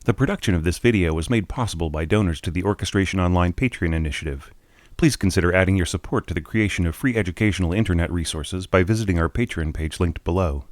The production of this video was made possible by donors to the Orchestration Online Patreon initiative. Please consider adding your support to the creation of free educational internet resources by visiting our Patreon page linked below.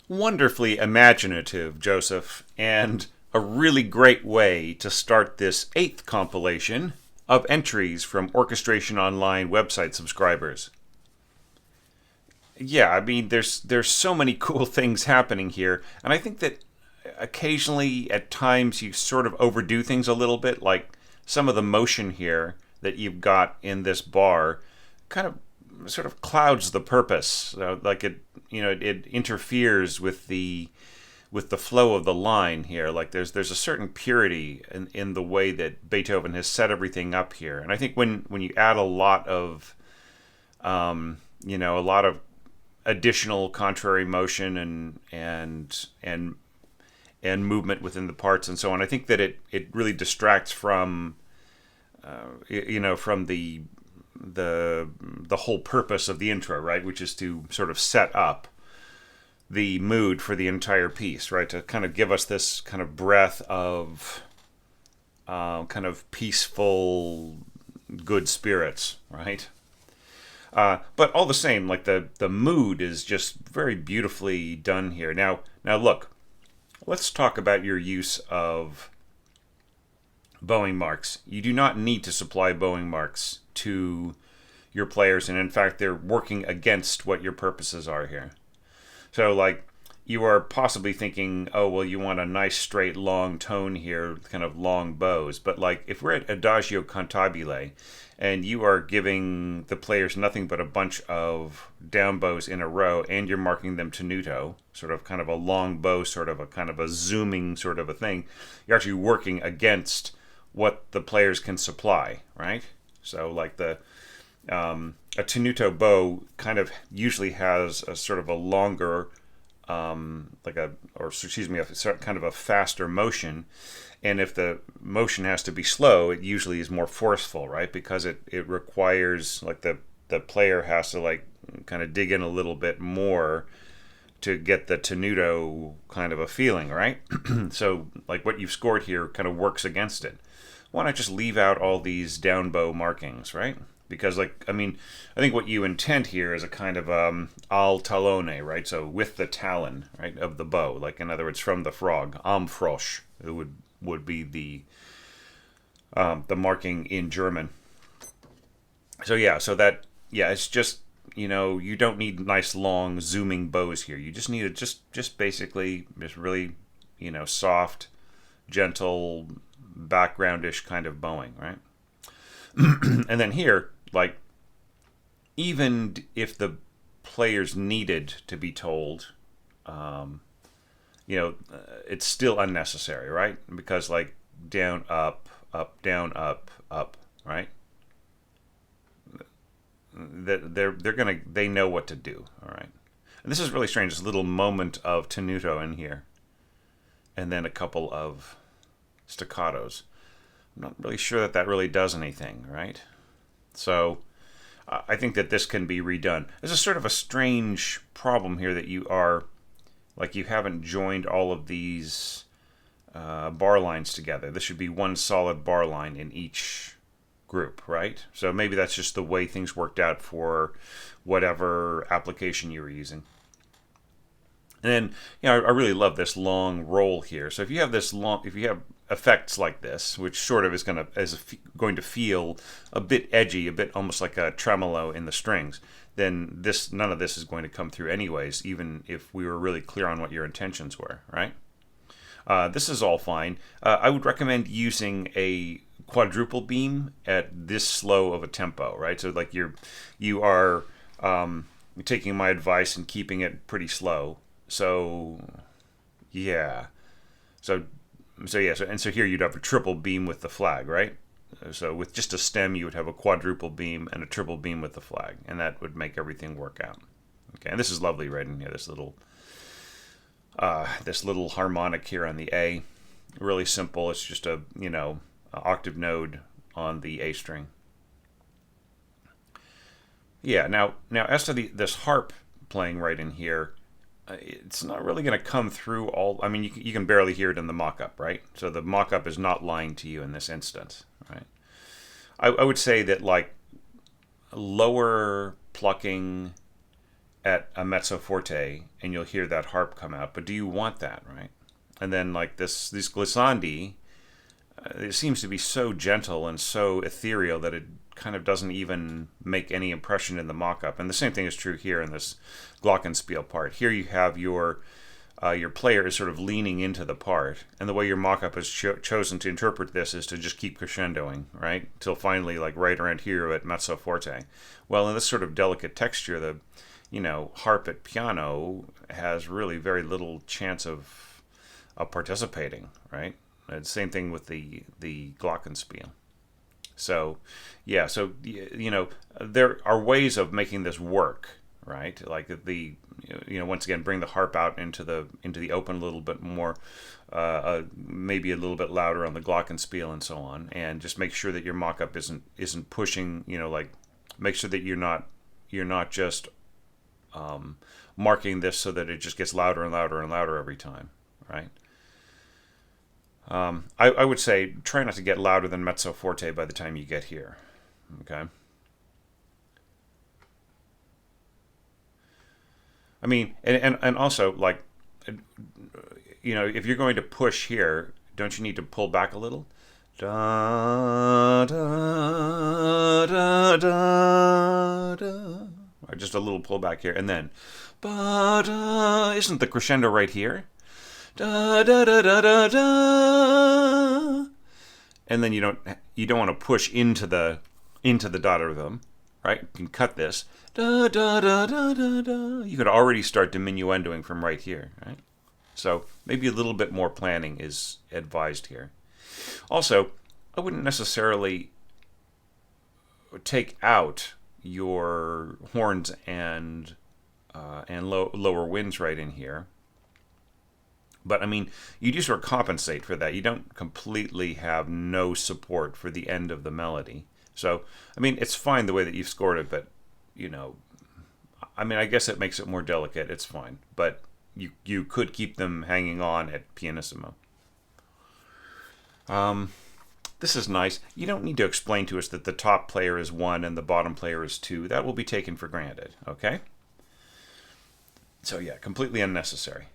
Wonderfully imaginative, Joseph, and a really great way to start this 8th compilation of entries from Orchestration Online website subscribers. Yeah, I mean, there's so many cool things happening here, and I think that occasionally, at times, you sort of overdo things a little bit, like some of the motion here that you've got in this bar kind of sort of clouds the purpose, like it interferes with the flow of the line here. Like there's a certain purity in the way that Beethoven has set everything up here, and I think when you add a lot of a lot of additional contrary motion and movement within the parts and so on, I think that it really distracts from from the whole purpose of the intro, right? Which is to sort of set up the mood for the entire piece, right? To kind of give us this kind of breath of kind of peaceful, good spirits, right? But all the same, like the mood is just very beautifully done here. Now look, let's talk about your use of bowing marks. You do not need to supply bowing marks to your players, and in fact they're working against what your purposes are here. So like you are possibly thinking, oh well, you want a nice straight long tone here, kind of long bows, but like if we're at Adagio Cantabile and you are giving the players nothing but a bunch of down bows in a row and you're marking them tenuto, sort of kind of a long bow, sort of a kind of a zooming sort of a thing, you're actually working against what the players can supply, right? So like a tenuto bow kind of usually has a sort of a longer, a kind of a faster motion, and if the motion has to be slow, it usually is more forceful, right? Because it requires like the player has to like kind of dig in a little bit more to get the tenuto kind of a feeling, right? So like what you've scored here kind of works against it. Why not just leave out all these down bow markings, right? Because I think what you intend here is a kind of al talone, right? So with the talon, right, of the bow, like in other words, from the frog, am frosch, it would be the marking in German. So it's just you don't need nice long zooming bows here. You just need it just basically just really soft, gentle, backgroundish kind of bowing, right? And then here, like, even if the players needed to be told, it's still unnecessary, right? Because like down, up, down, up, right? they know what to do. All right. And this is really strange. This little moment of tenuto in here, and then a couple of staccatos. I'm not really sure that that really does anything, right? So I think that this can be redone. There's a sort of a strange problem here that you haven't joined all of these bar lines together. This should be one solid bar line in each group, right? So maybe that's just the way things worked out for whatever application you were using. And then, I really love this long roll here. So if you have effects like this, which sort of is going to feel a bit edgy, a bit almost like a tremolo in the strings, then none of this is going to come through anyways, even if we were really clear on what your intentions were, right? This is all fine. I would recommend using a quadruple beam at this slow of a tempo, right? So like you are taking my advice and keeping it pretty slow. So yeah. So here you'd have a triple beam with the flag, right? So with just a stem, you would have a quadruple beam and a triple beam with the flag, and that would make everything work out. Okay, and this is lovely right in here. This little harmonic here on the A, really simple. It's just a octave node on the A string. Yeah. Now as to this harp playing right in here, it's not really going to come through all. I mean, you can barely hear it in the mock-up, right? So the mock-up is not lying to you in this instance, right? I would say that like lower plucking at a mezzo forte, and you'll hear that harp come out. But do you want that, right? And then like these glissandi, it seems to be so gentle and so ethereal that it kind of doesn't even make any impression in the mock-up. And the same thing is true here in this glockenspiel part. Here you have your player is sort of leaning into the part, and the way your mock-up has chosen to interpret this is to just keep crescendoing, right? Till finally, like right around here at mezzo forte. Well, in this sort of delicate texture, the harp at piano has really very little chance of participating, right? Same thing with the glockenspiel. So, yeah, there are ways of making this work, right? Like once again, bring the harp out into the open a little bit more, maybe a little bit louder on the glockenspiel and so on, and just make sure that your mock-up isn't pushing, make sure that you're not just marking this so that it just gets louder and louder and louder every time, right? I would say try not to get louder than mezzo forte by the time you get here. Okay. I mean, and also like, if you're going to push here, don't you need to pull back a little? Da da da da da. Or just a little pull back here, and then, ba da. Isn't the crescendo right here? Da da da da da da, and then you don't want to push into the dot rhythm, right? You can cut this da da da da da da. You could already start diminuendoing from right here, right? So maybe a little bit more planning is advised here. Also, I wouldn't necessarily take out your horns and lower winds right in here. But I mean, you do sort of compensate for that. You don't completely have no support for the end of the melody. So, I mean, it's fine the way that you've scored it, but, I mean, I guess it makes it more delicate. It's fine. But you could keep them hanging on at pianissimo. This is nice. You don't need to explain to us that the top player is 1 and the bottom player is 2. That will be taken for granted, okay? So, yeah, completely unnecessary.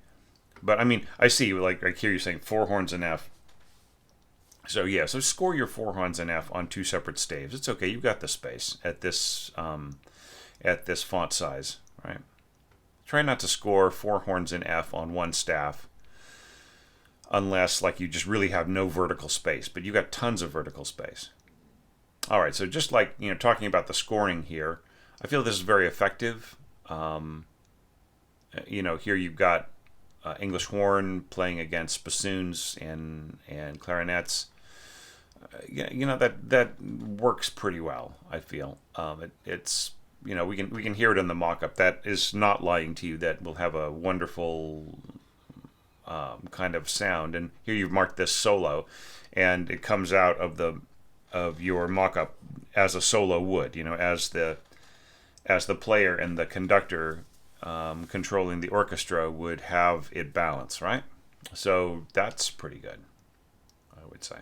But I mean, I see, like here you're saying 4 horns in F. So yeah, so score your 4 horns in F on 2 separate staves. It's okay, you've got the space at this font size, right? Try not to score 4 horns in F on one staff, unless like you just really have no vertical space. But you've got tons of vertical space. All right, so just like talking about the scoring here, I feel this is very effective. Here you've got English horn playing against bassoons and clarinets. That works pretty well, I feel. It's we can hear it in the mock-up. That is not lying to you. That will have a wonderful kind of sound. And here you've marked this solo, and it comes out of your mock-up as a solo would. As the player and the conductor controlling the orchestra would have it balance, right? So that's pretty good, I would say.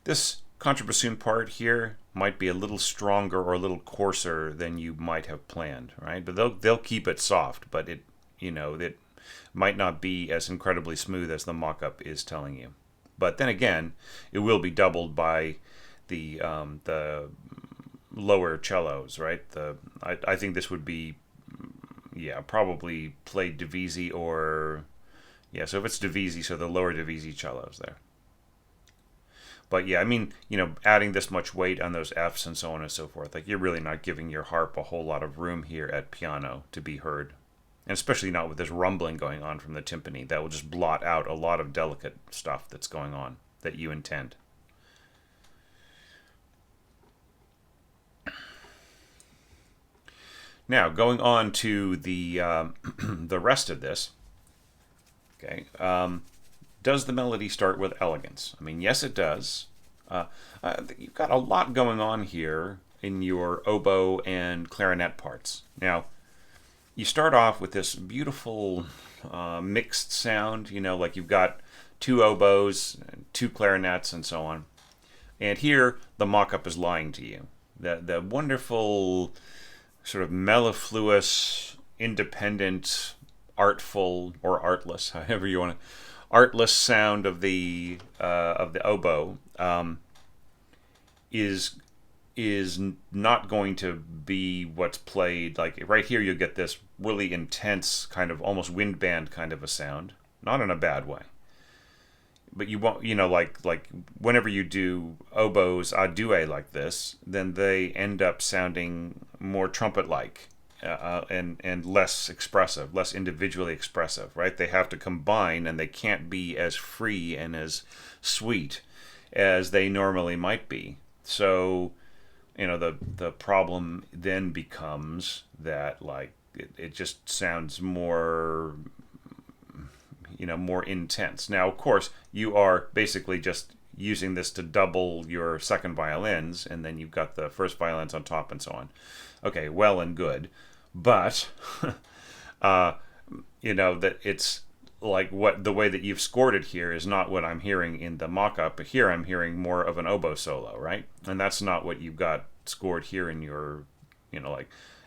This contrabassoon part here might be a little stronger or a little coarser than you might have planned, right? But they'll keep it soft, but it might not be as incredibly smooth as the mock-up is telling you. But then again, it will be doubled by the lower cellos, right? I think this would be probably played divisi or so if it's divisi, so the lower divisi cellos there. But yeah, I mean, adding this much weight on those Fs and so on and so forth, like you're really not giving your harp a whole lot of room here at piano to be heard. And especially not with this rumbling going on from the timpani. That will just blot out a lot of delicate stuff that's going on that you intend. Now, going on to the the rest of this. Okay, does the melody start with elegance? I mean, yes, it does. You've got a lot going on here in your oboe and clarinet parts. Now, you start off with this beautiful mixed sound, like you've got two oboes, two clarinets, and so on. And here, the mock-up is lying to you. The wonderful sort of mellifluous, independent, artful, or artless, however you want to, artless sound of the oboe is not going to be what's played. Like right here, you get this really intense kind of almost wind band kind of a sound, not in a bad way. But you won't, like whenever you do oboes a duet like this, then they end up sounding more trumpet-like and less expressive, less individually expressive, right? They have to combine, and they can't be as free and as sweet as they normally might be. So, the problem then becomes that it just sounds more more intense. Now, of course, you are basically just using this to double your second violins, and then you've got the first violins on top and so on. Okay, well and good. But, that it's like the way that you've scored it here is not what I'm hearing in the mock-up. Here I'm hearing more of an oboe solo, right? And that's not what you've got scored here in your,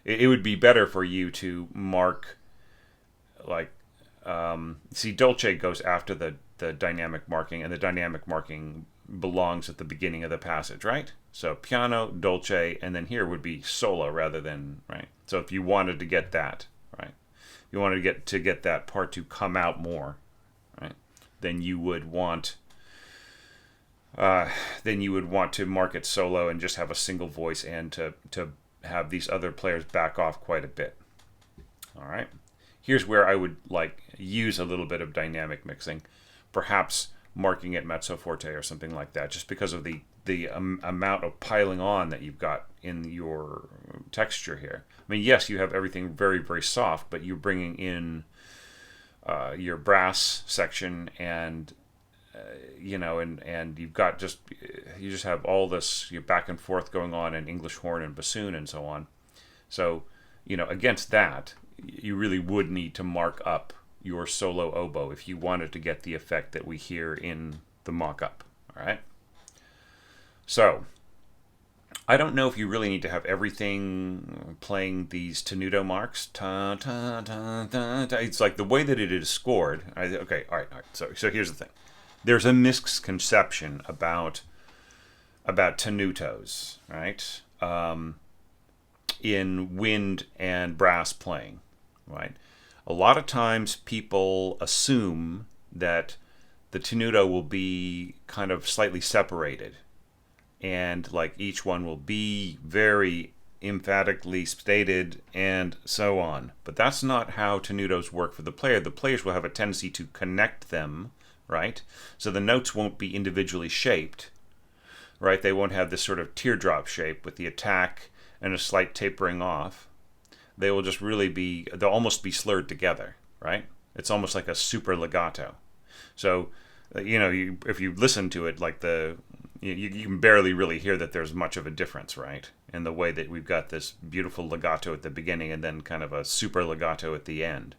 it would be better for you to mark, see, Dolce goes after the dynamic marking, and the dynamic marking belongs at the beginning of the passage, right? So piano, Dolce, and then here would be solo rather than, right? So if you wanted to get that, right? If you wanted to get that part to come out more, right? Then you would want to mark it solo and just have a single voice and to have these other players back off quite a bit. All right. Here's where I would use a little bit of dynamic mixing, perhaps marking it mezzo forte or something like that, just because of the amount of piling on that you've got in your texture here. I mean, yes, you have everything very, very soft, but you're bringing in your brass section and and you've got you just have all this back and forth going on in English horn and bassoon and so on. So against that, you really would need to mark up your solo oboe if you wanted to get the effect that we hear in the mock-up. All right. So I don't know if you really need to have everything playing these tenuto marks. Ta, ta, ta, ta, ta. It's like the way that it is scored. Okay, all right. So here's the thing. There's a misconception about tenutos, right? In wind and brass playing, right? A lot of times people assume that the tenuto will be kind of slightly separated, and each one will be very emphatically stated and so on. But that's not how tenutos work for the player. The players will have a tendency to connect them, right? So the notes won't be individually shaped, right? They won't have this sort of teardrop shape with the attack and a slight tapering off, they will just really be, they'll almost be slurred together, right? It's almost like a super legato. So, if you listen to it, like you can barely really hear that there's much of a difference, right? In the way that we've got this beautiful legato at the beginning and then kind of a super legato at the end.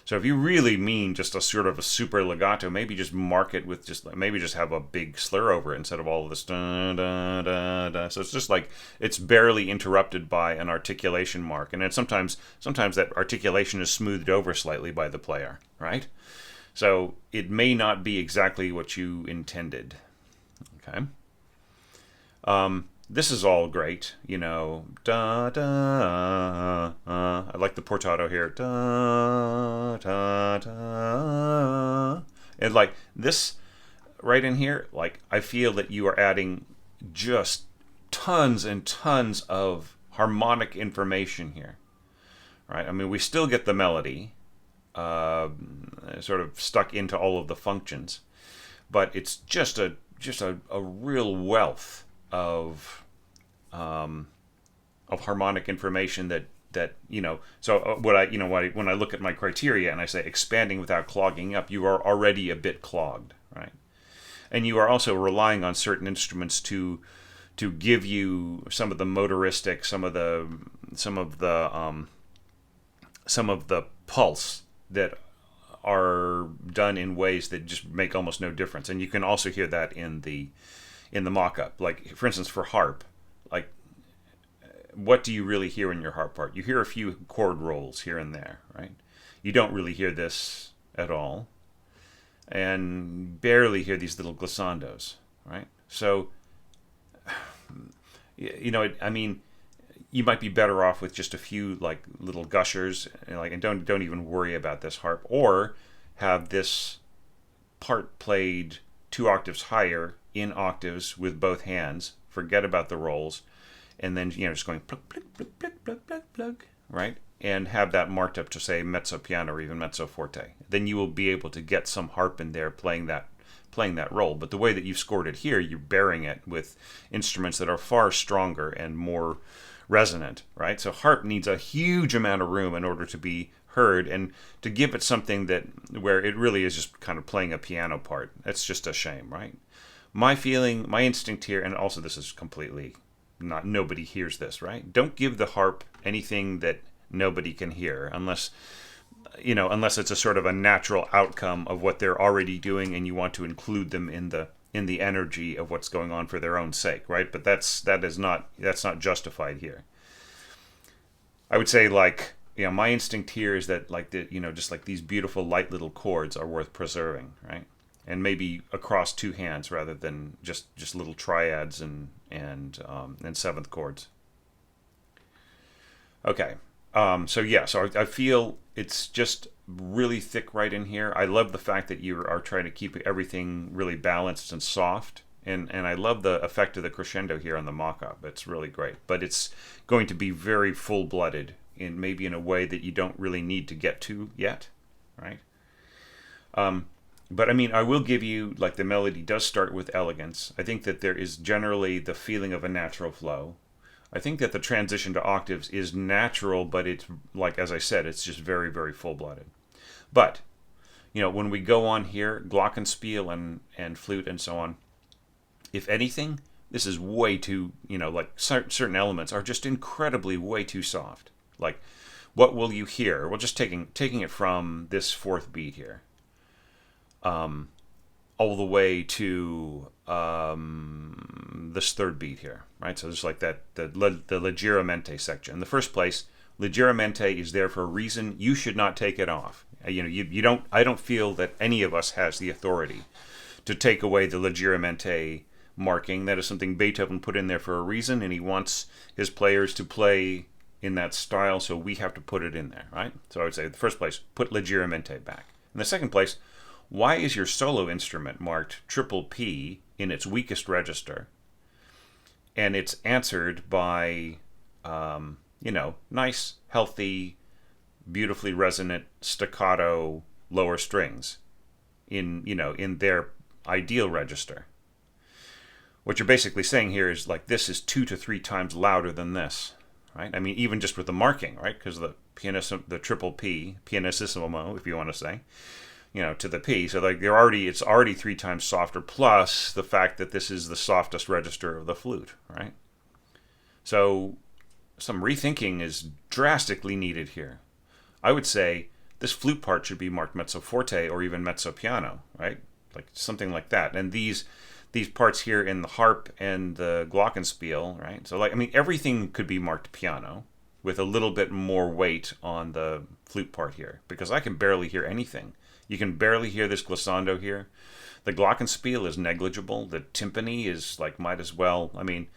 So if you really mean just a sort of a super legato, maybe just mark it with maybe just have a big slur over it instead of all of this da da da da. So it's just like it's barely interrupted by an articulation mark, and then sometimes that articulation is smoothed over slightly by the player, right? So it may not be exactly what you intended. Okay. This is all great, da da. I like the portato here, da da da. And like this, right in here, like I feel that you are adding just tons and tons of harmonic information here, right? I mean, we still get the melody, sort of stuck into all of the functions, but it's just a real wealth of harmonic information that So when I look at my criteria and I say expanding without clogging up, you are already a bit clogged, right? And you are also relying on certain instruments to give you some of the motoristic, some of the pulse that are done in ways that just make almost no difference. And you can also hear that in the mock-up. Like, for instance, for harp, like, what do you really hear in your harp part? You hear a few chord rolls here and there, right? You don't really hear this at all, and barely hear these little glissandos, right? So, I mean, you might be better off with just a few like little gushers, and don't even worry about this harp, or have this part played 2 octaves higher in octaves with both hands. Forget about the rolls, and then just going plug plug plug plug plug plug plug, right? And have that marked up to say mezzo piano or even mezzo forte. Then you will be able to get some harp in there playing that role. But the way that you've scored it here, you're bearing it with instruments that are far stronger and more resonant, right? So harp needs a huge amount of room in order to be heard, and to give it something where it really is just kind of playing a piano part. That's just a shame, right? My feeling, my instinct here, and also this is completely nobody hears this, right? Don't give the harp anything that nobody can hear unless it's a sort of a natural outcome of what they're already doing, and you want to include them in the energy of what's going on for their own sake, right? But that's not justified here. I would say, like, my instinct here is that, like, just like these beautiful light little chords are worth preserving, right? And maybe across 2 hands rather than just little triads and 7th chords. Okay. So I feel it's just really thick right in here. I love the fact that you are trying to keep everything really balanced and soft. And I love the effect of the crescendo here on the mock-up. It's really great. But it's going to be very full-blooded, maybe in a way that you don't really need to get to yet, right? But I mean, I will give you, like, the melody does start with elegance. I think that there is generally the feeling of a natural flow. I think that the transition to octaves is natural, but it's, like, as I said, it's just very, very full-blooded. But, when we go on here, glockenspiel and flute and so on, if anything, this is way too, like, certain elements are just incredibly way too soft. Like, what will you hear? Well, just taking it from this 4th beat here, all the way to this 3rd beat here, right? So there's like the leggeramente section. In the first place, leggeramente is there for a reason. You should not take it off. You don't. I don't feel that any of us has the authority to take away the leggeramente marking. That is something Beethoven put in there for a reason, and he wants his players to play in that style, so we have to put it in there, right? So I would say, in the first place, put leggeramente back. In the second place, why is your solo instrument marked triple P in its weakest register? And it's answered by, nice, healthy, beautifully resonant staccato lower strings in their ideal register. What you're basically saying here is, like, this is 2 to 3 times louder than this, right? I mean, even just with the marking, right? Because the triple P, pianissimo, if you want to say, to the P. So like it's already 3 times softer, plus the fact that this is the softest register of the flute, right? So some rethinking is drastically needed here. I would say this flute part should be marked mezzo forte or even mezzo piano, right? Like something like that. And these parts here in the harp and the glockenspiel, right? So like, I mean, everything could be marked piano with a little bit more weight on the flute part here, because I can barely hear anything. You can barely hear this glissando here. The glockenspiel is negligible. The timpani is like, might as well. I mean,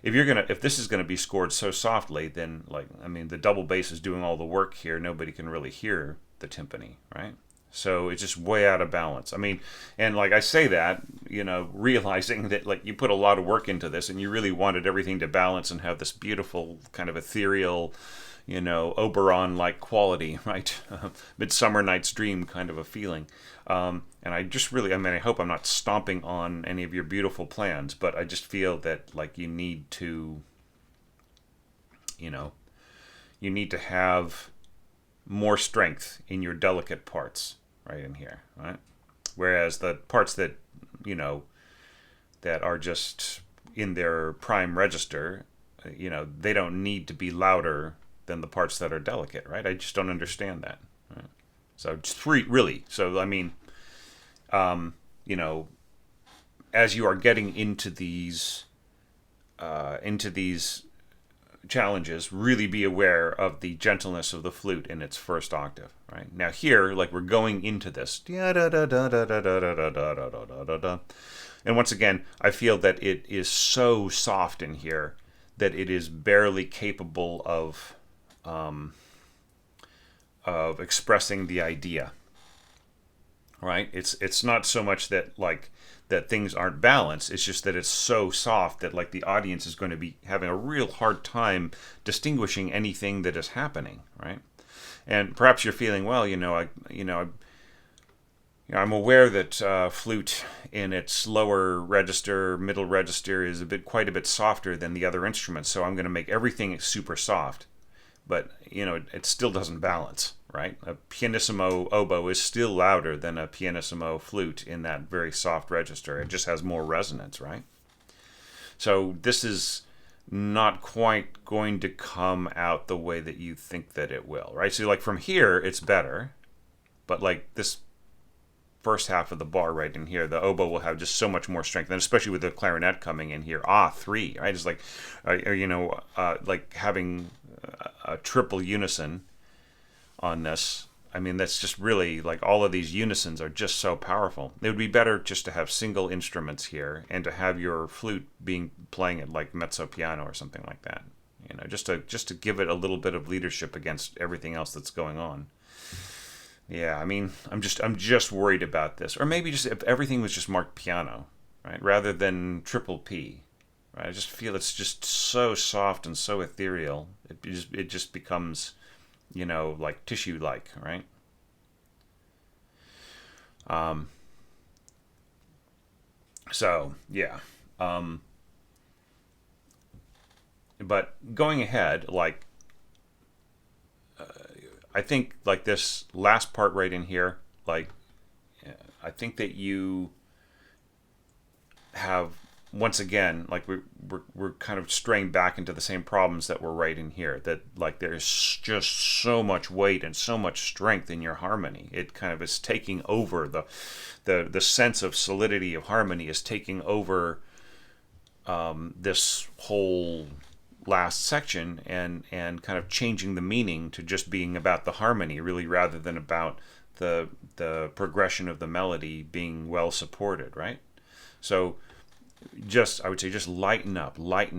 if this is gonna be scored so softly, then like, I mean, the double bass is doing all the work here. Nobody can really hear the timpani, right? So it's just way out of balance. I mean, and like I say that, realizing that like you put a lot of work into this and you really wanted everything to balance and have this beautiful kind of ethereal, Oberon-like quality, right? Midsummer Night's Dream kind of a feeling. And I just really, I mean, I hope I'm not stomping on any of your beautiful plans, but I just feel that like you need to have more strength in your delicate parts right in here, right? Whereas the parts that that are just in their prime register, they don't need to be louder than the parts that are delicate, right? I just don't understand that, right? So just really, so I mean, as you are getting into these challenges, really be aware of the gentleness of the flute in its first octave, right? Now here, like we're going into this, and once again, I feel that it is so soft in here that it is barely capable of expressing the idea, right? It's not so much that like that things aren't balanced. It's just that it's so soft that like the audience is going to be having a real hard time distinguishing anything that is happening, right? And perhaps you're feeling, well, I'm aware that flute in its lower register, middle register is quite a bit softer than the other instruments, so I'm going to make everything super soft. But it still doesn't balance, right? A pianissimo oboe is still louder than a pianissimo flute in that very soft register. It just has more resonance, right? So this is not quite going to come out the way that you think that it will, right? So like from here, it's better, but like this first half of the bar right in here, the oboe will have just so much more strength, and especially with the clarinet coming in here, 3, right? It's like, like having a triple unison on this. I mean, that's just really like all of these unisons are just so powerful. It would be better just to have single instruments here and to have your flute playing it like mezzo piano or something like that. Just to give it a little bit of leadership against everything else that's going on. Yeah, I mean, I'm just worried about this, or maybe just if everything was just marked piano, right, rather than triple P. Right? I just feel it's just so soft and so ethereal. It just becomes, like tissue-like, right? So yeah. But going ahead, like, I think like this last part right in here, like, I think that you have, once again, like we're kind of straying back into the same problems that were right in here. That like there's just so much weight and so much strength in your harmony. It kind of is taking over the sense of solidity of harmony is taking over this whole last section and kind of changing the meaning to just being about the harmony, really, rather than about the progression of the melody being well supported, right? So I would say just lighten up. Like,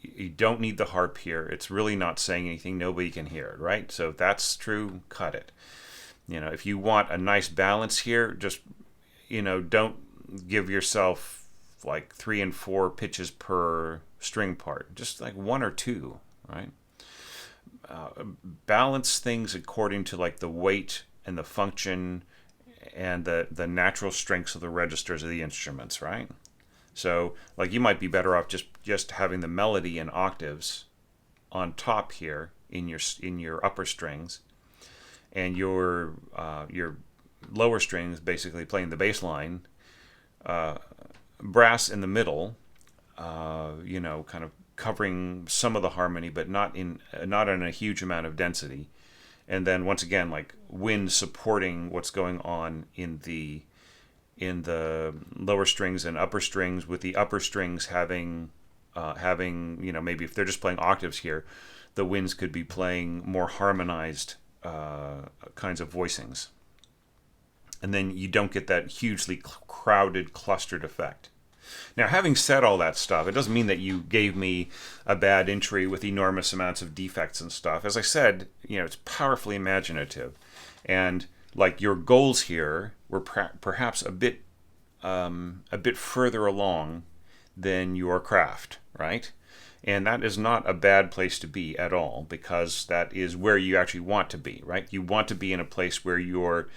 you don't need the harp here. It's really not saying anything. Nobody can hear it, right? So if that's true, cut it. If you want a nice balance here, just, don't give yourself like 3 and 4 pitches per string part. Just like 1 or 2, right? Balance things according to like the weight and the function and the natural strengths of the registers of the instruments, right? So, like, you might be better off just having the melody in octaves on top here in your upper strings, and your lower strings basically playing the bass line, brass in the middle, kind of covering some of the harmony, but not in a huge amount of density. And then once again, like wind supporting what's going on in the lower strings and upper strings, with the upper strings having maybe if they're just playing octaves here, the winds could be playing more harmonized kinds of voicings, and then you don't get that hugely crowded, clustered effect. Now, having said all that stuff, it doesn't mean that you gave me a bad entry with enormous amounts of defects and stuff. As I said, it's powerfully imaginative, and like your goals here were perhaps a bit further along than your craft, right? And that is not a bad place to be at all, because that is where you actually want to be, right? You want to be in a place where your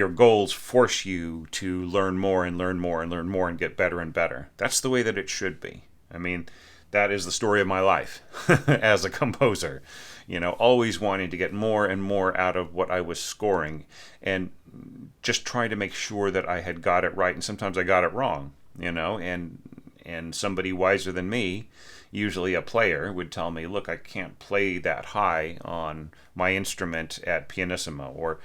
goals force you to learn more and learn more and learn more and get better and better. That's the way that it should be. I mean, that is the story of my life as a composer. Always wanting to get more and more out of what I was scoring, and just trying to make sure that I had got it right. And sometimes I got it wrong, and somebody wiser than me, usually a player, would tell me, look, I can't play that high on my instrument at pianissimo, or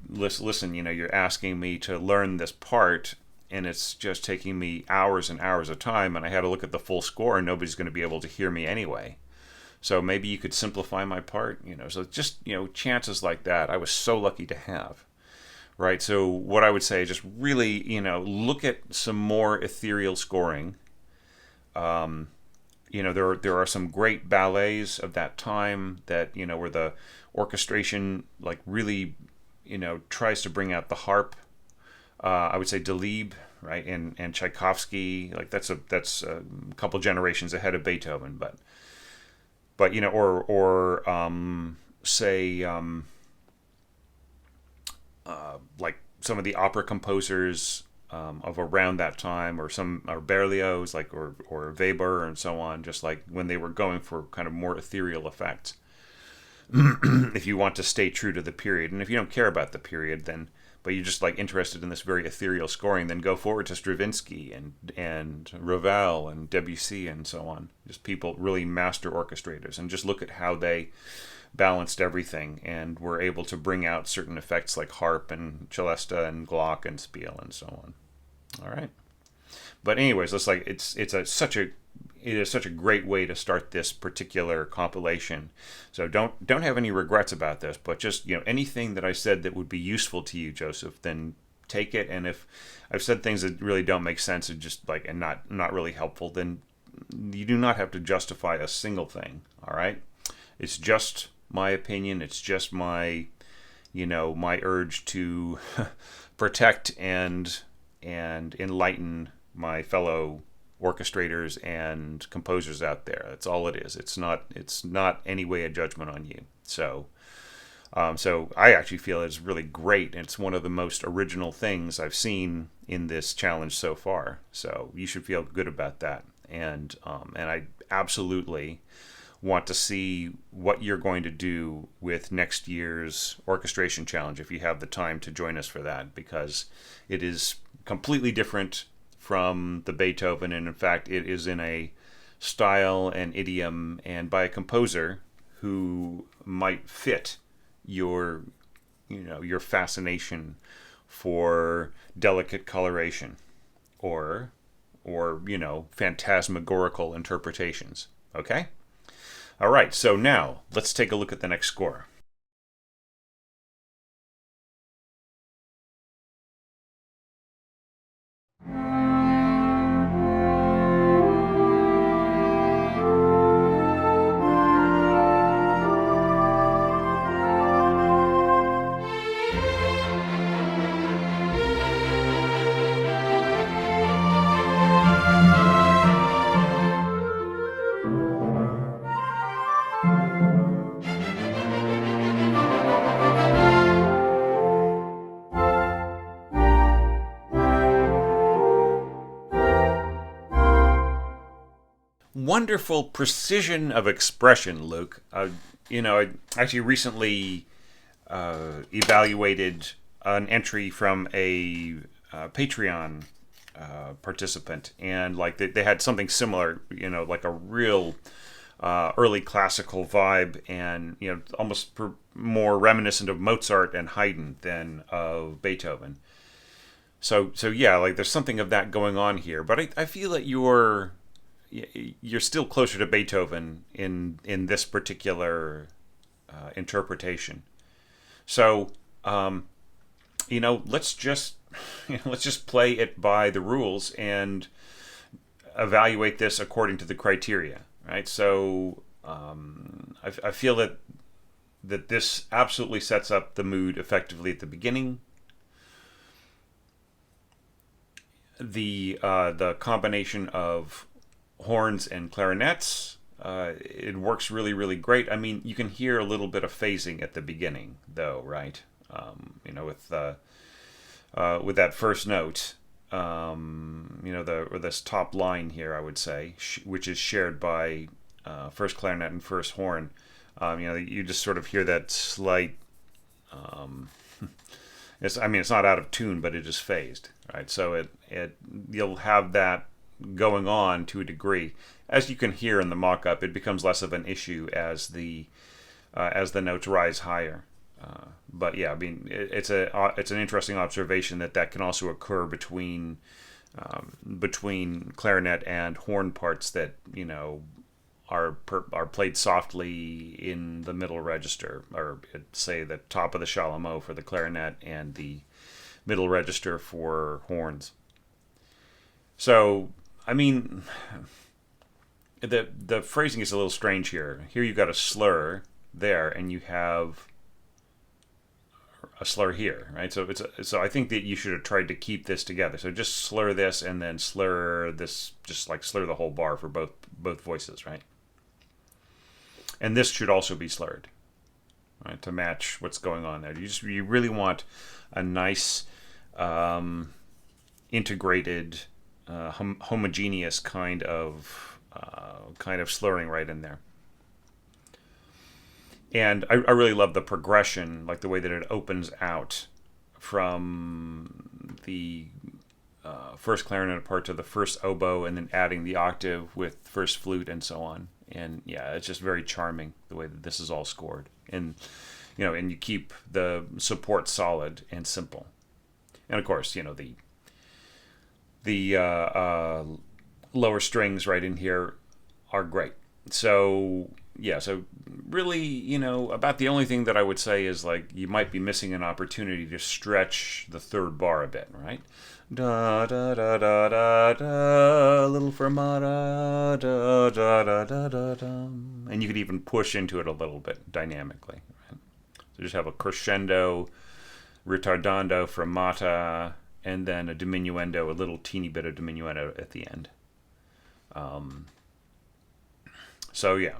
listen, you're asking me to learn this part, and it's just taking me hours and hours of time, and I had to look at the full score, and nobody's going to be able to hear me anyway. So maybe you could simplify my part, So just, chances like that, I was so lucky to have. Right, so what I would say is just really, look at some more ethereal scoring. There are some great ballets of that time that, where the orchestration like really, tries to bring out the harp. I would say Delibes, right, and Tchaikovsky, like that's a couple generations ahead of Beethoven, but say like some of the opera composers of around that time, or Berlioz, like or Weber and so on, just like when they were going for kind of more ethereal effects. If you want to stay true to the period, and if you don't care about the period, but you're just like interested in this very ethereal scoring, then go forward to Stravinsky and Ravel and Debussy and so on. Just people, really master orchestrators, and just look at how they balanced everything and were able to bring out certain effects like harp and celesta and Glock and Spiel and so on. All right. But anyways, it is such a great way to start this particular compilation. So don't have any regrets about this, but just, anything that I said that would be useful to you, Joseph, then take it. And if I've said things that really don't make sense and not really helpful, then you do not have to justify a single thing. All right. It's just my opinion. It's just my urge to protect and enlighten my fellow orchestrators and composers out there. That's all it is. It's not any way a judgment on you. So I actually feel it's really great, and it's one of the most original things I've seen in this challenge so far. So you should feel good about that. And I absolutely want to see what you're going to do with next year's orchestration challenge if you have the time to join us for that, because it is completely different from the Beethoven, and in fact it is in a style and idiom and by a composer who might fit your fascination for delicate coloration or phantasmagorical interpretations. Okay? All right, so now let's take a look at the next score. wonderful precision of expression, Luke. I actually recently evaluated an entry from a Patreon participant, and like they had something similar, like a real early classical vibe, and almost more reminiscent of Mozart and Haydn than of Beethoven. So yeah, like there's something of that going on here, but I feel that you're still closer to Beethoven in this particular interpretation. So let's just let's just play it by the rules and evaluate this according to the criteria, right? So I feel that this absolutely sets up the mood effectively at the beginning. The combination of horns and clarinets, it works really, really great. I mean, you can hear a little bit of phasing at the beginning, though, right? With that first note, or this top line here, I would say, which is shared by first clarinet and first horn. You just sort of hear that slight. It's not out of tune, but it is phased, right? So you'll have that going on to a degree. As you can hear in the mock-up, it becomes less of an issue as the notes rise higher. But yeah, I mean, it's an interesting observation that can also occur between clarinet and horn parts that are played softly in the middle register, or say the top of the chalumeau for the clarinet and the middle register for horns. So, I mean, the phrasing is a little strange here. Here you've got a slur there, and you have a slur here, right? So so I think that you should have tried to keep this together. So just slur this and then slur this, just like slur the whole bar for both voices, right? And this should also be slurred, right, to match what's going on there. You really want a nice integrated, homogeneous kind of slurring right in there. And I really love the progression, like the way that it opens out from the first clarinet part to the first oboe, and then adding the octave with first flute and so on. And yeah, it's just very charming the way that this is all scored. And and you keep the support solid and simple. And of course, the lower strings right in here are great. So yeah, so really, about the only thing that I would say is, like, you might be missing an opportunity to stretch the third bar a bit, right? Da da da da da da, little fermata, da da da da da da, and you could even push into it a little bit dynamically. Right? So just have a crescendo, ritardando, fermata, and then a diminuendo, a little teeny bit of diminuendo at the end. So yeah,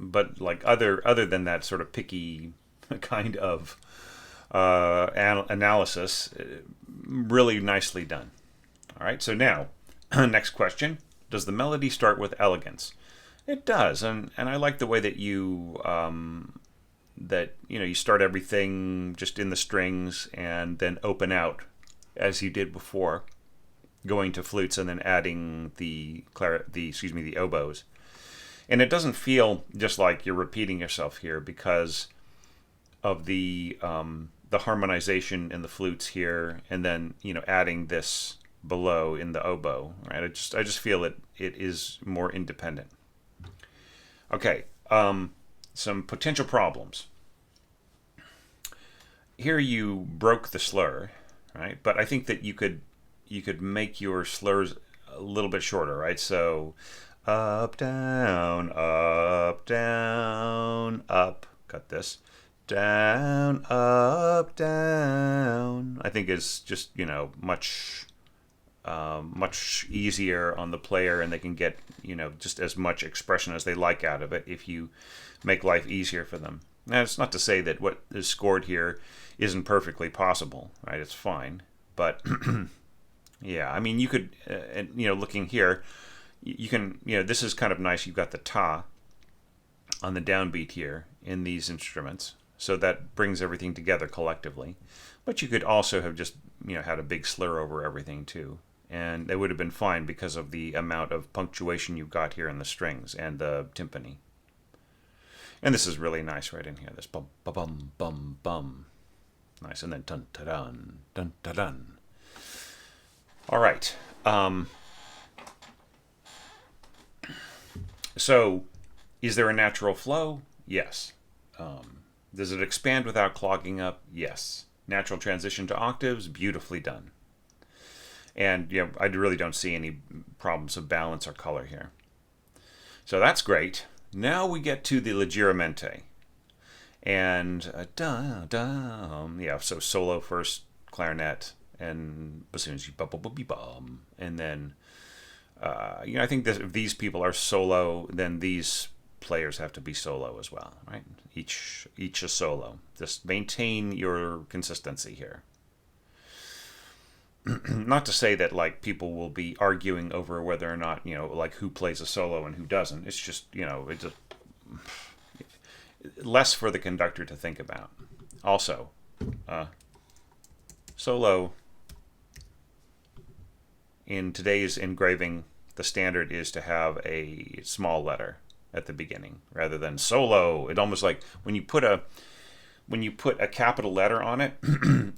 but like other than that sort of picky kind of analysis, really nicely done. All right, so now next question: does the melody start with elegance? It does, and I like the way that you you start everything just in the strings and then open out as you did before, going to flutes and then adding the oboes. And it doesn't feel just like you're repeating yourself here because of the harmonization in the flutes here, and then adding this below in the oboe. Right? I just feel that it is more independent. Okay, some potential problems. Here you broke the slur, right? But I think that you could make your slurs a little bit shorter, right? So up, down, up, down, up. Cut this. Down, up, down. I think is just, much easier on the player, and they can get, just as much expression as they like out of it if you make life easier for them. Now, it's not to say that what is scored here isn't perfectly possible, right? It's fine. But Yeah, I mean, you could, and, looking here, you can, this is kind of nice. You've got the ta on the downbeat here in these instruments. So that brings everything together collectively. But you could also have just, had a big slur over everything too. And they would have been fine because of the amount of punctuation you've got here in the strings and the timpani. And this is really nice right in here. This bum, ba bum, bum, bum. Nice. And then dun, ta dun, dun, ta dun. All right. So, is there a natural flow? Yes. Does it expand without clogging up? Yes. Natural transition to octaves? Beautifully done. And I really don't see any problems of balance or color here. So that's great. Now we get to the Leggermente. And so solo first, clarinet, and bassoons, and then I think that if these people are solo, then these players have to be solo as well, right? Each a solo. Just maintain your consistency here. Not to say that like people will be arguing over whether or not like who plays a solo and who doesn't. It's just it's just less for the conductor to think about. Also, solo. In today's engraving, the standard is to have a small letter at the beginning rather than solo. It almost like when you put a capital letter on it,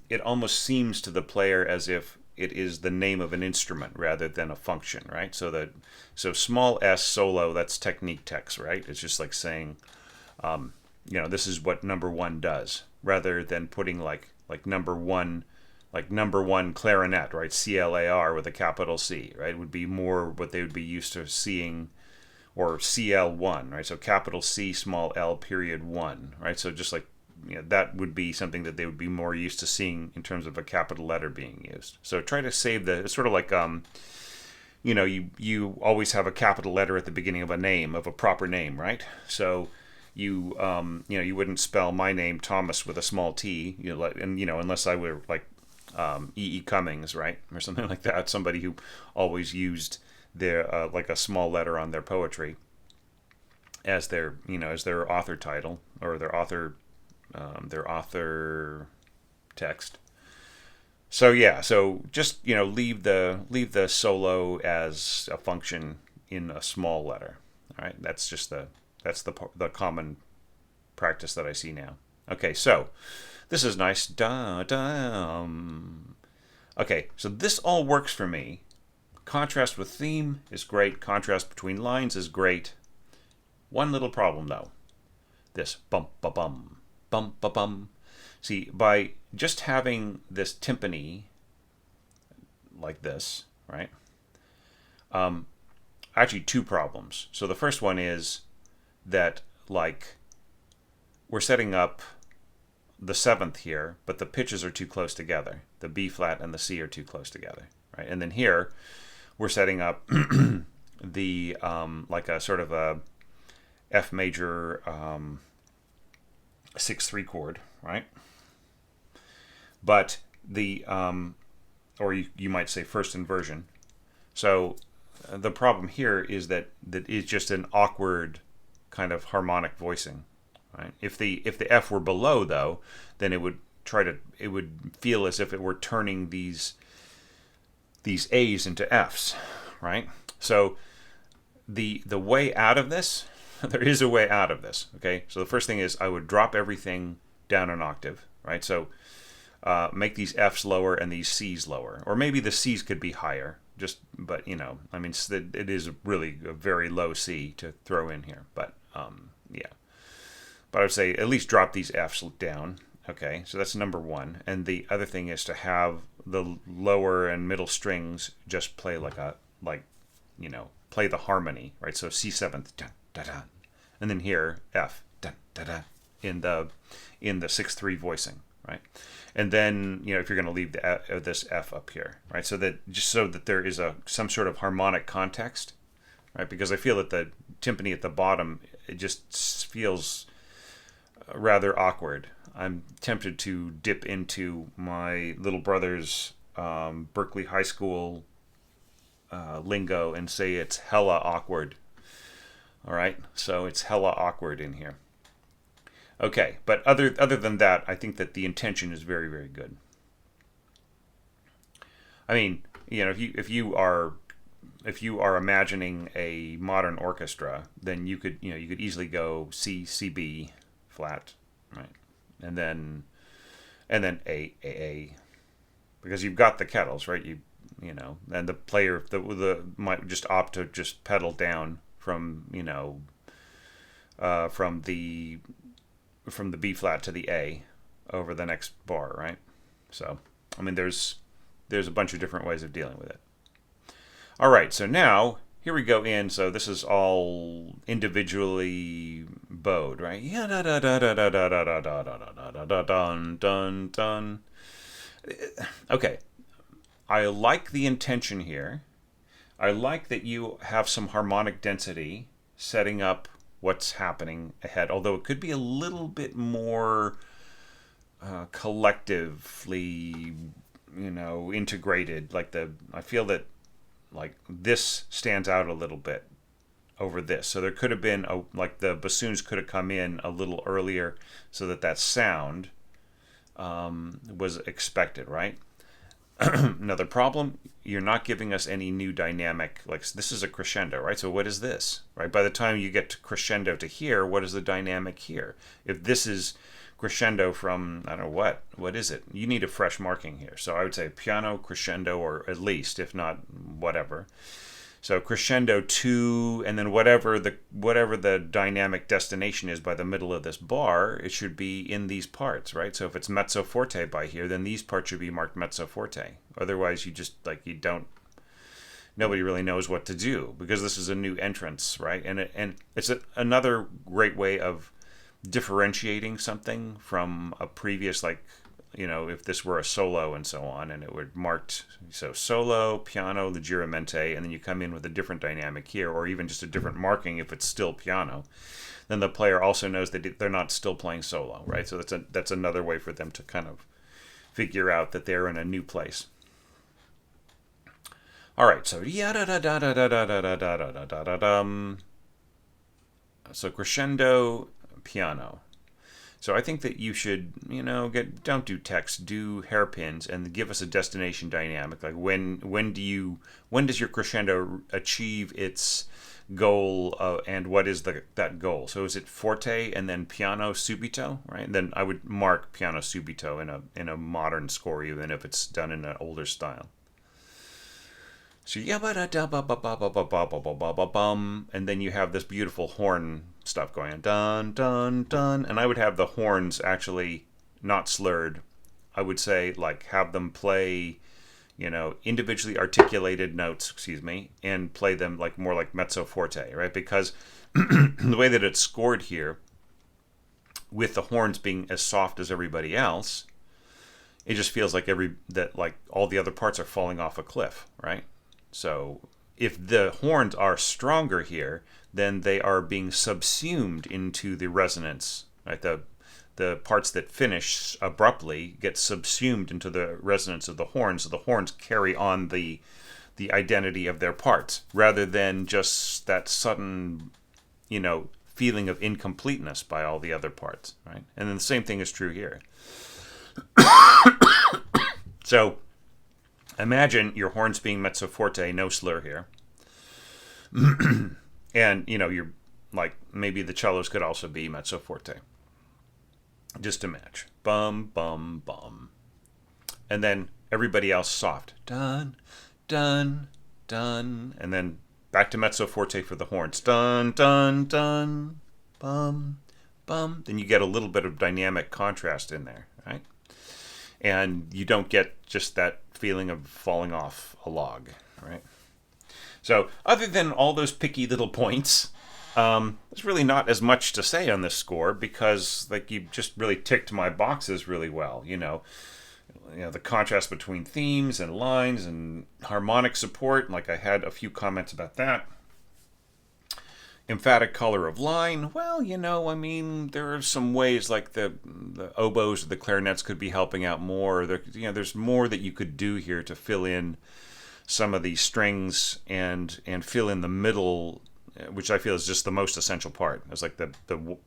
it almost seems to the player as if it is the name of an instrument rather than a function, right? So small s solo, that's technique text, right? It's just like saying, this is what number one does, rather than putting like number one. Like number one clarinet, right? CLAR with a capital C, right? Would be more what they would be used to seeing, or CL1, right? So capital C, small l, period 1, right? So just like, that would be something that they would be more used to seeing in terms of a capital letter being used. So try to save it's sort of like, you always have a capital letter at the beginning of a proper name, right? So you wouldn't spell my name Thomas with a small t, unless I were like, E. Cummings, right, or something like that. Somebody who always used their like a small letter on their poetry as their author title or their author text. So just leave the solo as a function in a small letter. All right, that's the common practice that I see now. Okay, so. This is nice. Da, da. Okay, so this all works for me. Contrast with theme is great. Contrast between lines is great. One little problem, though. This bum, ba, bum, bum, ba, bum. See, by just having this timpani like this, right? Actually, two problems. So the first one is that, like, we're setting up the seventh here, but the pitches are too close together. The B flat and the C are too close together, right? And then here, we're setting up the like a sort of a F major 6/3 chord, right? But the or you might say first inversion. So the problem here is that it's just an awkward kind of harmonic voicing. Right? If the F were below, though, then it would feel as if it were turning these A's into F's, right? So the way out of this, there is a way out of this. Okay, so the first thing is I would drop everything down an octave, right? So make these F's lower and these C's lower, or maybe the C's could be higher. But I mean, it is really a very low C to throw in here, but yeah. But I would say at least drop these F's down. Okay, so that's number one. And the other thing is to have the lower and middle strings just play play the harmony, right? So C7, dun, dun, dun. And then here F, dun, dun, dun, in the 6/3 voicing, right? And then if you're going to leave this F up here, right? So that there is some sort of harmonic context, right? Because I feel that the timpani at the bottom, it just feels rather awkward. I'm tempted to dip into my little brother's Berkeley High School lingo and say it's hella awkward. All right, so it's hella awkward in here. Okay, but other than that, I think that the intention is very, very good. I mean, if you are imagining a modern orchestra, then you could easily go C B flat, right, and then A, because you've got the kettles, right? And the player the might just opt to just pedal down from from the B flat to the A over the next bar, right? So, I mean, there's a bunch of different ways of dealing with it. All right, so now here we go in. So this is all individually bowed, right? Yeah, da da da da da da da da da da da da dun dun dun. Okay, I like the intention here. I like that you have some harmonic density setting up what's happening ahead, although it could be a little bit more collectively, integrated. I feel that like this stands out a little bit over this. So there could have been like the bassoons could have come in a little earlier so that sound was expected, right? Another problem, you're not giving us any new dynamic. Like this is a crescendo, right? So what is this, right? By the time you get to crescendo to here, what is the dynamic here? If this is crescendo from, I don't know what is it? You need a fresh marking here. So I would say piano crescendo, or at least, if not whatever. So crescendo 2, and then whatever the dynamic destination is by the middle of this bar, it should be in these parts, right? So if it's mezzo forte by here, then these parts should be marked mezzo forte. Otherwise, nobody really knows what to do, because this is a new entrance, right? And it's another great way of differentiating something from a previous, like, if this were a solo and so on, and it would marked, so solo, piano, leggermente, and then you come in with a different dynamic here, or even just a different marking if it's still piano, then the player also knows that they're not still playing solo, right? So that's another way for them to kind of figure out that they're in a new place. All right, so so crescendo, piano. So I think that you should, don't do text, do hairpins, and give us a destination dynamic. Like when does your crescendo achieve its goal, and what is that goal? So is it forte and then piano subito, right? And then I would mark piano subito in a modern score, even if it's done in an older style. So and then you have this beautiful horn stuff going on, dun dun dun, and I would have the horns actually not slurred. I would say, like, have them play, individually articulated notes, and play them like more like mezzo forte, right? Because the way that it's scored here, with the horns being as soft as everybody else, it just feels like all the other parts are falling off a cliff, right? So if the horns are stronger here, then they are being subsumed into the resonance, right? The parts that finish abruptly get subsumed into the resonance of the horns, so the horns carry on the identity of their parts, rather than just that sudden, feeling of incompleteness by all the other parts, right? And then the same thing is true here. So imagine your horns being mezzo forte, no slur here. And, you're like, maybe the cellos could also be mezzo forte. Just to match. Bum, bum, bum. And then everybody else soft. Dun, dun, dun. And then back to mezzo forte for the horns. Dun, dun, dun. Bum, bum. Then you get a little bit of dynamic contrast in there, right? And you don't get just that feeling of falling off a log, right? So other than all those picky little points, there's really not as much to say on this score, because you just really ticked my boxes really well. The contrast between themes and lines and harmonic support. Like, I had a few comments about that. Emphatic color of line. Well, I mean, there are some ways like the oboes or the clarinets could be helping out more. There's more that you could do here to fill in some of these strings and fill in the middle, which I feel is just the most essential part. It's like the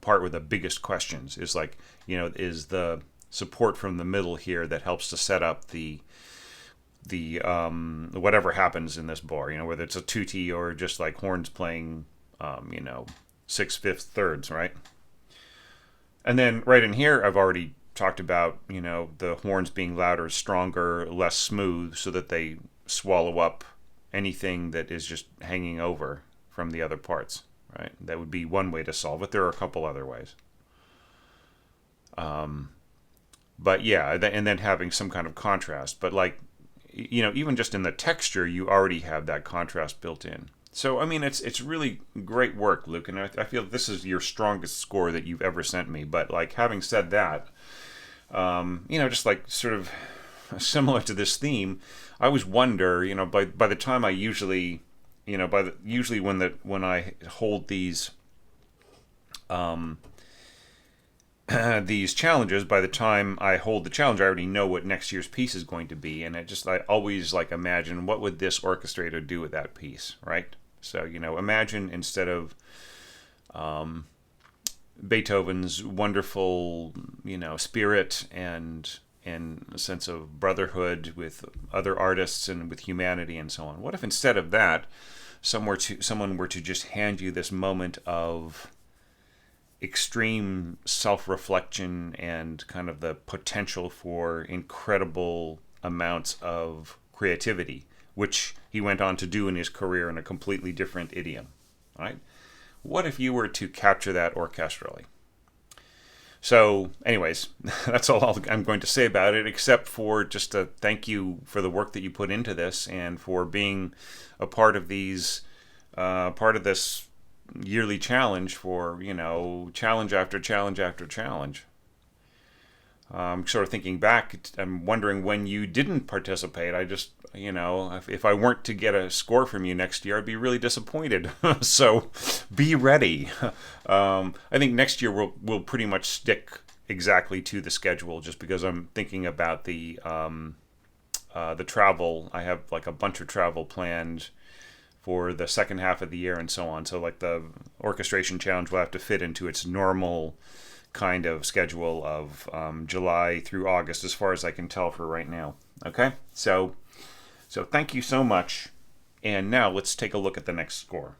part with the biggest questions is like, is the support from the middle here that helps to set up the whatever happens in this bar, whether it's a tutti or just like horns playing, 6/5 thirds, right? And then right in here, I've already talked about, the horns being louder, stronger, less smooth, so that they swallow up anything that is just hanging over from the other parts, right? That would be one way to solve it. There are a couple other ways. But yeah, and then having some kind of contrast. But like, even just in the texture, you already have that contrast built in. So, I mean, it's really great work, Luke, and I feel this is your strongest score that you've ever sent me. But, like, having said that, just like sort of similar to this theme, I always wonder, by the time I usually, usually when I hold these these challenges, by the time I hold the challenge, I already know what next year's piece is going to be, and I always like imagine what would this orchestrator do with that piece, right? So imagine instead of Beethoven's wonderful spirit and a sense of brotherhood with other artists and with humanity and so on. What if instead of that, someone were to just hand you this moment of extreme self-reflection and kind of the potential for incredible amounts of creativity, which he went on to do in his career in a completely different idiom, right? What if you were to capture that orchestrally? So, anyways, that's all I'm going to say about it, except for just to thank you for the work that you put into this and for being a part of this yearly challenge for, challenge after challenge after challenge. I'm sort of thinking back, I'm wondering when you didn't participate. I just, if I weren't to get a score from you next year, I'd be really disappointed. So be ready. I think next year we'll pretty much stick exactly to the schedule, just because I'm thinking about the travel. I have like a bunch of travel planned for the second half of the year and so on. So like the orchestration challenge will have to fit into its normal kind of schedule of July through August, as far as I can tell for right now. Okay, so thank you so much, and now let's take a look at the next score.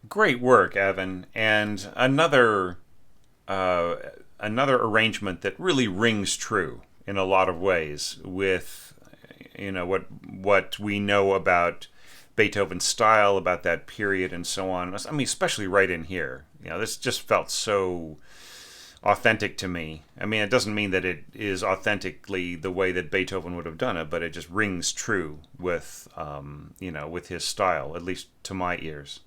Great work, Evan, and another arrangement that really rings true in a lot of ways with what we know about Beethoven's style, about that period, and so on. I mean, especially right in here. This just felt so authentic to me. I mean, it doesn't mean that it is authentically the way that Beethoven would have done it, but it just rings true with with his style, at least to my ears.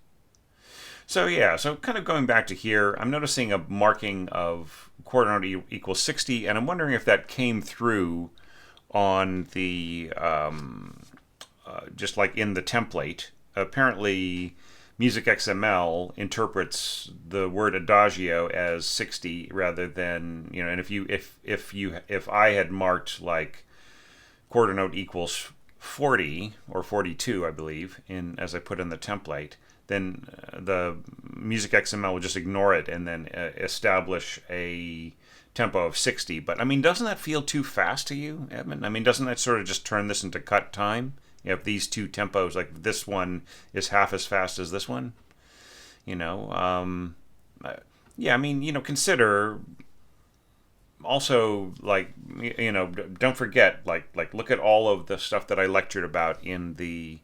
So yeah, so kind of going back to here, I'm noticing a marking of quarter note equals 60, and I'm wondering if that came through on the just like in the template. Apparently, Music XML interprets the word adagio as 60 rather than and if I had marked like quarter note equals 40 or 42, I believe, in as I put in the template, then the Music XML will just ignore it and then establish a tempo of 60. But I mean, doesn't that feel too fast to you, Edmund? I mean, doesn't that sort of just turn this into cut time? If these two tempos, like this one is half as fast as this one, yeah, I mean, consider also, like, don't forget, like look at all of the stuff that I lectured about in the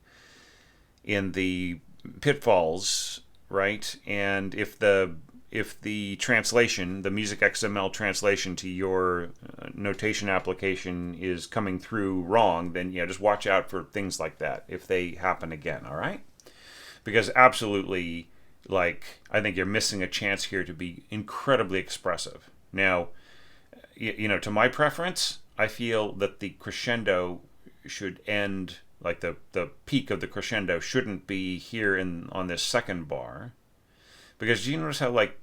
pitfalls, right? And if the translation, the music XML translation to your notation application is coming through wrong, then just watch out for things like that if they happen again. All right, because absolutely, like, I think you're missing a chance here to be incredibly expressive. Now, to my preference, I feel that the crescendo should end, like the peak of the crescendo shouldn't be here on this second bar, because do you notice how, like,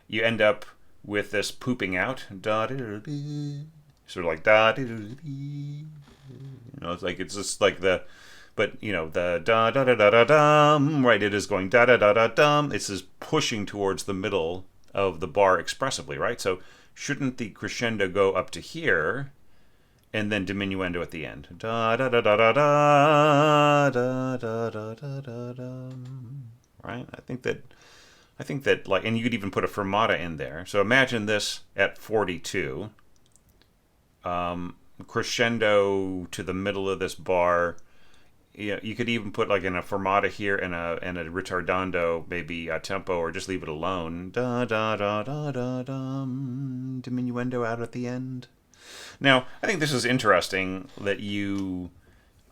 you end up with this pooping out, sort of like da, it's like, it's just like but the da da da da da dum, right? It is going da da da da dum. It's just pushing towards the middle of the bar expressively, right? So shouldn't the crescendo go up to here and then diminuendo at the end? Da da da da da da da da da da da da. Right? I think that, like, and you could even put a fermata in there. So imagine this at 42, crescendo to the middle of this bar. You could even put, like, in a fermata here and a ritardando, maybe a tempo, or just leave it alone. Da da da da da dum, diminuendo out at the end. Now, I think this is interesting that you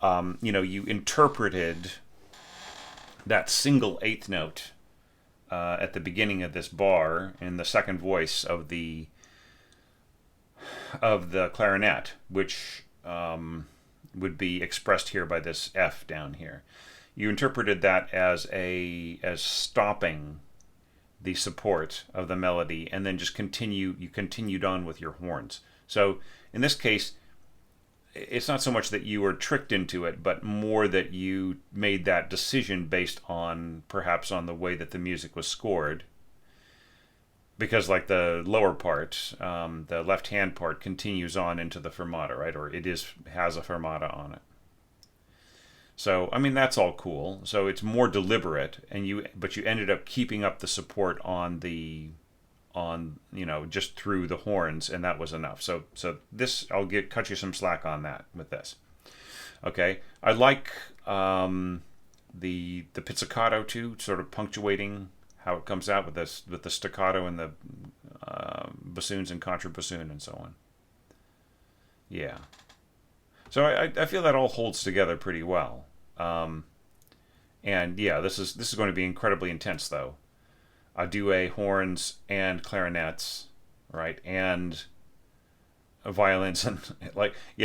interpreted that single eighth note at the beginning of this bar in the second voice of the clarinet, which would be expressed here by this F down here. You interpreted that as stopping the support of the melody, and then just continued on with your horns. So in this case, it's not so much that you were tricked into it, but more that you made that decision based on, perhaps, on the way that the music was scored. Because, like, the lower part, the left-hand part, continues on into the fermata, right? Or has a fermata on it. So, I mean, that's all cool. So it's more deliberate, but you ended up keeping up the support on just through the horns, and that was enough. So this, I'll cut you some slack on that with this. Okay, I like the pizzicato too, sort of punctuating how it comes out with the staccato and the bassoons and contrabassoon and so on. Yeah. So I feel that all holds together pretty well. And yeah, this is going to be incredibly intense, though. Due, horns, and clarinets, right, and violins, and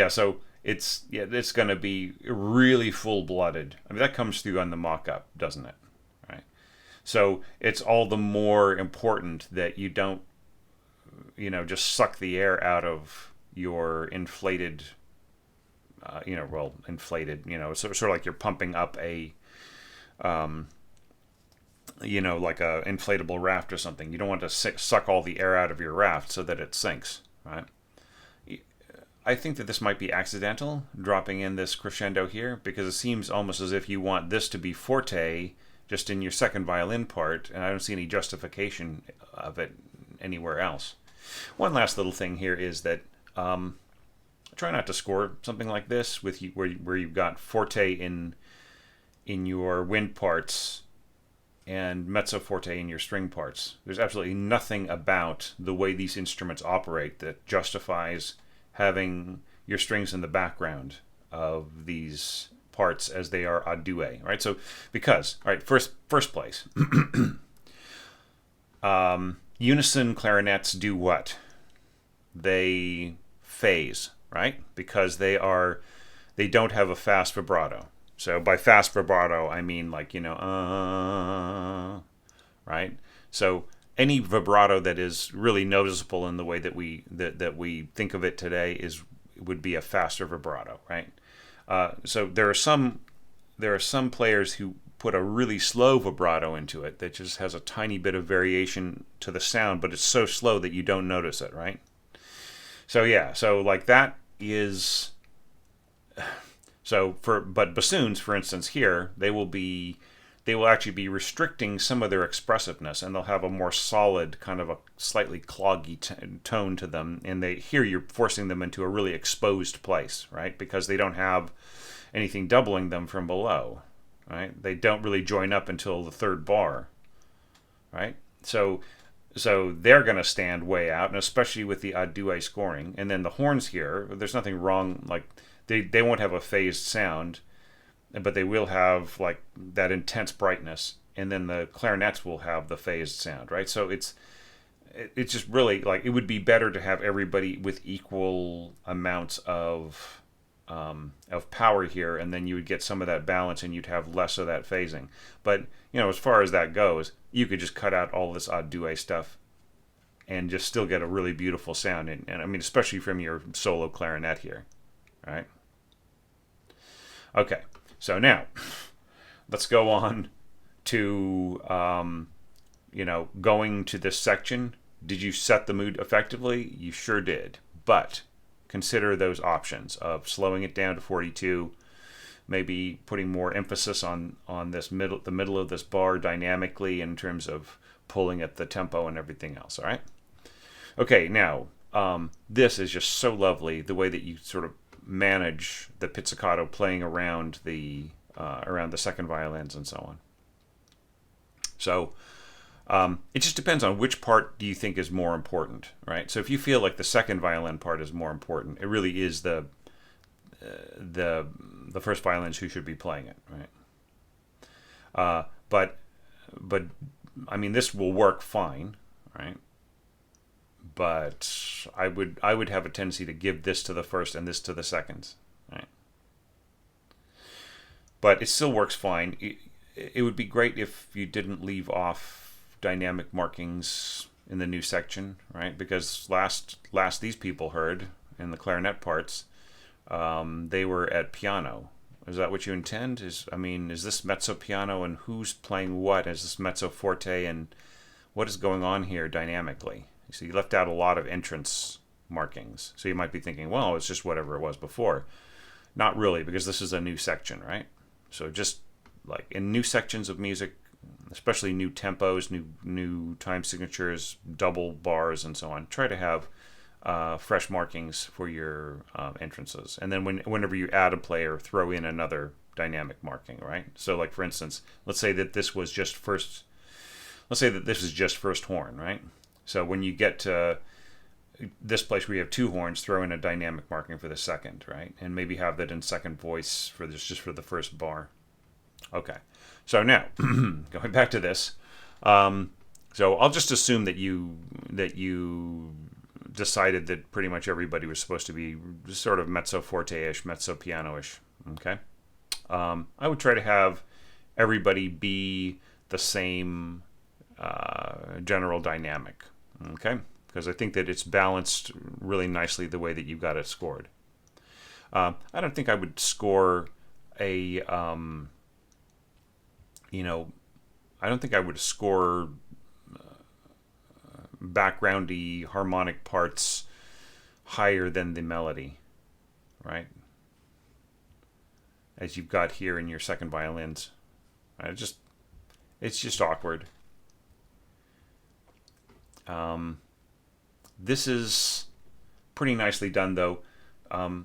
so it's going to be really full-blooded. I mean, that comes through on the mock-up, doesn't it? Right. So it's all the more important that you don't, just suck the air out of your inflated, sort of like you're pumping up a like a inflatable raft or something. You don't want to suck all the air out of your raft so that it sinks, right? I think that this might be accidental, dropping in this crescendo here, because it seems almost as if you want this to be forte just in your second violin part, and I don't see any justification of it anywhere else. One last little thing here is that try not to score something like this where you've got forte in your wind parts and mezzo forte in your string parts. There's absolutely nothing about the way these instruments operate that justifies having your strings in the background of these parts as they are a due, right? So first place, unison clarinets do what? They phase, right? Because they don't have a fast vibrato. So by fast vibrato, I mean, like, right? So any vibrato that is really noticeable in the way that we think of it today would be a faster vibrato, right? So there are some players who put a really slow vibrato into it that just has a tiny bit of variation to the sound, but it's so slow that you don't notice it, right? So yeah, so like that is. So but bassoons, for instance, here they will be they will actually be restricting some of their expressiveness, and they'll have a more solid, kind of a slightly cloggy tone to them. And here you're forcing them into a really exposed place, right? Because they don't have anything doubling them from below, right? They don't really join up until the third bar, right? So they're going to stand way out, and especially with the ad due scoring. And then the horns here, there's nothing wrong. Like they won't have a phased sound, but they will have like that intense brightness. And then the clarinets will have the phased sound, right? So it's just really like it would be better to have everybody with equal amounts of power here, and then you would get some of that balance, and you'd have less of that phasing. But as far as that goes, you could just cut out all this ad due stuff and just still get a really beautiful sound. And I mean, especially from your solo clarinet here, right? Okay, so now let's go on to going to this section. Did you set the mood effectively? You sure did. But consider those options of slowing it down to 42, maybe putting more emphasis on the middle of this bar dynamically in terms of pulling at the tempo and everything else. All right. Okay. Now, this is just so lovely, the way that you sort of manage the pizzicato playing around the second violins and so on. So it just depends on which part do you think is more important, right? So if you feel like the second violin part is more important, it really is the first violins who should be playing it, right? But I mean, this will work fine, right? But I would have a tendency to give this to the first and this to the seconds, right? But it still works fine. It would be great if you didn't leave off dynamic markings in the new section, right? Because last these people heard in the clarinet parts, they were at piano. Is that what you intend? Is this mezzo piano, and who's playing what? Is this mezzo forte, and what is going on here dynamically? So you left out a lot of entrance markings. So you might be thinking, well, it's just whatever it was before. Not really, because this is a new section, right? So just like in new sections of music, especially new tempos, new time signatures, double bars, and so on, try to have fresh markings for your entrances. And then whenever you add a player, throw in another dynamic marking, right? So like, for instance, let's say that this was just first horn, right? So when you get to this place where you have two horns, throw in a dynamic marking for the second, right? And maybe have that in second voice for this, just for the first bar. Okay. So now, going back to this, so I'll just assume that you decided that pretty much everybody was supposed to be sort of mezzo forte-ish, mezzo piano-ish. Okay. I would try to have everybody be the same general dynamic. Okay, because I think that it's balanced really nicely the way that you got it scored. I don't think I would score a I don't think I would score backgroundy harmonic parts higher than the melody, right? As you've got here in your second violins. It's just awkward. This is pretty nicely done, though. I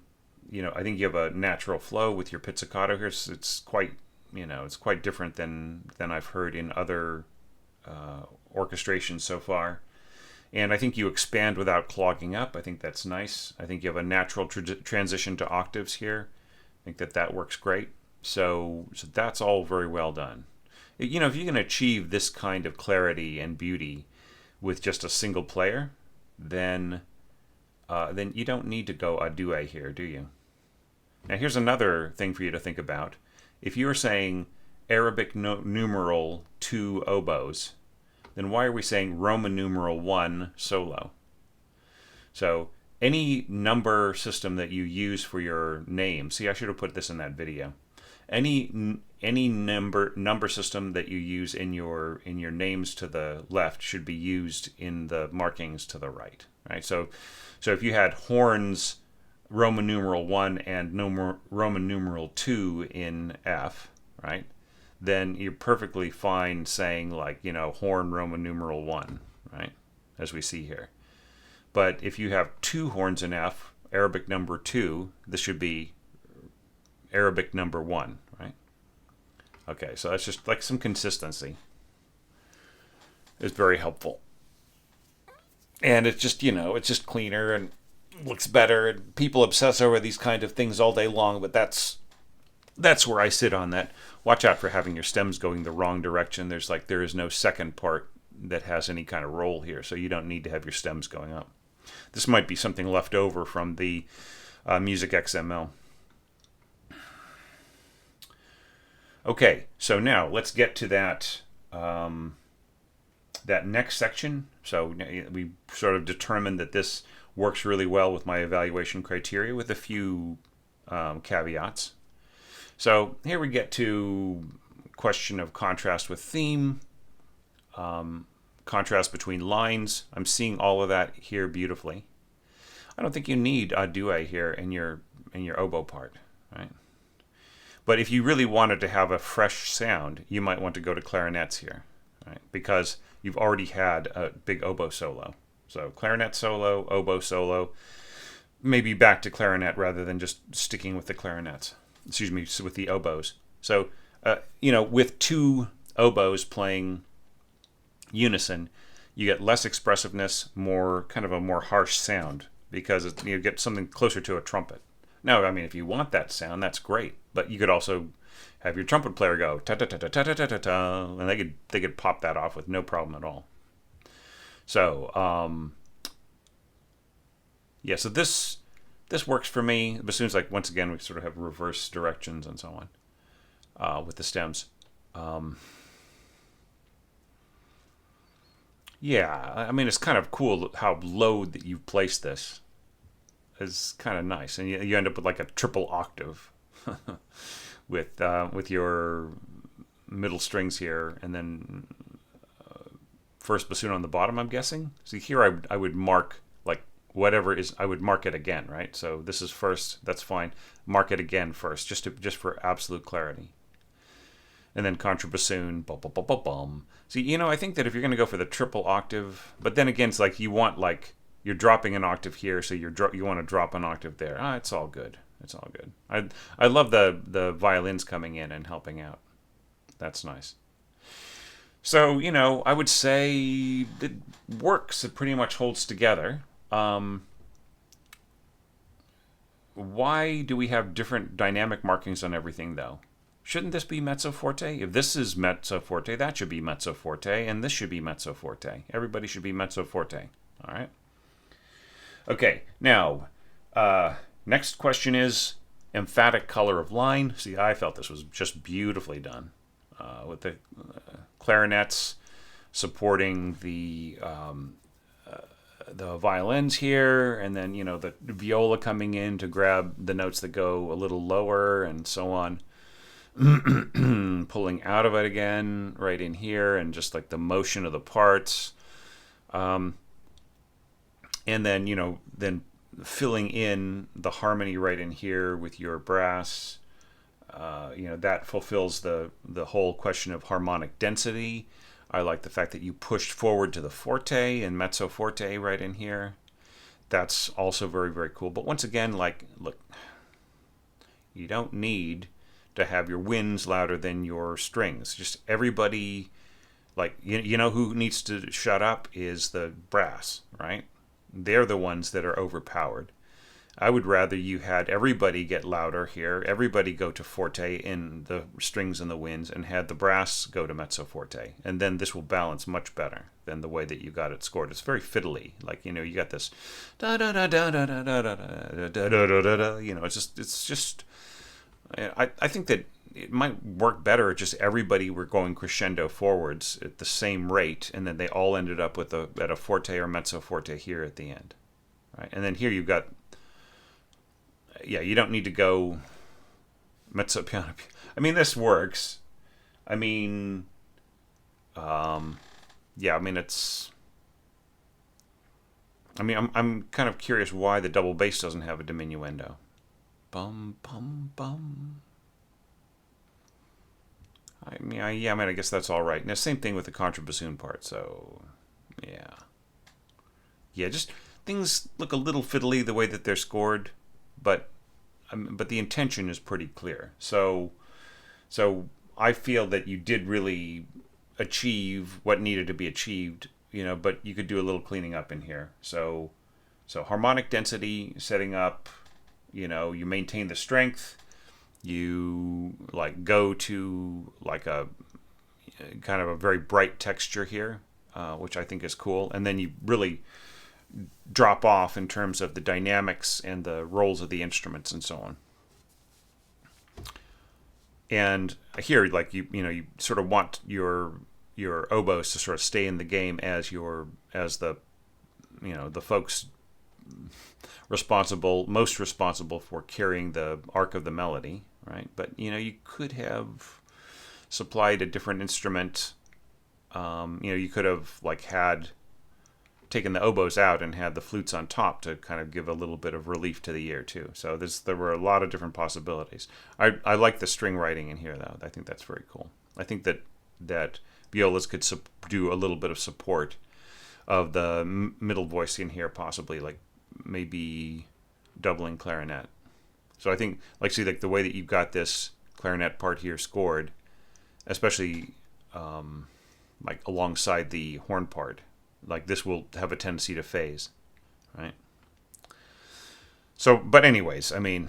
think you have a natural flow with your pizzicato here. It's quite different than I've heard in other orchestrations so far. And I think you expand without clogging up. I think that's nice. I think you have a natural transition to octaves here. I think that works great. So that's all very well done. If you can achieve this kind of clarity and beauty with just a single player, then you don't need to go a duet here, do you? Now here's another thing for you to think about. If you were saying Arabic numeral 2 oboes, then why are we saying Roman numeral 1 solo? So any number system that you use for your name, see, I should have put this in that video. Any number system that you use in your names to the left should be used in the markings to the right, right? So if you had horns Roman numeral 1 and Roman numeral 2 in F, right? then you're perfectly fine saying like, horn Roman numeral 1, right? As we see here. But if you have 2 horns in F, Arabic number 2, this should be Arabic number 1, right? Okay, so that's just like some consistency. It's very helpful. And it's just, it's just cleaner and looks better. And people obsess over these kind of things all day long, but that's where I sit on that. Watch out for having your stems going the wrong direction. There is no second part that has any kind of roll here, so you don't need to have your stems going up. This might be something left over from the Music XML. Okay, so now let's get to that that next section. So we sort of determined that this works really well with my evaluation criteria with a few caveats. So here we get to question of contrast with theme, contrast between lines. I'm seeing all of that here beautifully. I don't think you need a duet here in your oboe part, right? But if you really wanted to have a fresh sound, you might want to go to clarinets here, right? Because you've already had a big oboe solo. So clarinet solo, oboe solo, maybe back to clarinet rather than just sticking with the clarinets. Excuse me, with the oboes. So, with 2 oboes playing unison, you get less expressiveness, more kind of a more harsh sound, because you get something closer to a trumpet. Now, I mean, if you want that sound, that's great. But you could also have your trumpet player go ta ta ta ta ta ta ta ta ta, and they could pop that off with no problem at all. So, so this works for me. Bassoons, like, once again, we sort of have reverse directions and so on with the stems. I mean, it's kind of cool how low that you've placed this. It's kind of nice, and you end up with like a triple octave with your middle strings here, and then first bassoon on the bottom, I'm guessing. See, here I would mark like whatever is, I would mark it again, right? So this is first, that's fine. Mark it again first, just for absolute clarity. And then contrabassoon, bum, bum, bum, bum, bum. See, I think that if you're going to go for the triple octave, but then again, it's like you want, like, you're dropping an octave here, so you want to drop an octave there. It's all good. It's all good. I love the violins coming in and helping out. That's nice. So, I would say it works. It pretty much holds together. Why do we have different dynamic markings on everything, though? Shouldn't this be mezzo forte? If this is mezzo forte, that should be mezzo forte, and this should be mezzo forte. Everybody should be mezzo forte. All right? Okay, now, next question is emphatic color of line. See, I felt this was just beautifully done with the clarinets supporting the violins here, and then, the viola coming in to grab the notes that go a little lower and so on. Pulling out of it again right in here, and just like the motion of the parts. And then, then filling in the harmony right in here with your brass. That fulfills the whole question of harmonic density. I like the fact that you pushed forward to the forte and mezzo forte right in here. That's also very, very cool. But once again, like, look, you don't need to have your winds louder than your strings. Just everybody, like, you know who needs to shut up is the brass, right? They're the ones that are overpowered. I would rather you had everybody get louder here, everybody go to forte in the strings and the winds, and had the brass go to mezzo forte. And then this will balance much better than the way that you got it scored. It's very fiddly. Like, you got this da da da da da da da da da da da da da. It's just I think that it might work better if just everybody were going crescendo forwards at the same rate, and then they all ended up with at a forte or mezzo forte here at the end, right? And then here you've got, you don't need to go mezzo piano. I mean, this works. I mean, it's. I mean, I'm kind of curious why the double bass doesn't have a diminuendo. Bum, bum, bum. I guess that's all right. Now, same thing with the contrabassoon part. So, yeah, yeah, just things look a little fiddly the way that they're scored, but but the intention is pretty clear. So I feel that you did really achieve what needed to be achieved, but you could do a little cleaning up in here. So harmonic density setting up, you maintain the strength, you like go to like a kind of a very bright texture here, which I think is cool, and then you really drop off in terms of the dynamics and the roles of the instruments and so on. And here, like you sort of want your oboes to sort of stay in the game as the the folks most responsible for carrying the arc of the melody, right? But you could have supplied a different instrument. You could have like had taken the oboes out and had the flutes on top to kind of give a little bit of relief to the ear too. So there were a lot of different possibilities. I like the string writing in here though. I think that's very cool. I think that violas could do a little bit of support of the middle voice in here, possibly like maybe doubling clarinet. So I think like the way that you've got this clarinet part here scored, especially like alongside the horn part, like this will have a tendency to phase, right? So, but anyways, I mean,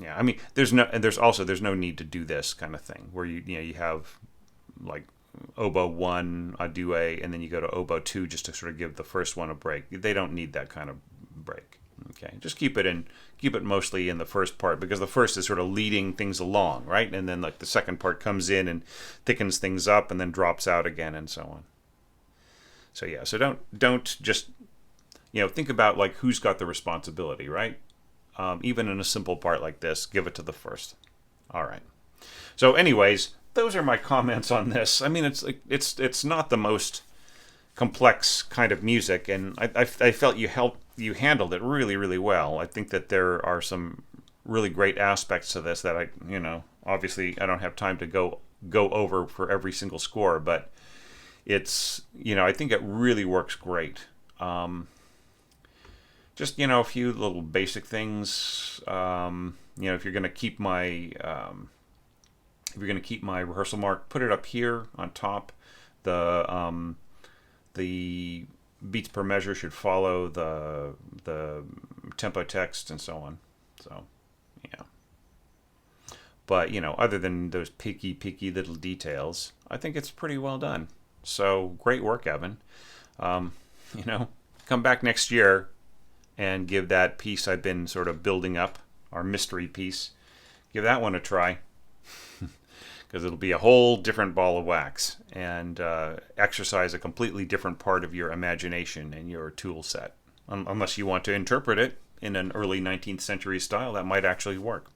yeah, I mean, there's no need to do this kind of thing where you have like oboe 1 a due, and then you go to oboe 2 just to sort of give the first one a break. They don't need that kind of break. Okay, just keep it mostly in the first part, because the first is sort of leading things along, right? And then like the second part comes in and thickens things up and then drops out again and so on. So yeah, so don't just think about like who's got the responsibility, right? Even in a simple part like this, give it to the first. All right. So anyways, those are my comments on this. I mean, it's not the most complex kind of music, and I felt you handled it really, really well. I think that there are some really great aspects to this that obviously I don't have time to go over for every single score, but it's I think it really works great. Just a few little basic things. If you're going to keep my rehearsal mark, put it up here on top. The beats per measure should follow the tempo text and so on. So yeah. But other than those picky little details, I think it's pretty well done. So great work, Evan. Come back next year and give that piece I've been sort of building up, our mystery piece. Give that one a try, because it'll be a whole different ball of wax and exercise a completely different part of your imagination and your tool set. Unless you want to interpret it in an early 19th century style, that might actually work.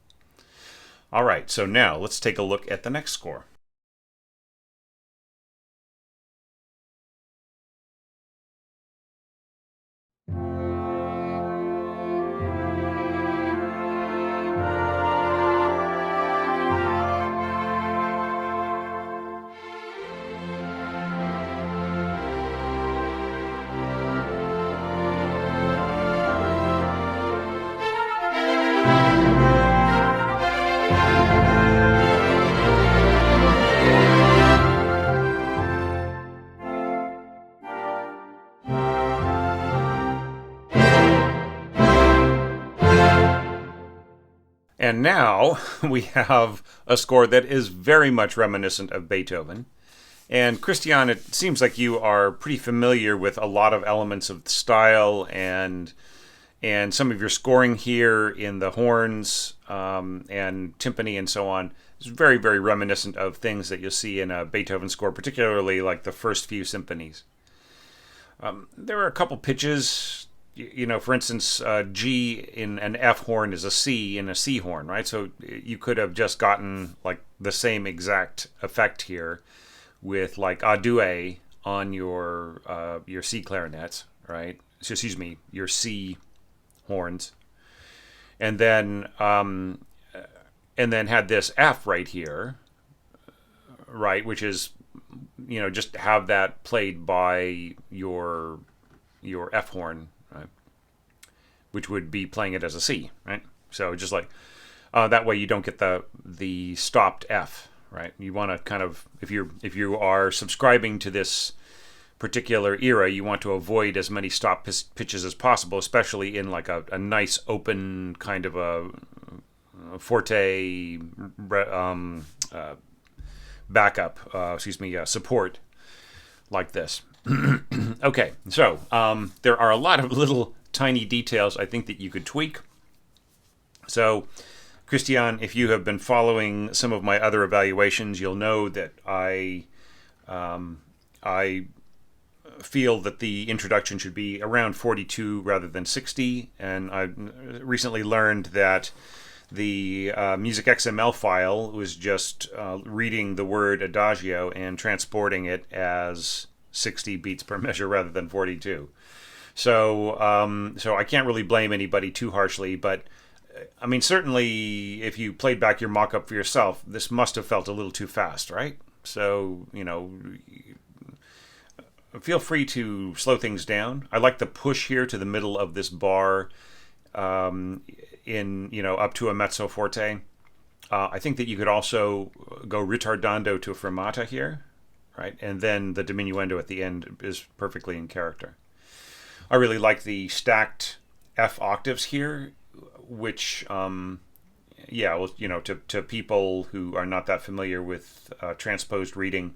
All right, so now let's take a look at the next score. And now we have a score that is very much reminiscent of Beethoven. And Christian, it seems like you are pretty familiar with a lot of elements of the style and some of your scoring here in the horns and timpani and so on. It's very, very reminiscent of things that you'll see in a Beethoven score, particularly like the first few symphonies. There are a couple pitches. For instance, G in an F horn is a C in a C horn, right? So you could have just gotten like the same exact effect here with like a due on your C clarinets, right? So, excuse me, your C horns, and then had this F right here, right? Which is, just have that played by your F horn, right? Which would be playing it as a C, right? So just like that way you don't get the stopped F, right? You want to kind of, if you are subscribing to this particular era, you want to avoid as many stop pitches as possible, especially in like a nice open kind of a forte backup, support like this. Okay, so there are a lot of little tiny details I think that you could tweak. So, Christian, if you have been following some of my other evaluations, you'll know that I feel that the introduction should be around 42 rather than 60, and I recently learned that the Music XML file was just reading the word adagio and transporting it as 60 beats per measure rather than 42. So I can't really blame anybody too harshly, but I mean, certainly if you played back your mock-up for yourself, this must have felt a little too fast, right? So, feel free to slow things down. I like the push here to the middle of this bar up to a mezzo forte. I think that you could also go ritardando to a fermata here, right? And then the diminuendo at the end is perfectly in character. I really like the stacked F octaves here, which, to people who are not that familiar with transposed reading,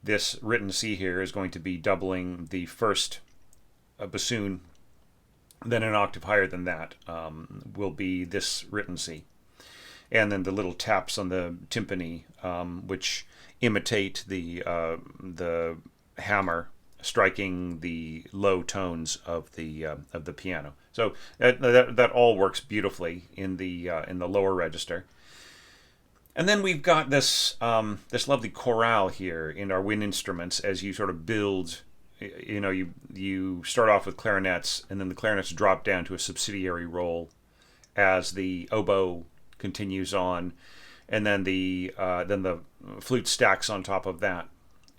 this written C here is going to be doubling the first bassoon. Then an octave higher than that will be this written C. And then the little taps on the timpani, which imitate the hammer striking the low tones of the piano. So that all works beautifully in the lower register. And then we've got this lovely chorale here in our wind instruments as you sort of build. You start off with clarinets, and then the clarinets drop down to a subsidiary role as the oboe continues on, and then the flute stacks on top of that,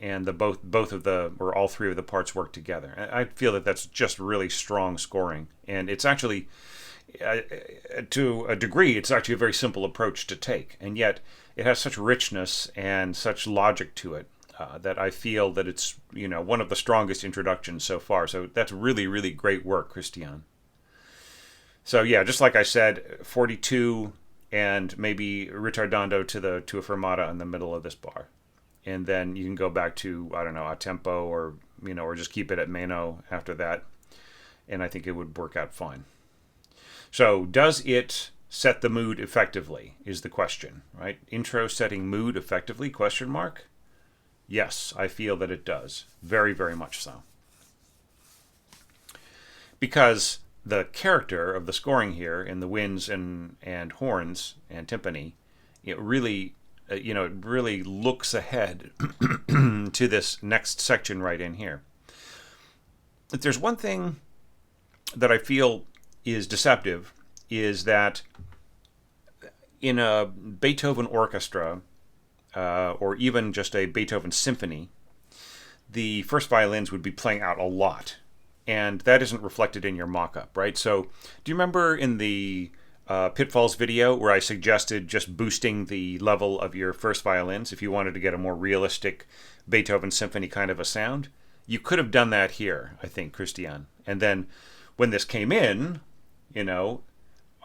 and all three of the parts work together. I feel that that's just really strong scoring, and it's actually, to a degree, it's actually a very simple approach to take, and yet it has such richness and such logic to it. That I feel that it's one of the strongest introductions so far. So that's really, really great work, Christian. So yeah, just like I said, 42 and maybe ritardando to a fermata in the middle of this bar, and then you can go back to a tempo or just keep it at meno after that, and I think it would work out fine. So does it set the mood effectively? Is the question, right? Intro setting mood effectively? ? Yes, I feel that it does. Very, very much so. Because the character of the scoring here in the winds and horns and timpani, it really looks ahead to this next section right in here. If there's one thing that I feel is deceptive, is that in a Beethoven orchestra, or even just a Beethoven symphony, the first violins would be playing out a lot. And that isn't reflected in your mock-up, right? So do you remember in the Pitfalls video where I suggested just boosting the level of your first violins if you wanted to get a more realistic Beethoven symphony kind of a sound? You could have done that here, I think, Christian. And then when this came in,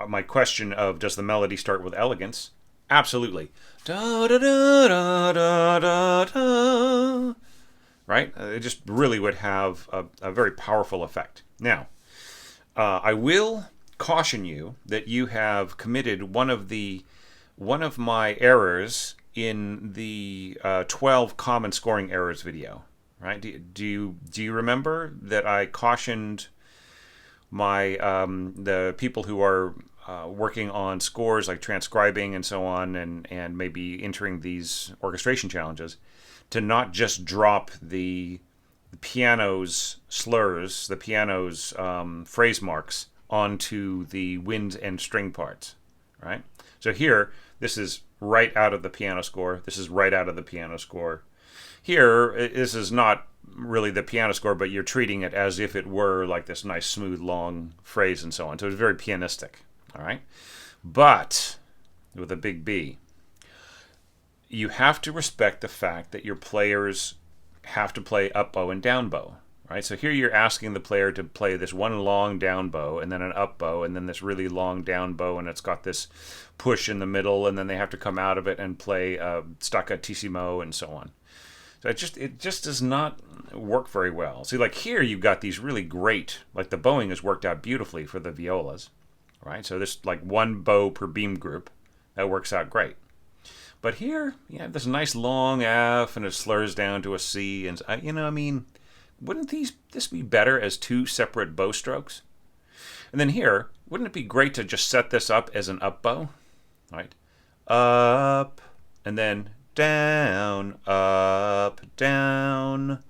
my question of does the melody start with elegance? Absolutely. Da, da, da, da, da, da, da. Right? It just really would have a very powerful effect. Now, I will caution you that you have committed one of my errors in the 12 common scoring errors video. Right? Do you remember that I cautioned my the people who are working on scores, like transcribing and so on, and maybe entering these orchestration challenges, to not just drop the piano's slurs, the piano's phrase marks onto the wind and string parts, right? So here, this is right out of the piano score. This is right out of the piano score. Here, this is not really the piano score, but you're treating it as if it were like this nice, smooth, long phrase and so on. So it's very pianistic, all right? But, with a big B, you have to respect the fact that your players have to play up bow and down bow, right? So here you're asking the player to play this one long down bow and then an up bow and then this really long down bow, and it's got this push in the middle, and then they have to come out of it and play staccatissimo and so on. So it just does not work very well. See, like here you've got these really great, like the bowing has worked out beautifully for the violas, right? So this like one bow per beam group, that works out great. But here, you have this nice long F, and it slurs down to a C, and wouldn't this be better as two separate bow strokes? And then here, wouldn't it be great to just set this up as an up bow, right? Up, and then down, up, down,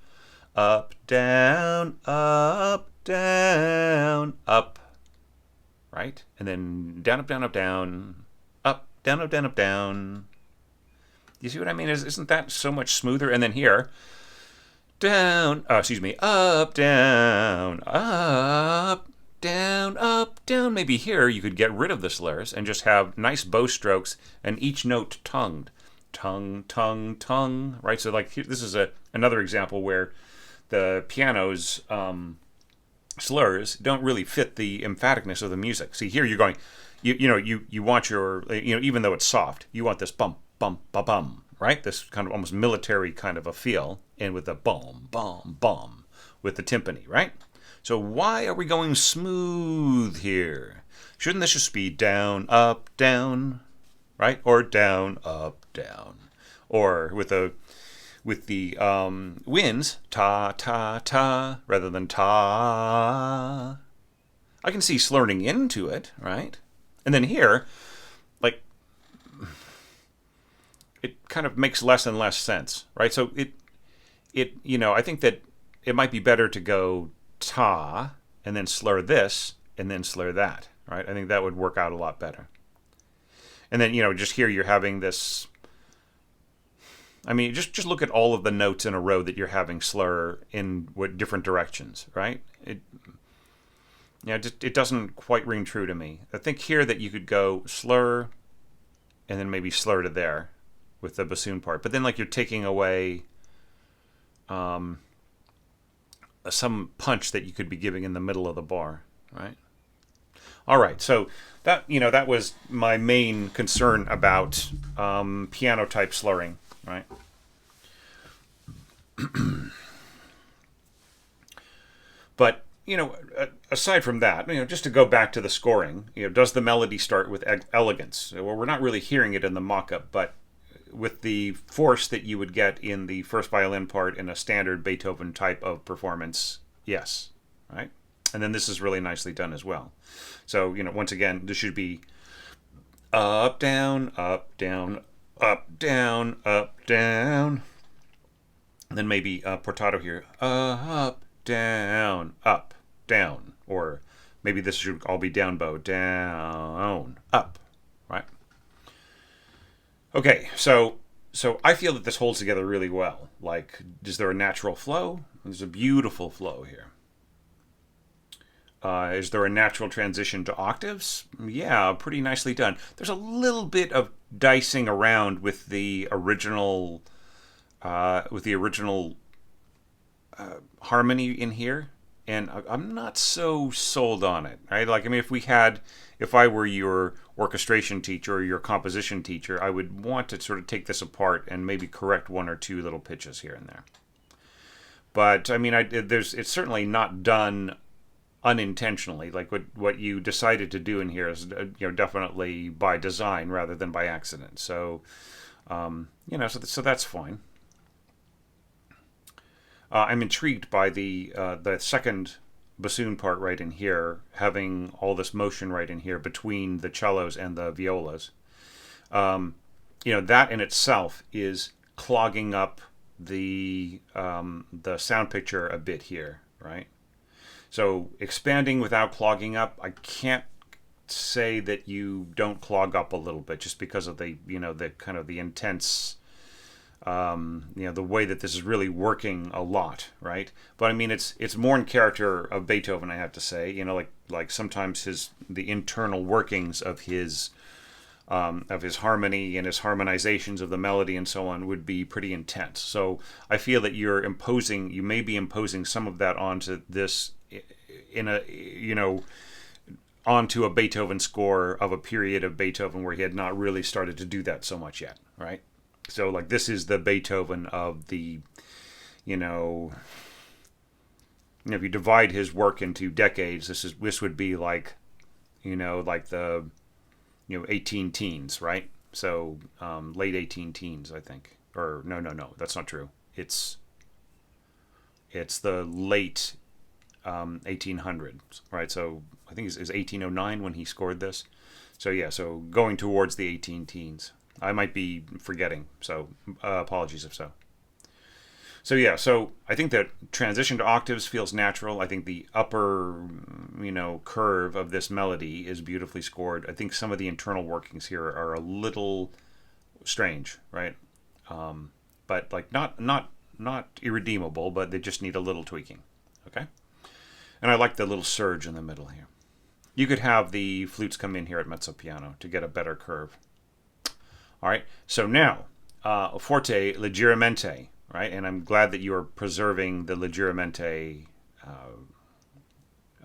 up, down, up, down, up, right? And then down, up, down, up, down, up, down, up, down, up, down. You see what I mean? Isn't that so much smoother? And then here, down, up, down, up, down, up, down. Maybe here you could get rid of the slurs and just have nice bow strokes and each note tongued. Tongue, tongue, tongue, right? So like this is another example where the piano's slurs don't really fit the emphaticness of the music. See, here you're going, you want your, even though it's soft, you want this bump, bum, ba bum, right? This kind of almost military kind of a feel, and with the bum, bum, bum, with the timpani, right? So why are we going smooth here? Shouldn't this just be down, up, down, right? Or down, up, down, or with the winds, ta, ta, ta, rather than ta. I can see slurring into it, right? And then here, like, it kind of makes less and less sense, right? So I think that it might be better to go ta and then slur this and then slur that, right? I think that would work out a lot better. And then, just here you're having this, just look at all of the notes in a row that you're having slur in different directions, right? It doesn't quite ring true to me. I think here that you could go slur and then maybe slur to there with the bassoon part. But then like you're taking away some punch that you could be giving in the middle of the bar, right? All right, so that was my main concern about piano type slurring, right? But aside from that, just to go back to the scoring, does the melody start with elegance? Well, we're not really hearing it in the mock-up, but with the force that you would get in the first violin part in a standard Beethoven type of performance, yes, right? And then this is really nicely done as well. So, once again, this should be up, down, up, down, up, down, up, down. And then maybe portato here, up, down, up, down. Or maybe this should all be down bow, down, up, right? Okay, so I feel that this holds together really well. Like, is there a natural flow? There's a beautiful flow here. Is there a natural transition to octaves? Yeah, pretty nicely done. There's a little bit of dicing around with the original harmony in here, and I'm not so sold on it. Right? Like, if I were your orchestration teacher or your composition teacher, I would want to sort of take this apart and maybe correct one or two little pitches here and there. But it's certainly not done unintentionally. Like what you decided to do in here is definitely by design rather than by accident. So so that's fine. I'm intrigued by the second bassoon part right in here, having all this motion right in here between the cellos and the violas. That in itself is clogging up the sound picture a bit here, right? So expanding without clogging up, I can't say that you don't clog up a little bit just because of the the kind of the intense the way that this is really working a lot, right? But I mean, it's more in character of Beethoven, I have to say. Like sometimes the internal workings of his harmony and his harmonizations of the melody and so on would be pretty intense. So I feel that you may be imposing some of that onto this in a onto a Beethoven score of a period of Beethoven where he had not really started to do that so much yet, right? So like this is the Beethoven of the, if you divide his work into decades, this would be like, like the 18 teens, right? So late 18 teens, I think. Or no, that's not true. It's the late 1800s, right? So I think it's 1809 when he scored this. So yeah, so going towards the 18 teens. I might be forgetting, so apologies if so. So yeah, so I think that transition to octaves feels natural. I think the upper, curve of this melody is beautifully scored. I think some of the internal workings here are a little strange, right? But like not irredeemable, but they just need a little tweaking. Okay, and I like the little surge in the middle here. You could have the flutes come in here at mezzo piano to get a better curve. All right, so now, forte, leggermente, right? And I'm glad that you are preserving the leggermente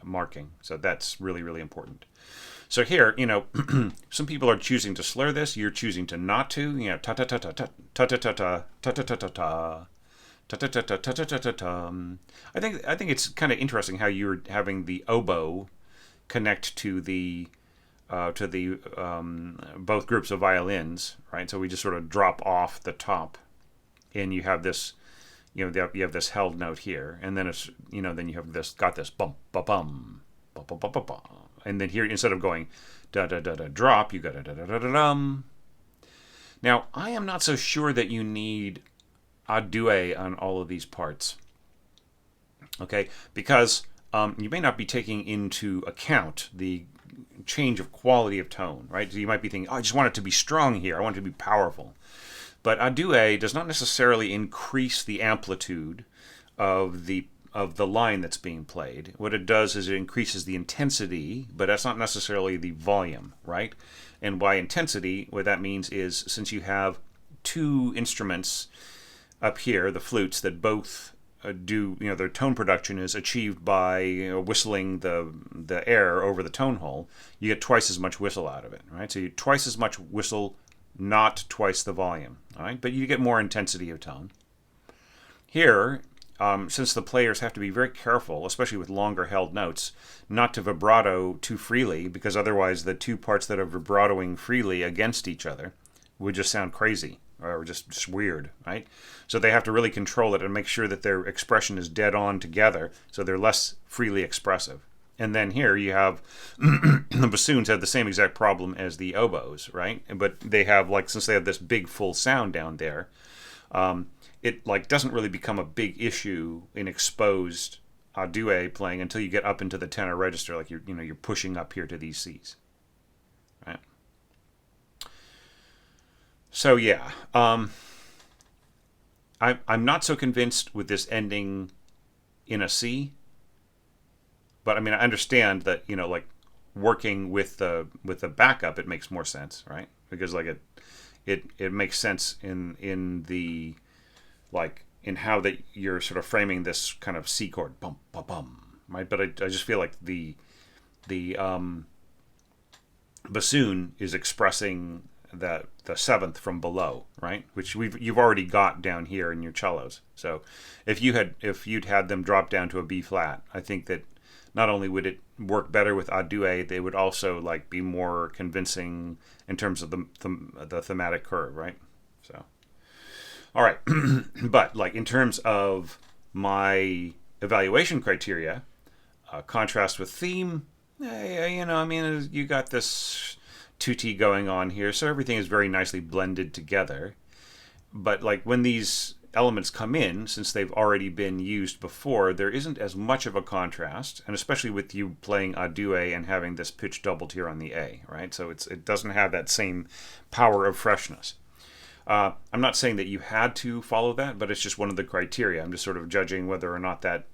marking. So that's really, really important. So here, some people are choosing to slur this. You're choosing to not to. Ta ta ta ta ta ta ta ta ta ta ta ta ta ta ta ta ta ta ta. I think it's kind of interesting how you're having the oboe connect to the both groups of violins, right? So we just sort of drop off the top, and you have this, you have this held note here, and then it's, then you have this bum ba bum ba ba ba ba ba, and then here instead of going da da da da drop, you go da da da da da dum. Now I am not so sure that you need a due on all of these parts, okay? Because you may not be taking into account the change of quality of tone, right? So you might be thinking, I just want it to be strong here. I want it to be powerful. But a due does not necessarily increase the amplitude of the line that's being played. What it does is it increases the intensity, but that's not necessarily the volume, right? And by intensity, what that means is since you have two instruments up here, the flutes, that both their tone production is achieved by whistling the air over the tone hole, you get twice as much whistle out of it, right? So you twice as much whistle, not twice the volume, all right? But you get more intensity of tone. Here, since the players have to be very careful, especially with longer held notes, not to vibrato too freely, because otherwise the two parts that are vibratoing freely against each other would just sound crazy or just weird, right? So they have to really control it and make sure that their expression is dead on together, so they're less freely expressive. And then here you have the bassoons have the same exact problem as the oboes, right? But they have, like, since they have this big full sound down there, it like doesn't really become a big issue in exposed a due playing until you get up into the tenor register, like you're pushing up here to these Cs, right? So yeah, I'm not so convinced with this ending in a C, but I mean I understand that like working with the backup, it makes more sense, right? Because like it makes sense in the like in how that you're sort of framing this kind of C chord, bum bum bum, right? But I just feel like the bassoon is expressing the seventh from below, right? Which you've already got down here in your cellos. So if you'd had them drop down to a B flat, I think that not only would it work better with a due, they would also like be more convincing in terms of the thematic curve, right? So, all right, but like in terms of my evaluation criteria, contrast with theme, I mean, you got this tutti going on here, so everything is very nicely blended together. But like when these elements come in, since they've already been used before, there isn't as much of a contrast, and especially with you playing a due and having this pitch doubled here on the A, right? So it doesn't have that same power of freshness. I'm not saying that you had to follow that, but it's just one of the criteria. I'm just sort of judging whether or not that,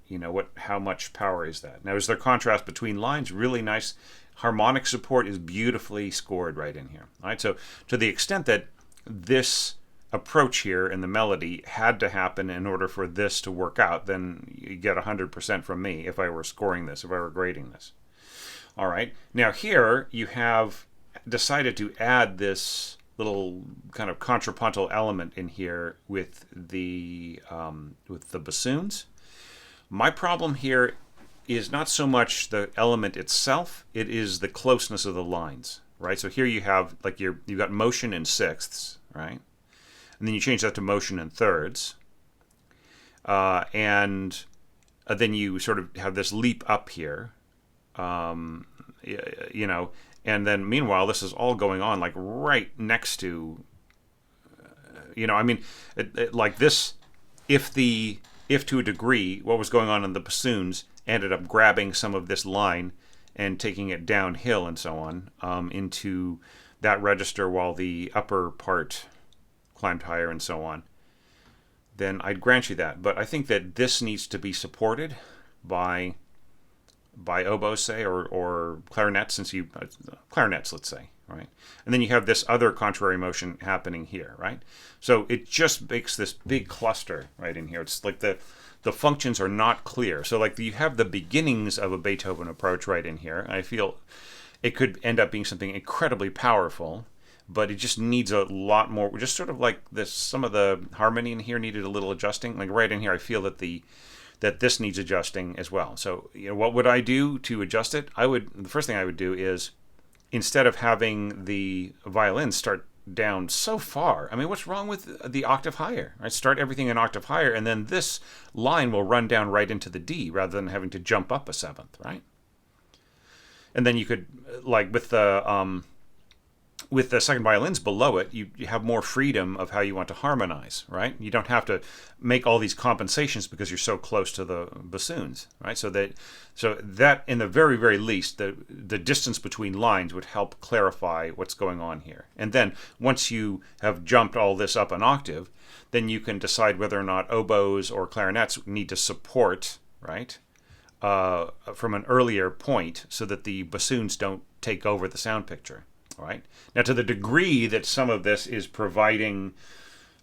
how much power is that. Now, is there contrast between lines? Really nice. Harmonic support is beautifully scored right in here. All right, so to the extent that this approach here in the melody had to happen in order for this to work out, then you get 100% from me if I were scoring this, if I were grading this. All right, now here you have decided to add this little kind of contrapuntal element in here with the bassoons. My problem here is not so much the element itself, it is the closeness of the lines, right? So here you have, like, you've got motion in sixths, right? And then you change that to motion in thirds. And then you sort of have this leap up here, and then meanwhile, this is all going on like right next to, like this, if to a degree, what was going on in the bassoons ended up grabbing some of this line and taking it downhill and so on into that register while the upper part climbed higher and so on, then I'd grant you that. But I think that this needs to be supported by oboes, say, or clarinets, clarinets, let's say, right? And then you have this other contrary motion happening here, right? So it just makes this big cluster right in here. It's like the functions are not clear. So like you have the beginnings of a Beethoven approach right in here. I feel it could end up being something incredibly powerful, but it just needs a lot more. Just sort of like this, some of the harmony in here needed a little adjusting. Like right in here, I feel that this needs adjusting as well. So what would I do to adjust it? The first thing I would do is, instead of having the violin start down so far, I mean, what's wrong with the octave higher? Right? Start everything an octave higher, and then this line will run down right into the D rather than having to jump up a seventh, right? And then you could, like with the second violins below it, you have more freedom of how you want to harmonize, right? You don't have to make all these compensations because you're so close to the bassoons, right? So that in the very, very least, the distance between lines would help clarify what's going on here. And then once you have jumped all this up an octave, then you can decide whether or not oboes or clarinets need to support, right, from an earlier point so that the bassoons don't take over the sound picture. All right. Now, to the degree that some of this is providing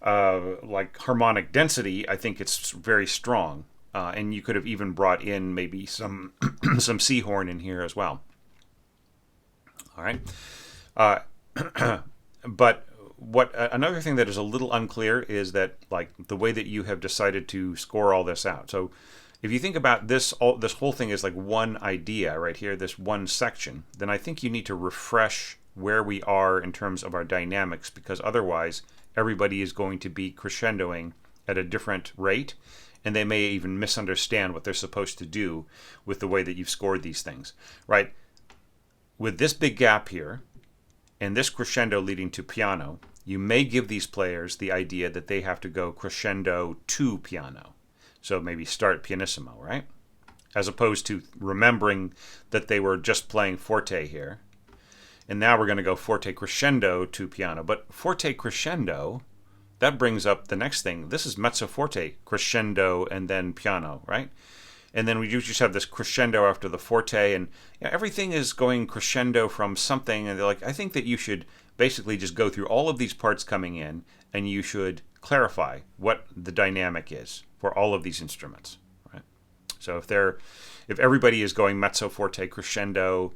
like harmonic density, I think it's very strong. And you could have even brought in maybe some some C horn in here as well. All right. But another thing that is a little unclear is that, like, the way that you have decided to score all this out. So if you think about this whole thing is like one idea right here, this one section, then I think you need to refresh where we are in terms of our dynamics, because otherwise everybody is going to be crescendoing at a different rate, and they may even misunderstand what they're supposed to do with the way that you've scored these things, right? With this big gap here and this crescendo leading to piano, you may give these players the idea that they have to go crescendo to piano. So maybe start pianissimo, right? As opposed to remembering that they were just playing forte here. And now we're going to go forte crescendo to piano. But forte crescendo, that brings up the next thing. This is mezzo forte crescendo and then piano, right? And then we just have this crescendo after the forte, and everything is going crescendo from something. And they're like, I think that you should basically just go through all of these parts coming in, and you should clarify what the dynamic is for all of these instruments, right? So if everybody is going mezzo forte crescendo,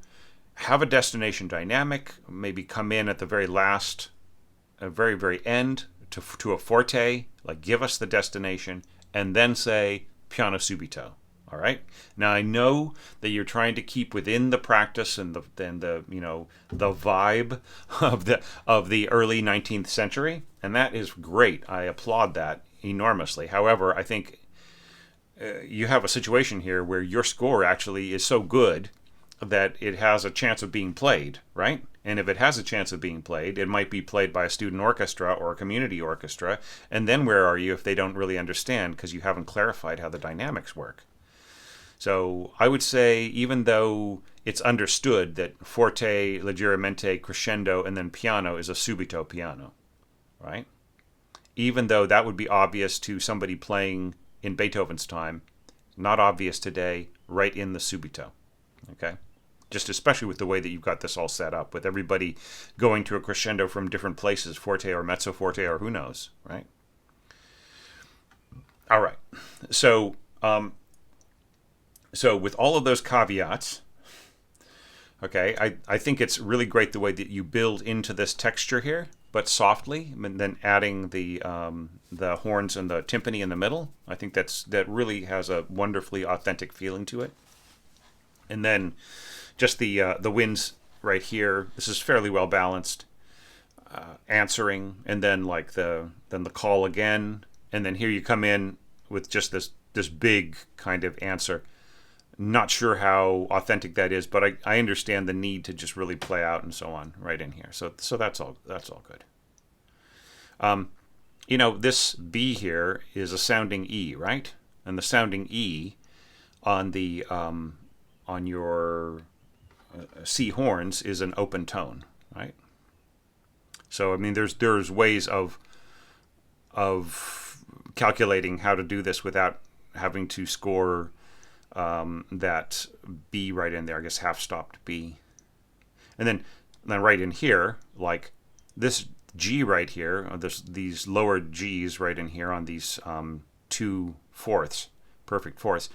have a destination dynamic, maybe come in at the very last, very, very end to a forte, like give us the destination, and then say piano subito. All right. Now I know that you're trying to keep within the practice and the vibe of the early 19th century, and that is great. I applaud that enormously. However, I think you have a situation here where your score actually is so good that it has a chance of being played, right? And if it has a chance of being played, it might be played by a student orchestra or a community orchestra. And then where are you if they don't really understand because you haven't clarified how the dynamics work? So I would say, even though it's understood that forte, leggermente, crescendo, and then piano is a subito piano, right? Even though that would be obvious to somebody playing in Beethoven's time, not obvious today, right in the subito, okay? Just especially with the way that you've got this all set up, with everybody going to a crescendo from different places, forte or mezzo forte or who knows, right? All right. So, with all of those caveats, okay, I think it's really great the way that you build into this texture here, but softly, and then adding the horns and the timpani in the middle. I think that really has a wonderfully authentic feeling to it. And then just the winds right here. This is fairly well balanced. Answering, and then like the call again, and then here you come in with just this big kind of answer. Not sure how authentic that is, but I understand the need to just really play out and so on right in here. So that's all good. This B here is a sounding E, right? And the sounding E on the on your C horns is an open tone, right? So I mean, there's ways of calculating how to do this without having to score that B right in there. I guess half stopped B, and then right in here, like this G right here, these lower G's right in here on these 2 fourths, perfect fourths,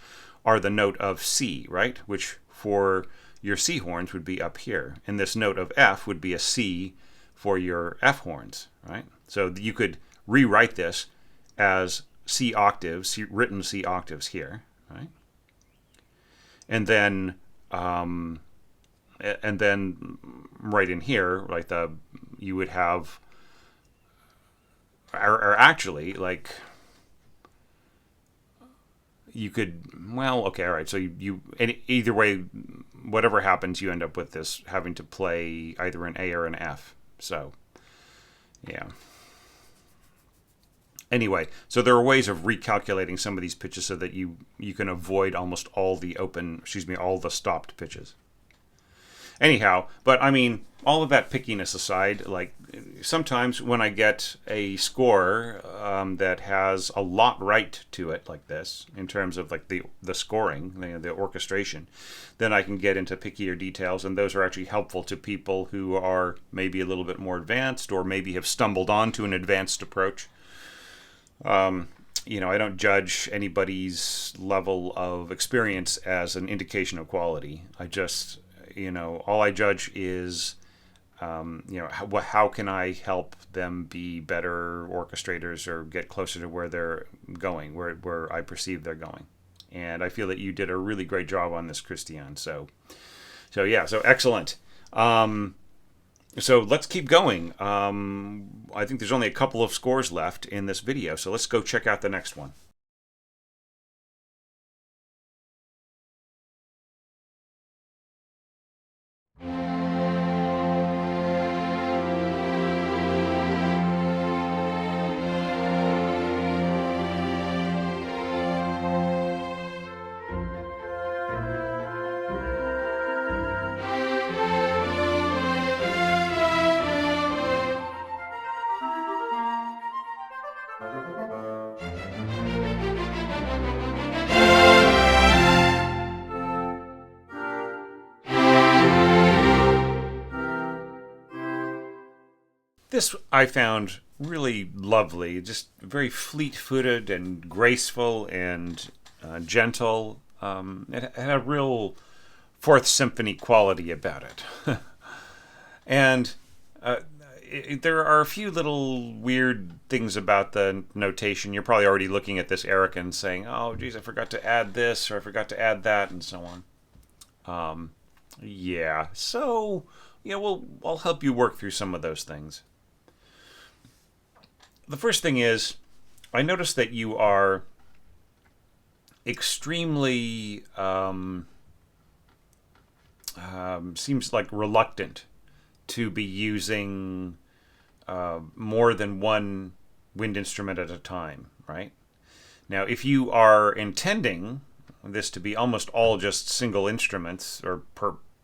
are the note of C, right? Which for your C horns would be up here, and this note of F would be a C for your F horns, right? So you could rewrite this as C octaves, written C octaves here, right? And then right in here, like you would have, or actually, like you could, well, okay, all right. So either way, whatever happens, you end up with this having to play either an A or an F. So, yeah. Anyway, so there are ways of recalculating some of these pitches so that you can avoid almost all the stopped pitches. Anyhow, but I mean, all of that pickiness aside, like sometimes when I get a score that has a lot right to it, like this, in terms of like the scoring, the orchestration, then I can get into pickier details, and those are actually helpful to people who are maybe a little bit more advanced, or maybe have stumbled onto an advanced approach. I don't judge anybody's level of experience as an indication of quality. I just, all I judge is, how can I help them be better orchestrators or get closer to where they're going, where I perceive they're going. And I feel that you did a really great job on this, Christian. So excellent. So let's keep going. I think there's only a couple of scores left in this video, so let's go check out the next one. This I found really lovely, just very fleet-footed and graceful and gentle. It had a real Fourth Symphony quality about it. And there are a few little weird things about the notation. You're probably already looking at this, Eric, and saying, oh, geez, I forgot to add this, or I forgot to add that, and so on. Yeah, so, I'll help you work through some of those things. The first thing is, I noticed that you are extremely, seems like reluctant to be using more than one wind instrument at a time, right? Now, if you are intending this to be almost all just single instruments, or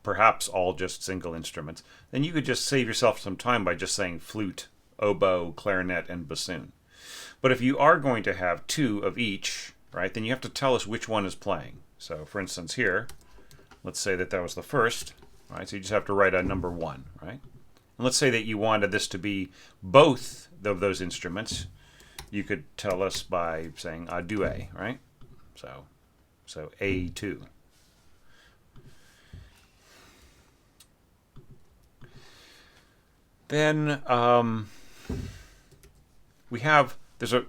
perhaps all just single instruments, then you could just save yourself some time by just saying flute, oboe, clarinet, and bassoon. But if you are going to have two of each, right, then you have to tell us which one is playing. So, for instance, here, let's say that was the first, right? So you just have to write a number 1, right? And let's say that you wanted this to be both of those instruments. You could tell us by saying a duet, right? So A2. Then there's a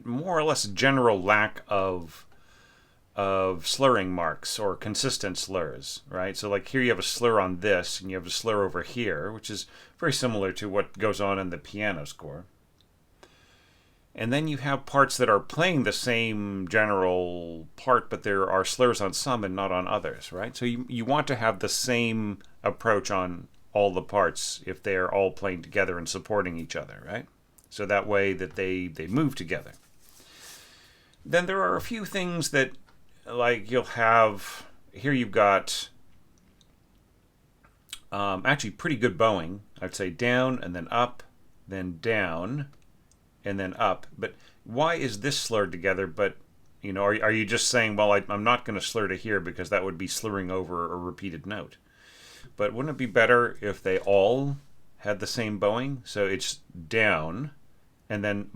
more or less general lack of slurring marks or consistent slurs, right? So like here you have a slur on this, and you have a slur over here, which is very similar to what goes on in the piano score. And then you have parts that are playing the same general part, but there are slurs on some and not on others, right? So you want to have the same approach on all the parts if they are all playing together and supporting each other, right? So that way that they move together. Then there are a few things that, like you'll have, here you've got actually pretty good bowing. I'd say down and then up, then down, and then up. But why is this slurred together? But, you know, are you just saying, well, I'm not going to slur to here because that would be slurring over a repeated note? But wouldn't it be better if they all had the same bowing? So it's down, and then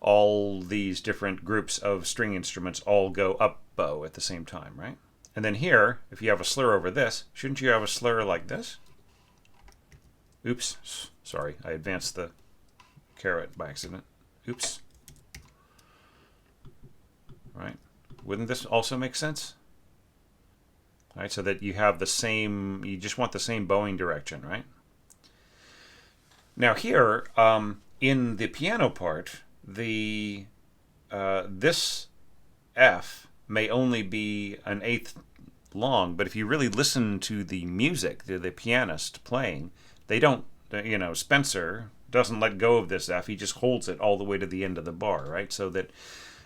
all these different groups of string instruments all go up bow at the same time, right? And then here, if you have a slur over this, shouldn't you have a slur like this? Oops, sorry, I advanced the caret by accident. Oops. Right? Wouldn't this also make sense? Right, so that you have the same, you just want the same bowing direction, right? Now here, in the piano part, this F may only be an eighth long, but if you really listen to the music, the pianist playing, they don't, Spencer doesn't let go of this F. He just holds it all the way to the end of the bar, right? So that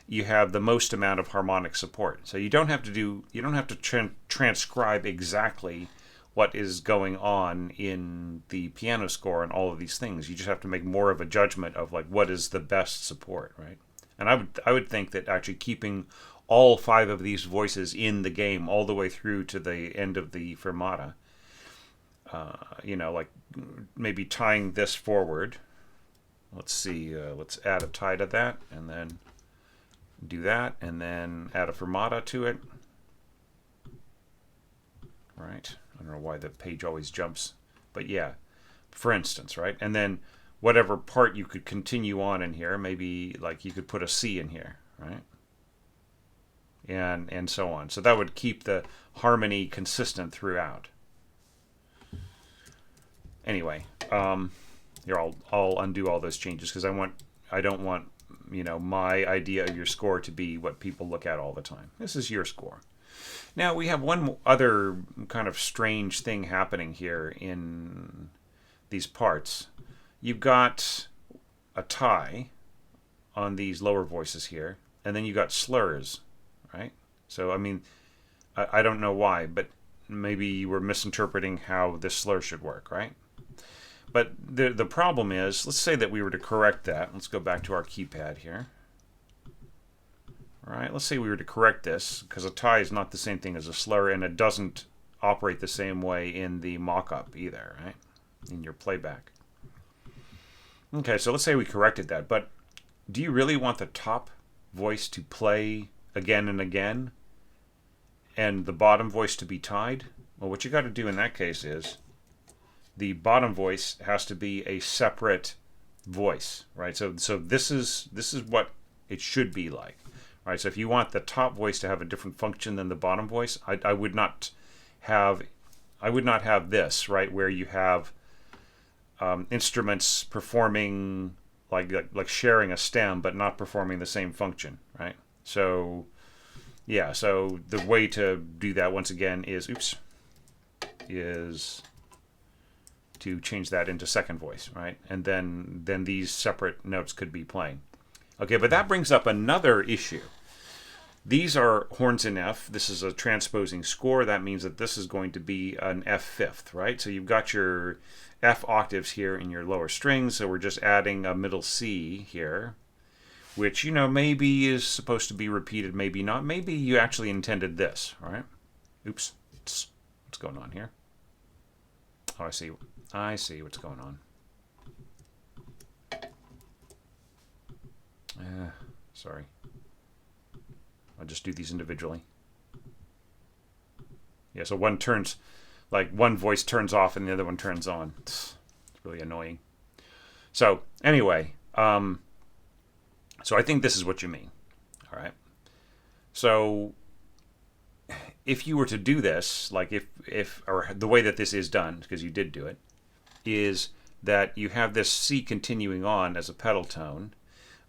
you have the most amount of harmonic support. So you don't have to transcribe exactly what is going on in the piano score and all of these things. You just have to make more of a judgment of like what is the best support, right? And I would think that actually keeping all 5 of these voices in the game all the way through to the end of the fermata, like maybe tying this forward. Let's see, let's add a tie to that, and then do that, and then add a fermata to it. Right? I don't know why the page always jumps, but yeah, for instance, right? And then whatever part you could continue on in here, maybe like you could put a C in here, right? And so on. So that would keep the harmony consistent throughout. Anyway, here I'll undo all those changes because I don't want my idea of your score to be what people look at all the time. This is your score. Now we have one other kind of strange thing happening here in these parts. You've got a tie on these lower voices here, and then you've got slurs, right? So, I mean, I don't know why, but maybe you were misinterpreting how this slur should work, right? But the problem is, let's say that we were to correct that. Let's go back to our keypad here. All right, let's say we were to correct this, because a tie is not the same thing as a slur, and it doesn't operate the same way in the mock-up either, right? In your playback. Okay, so let's say we corrected that, but do you really want the top voice to play again and again, and the bottom voice to be tied? Well, what you got to do in that case is the bottom voice has to be a separate voice, right? So this is what it should be like, right? So if you want the top voice to have a different function than the bottom voice, I would not have this, right, where you have instruments performing like sharing a stem but not performing the same function, right? So yeah, so the way to do that once again is is to change that into second voice, right? And then these separate notes could be playing. Okay, but that brings up another issue. These are horns in F. This is a transposing score. That means that this is going to be an F fifth, right? So you've got your F octaves here in your lower strings, so we're just adding a middle C here, which, you know, maybe is supposed to be repeated, maybe not. Maybe you actually intended this, all right? Oops. What's going on here? Oh, I see. I see what's going on. Sorry. I'll just do these individually. Yeah, so one turns, like one voice turns off and the other one turns on. It's really annoying. So anyway, so I think this is what you mean. All right. So if you were to do this, like if or the way that this is done, because you did do it, is that you have this C continuing on as a pedal tone,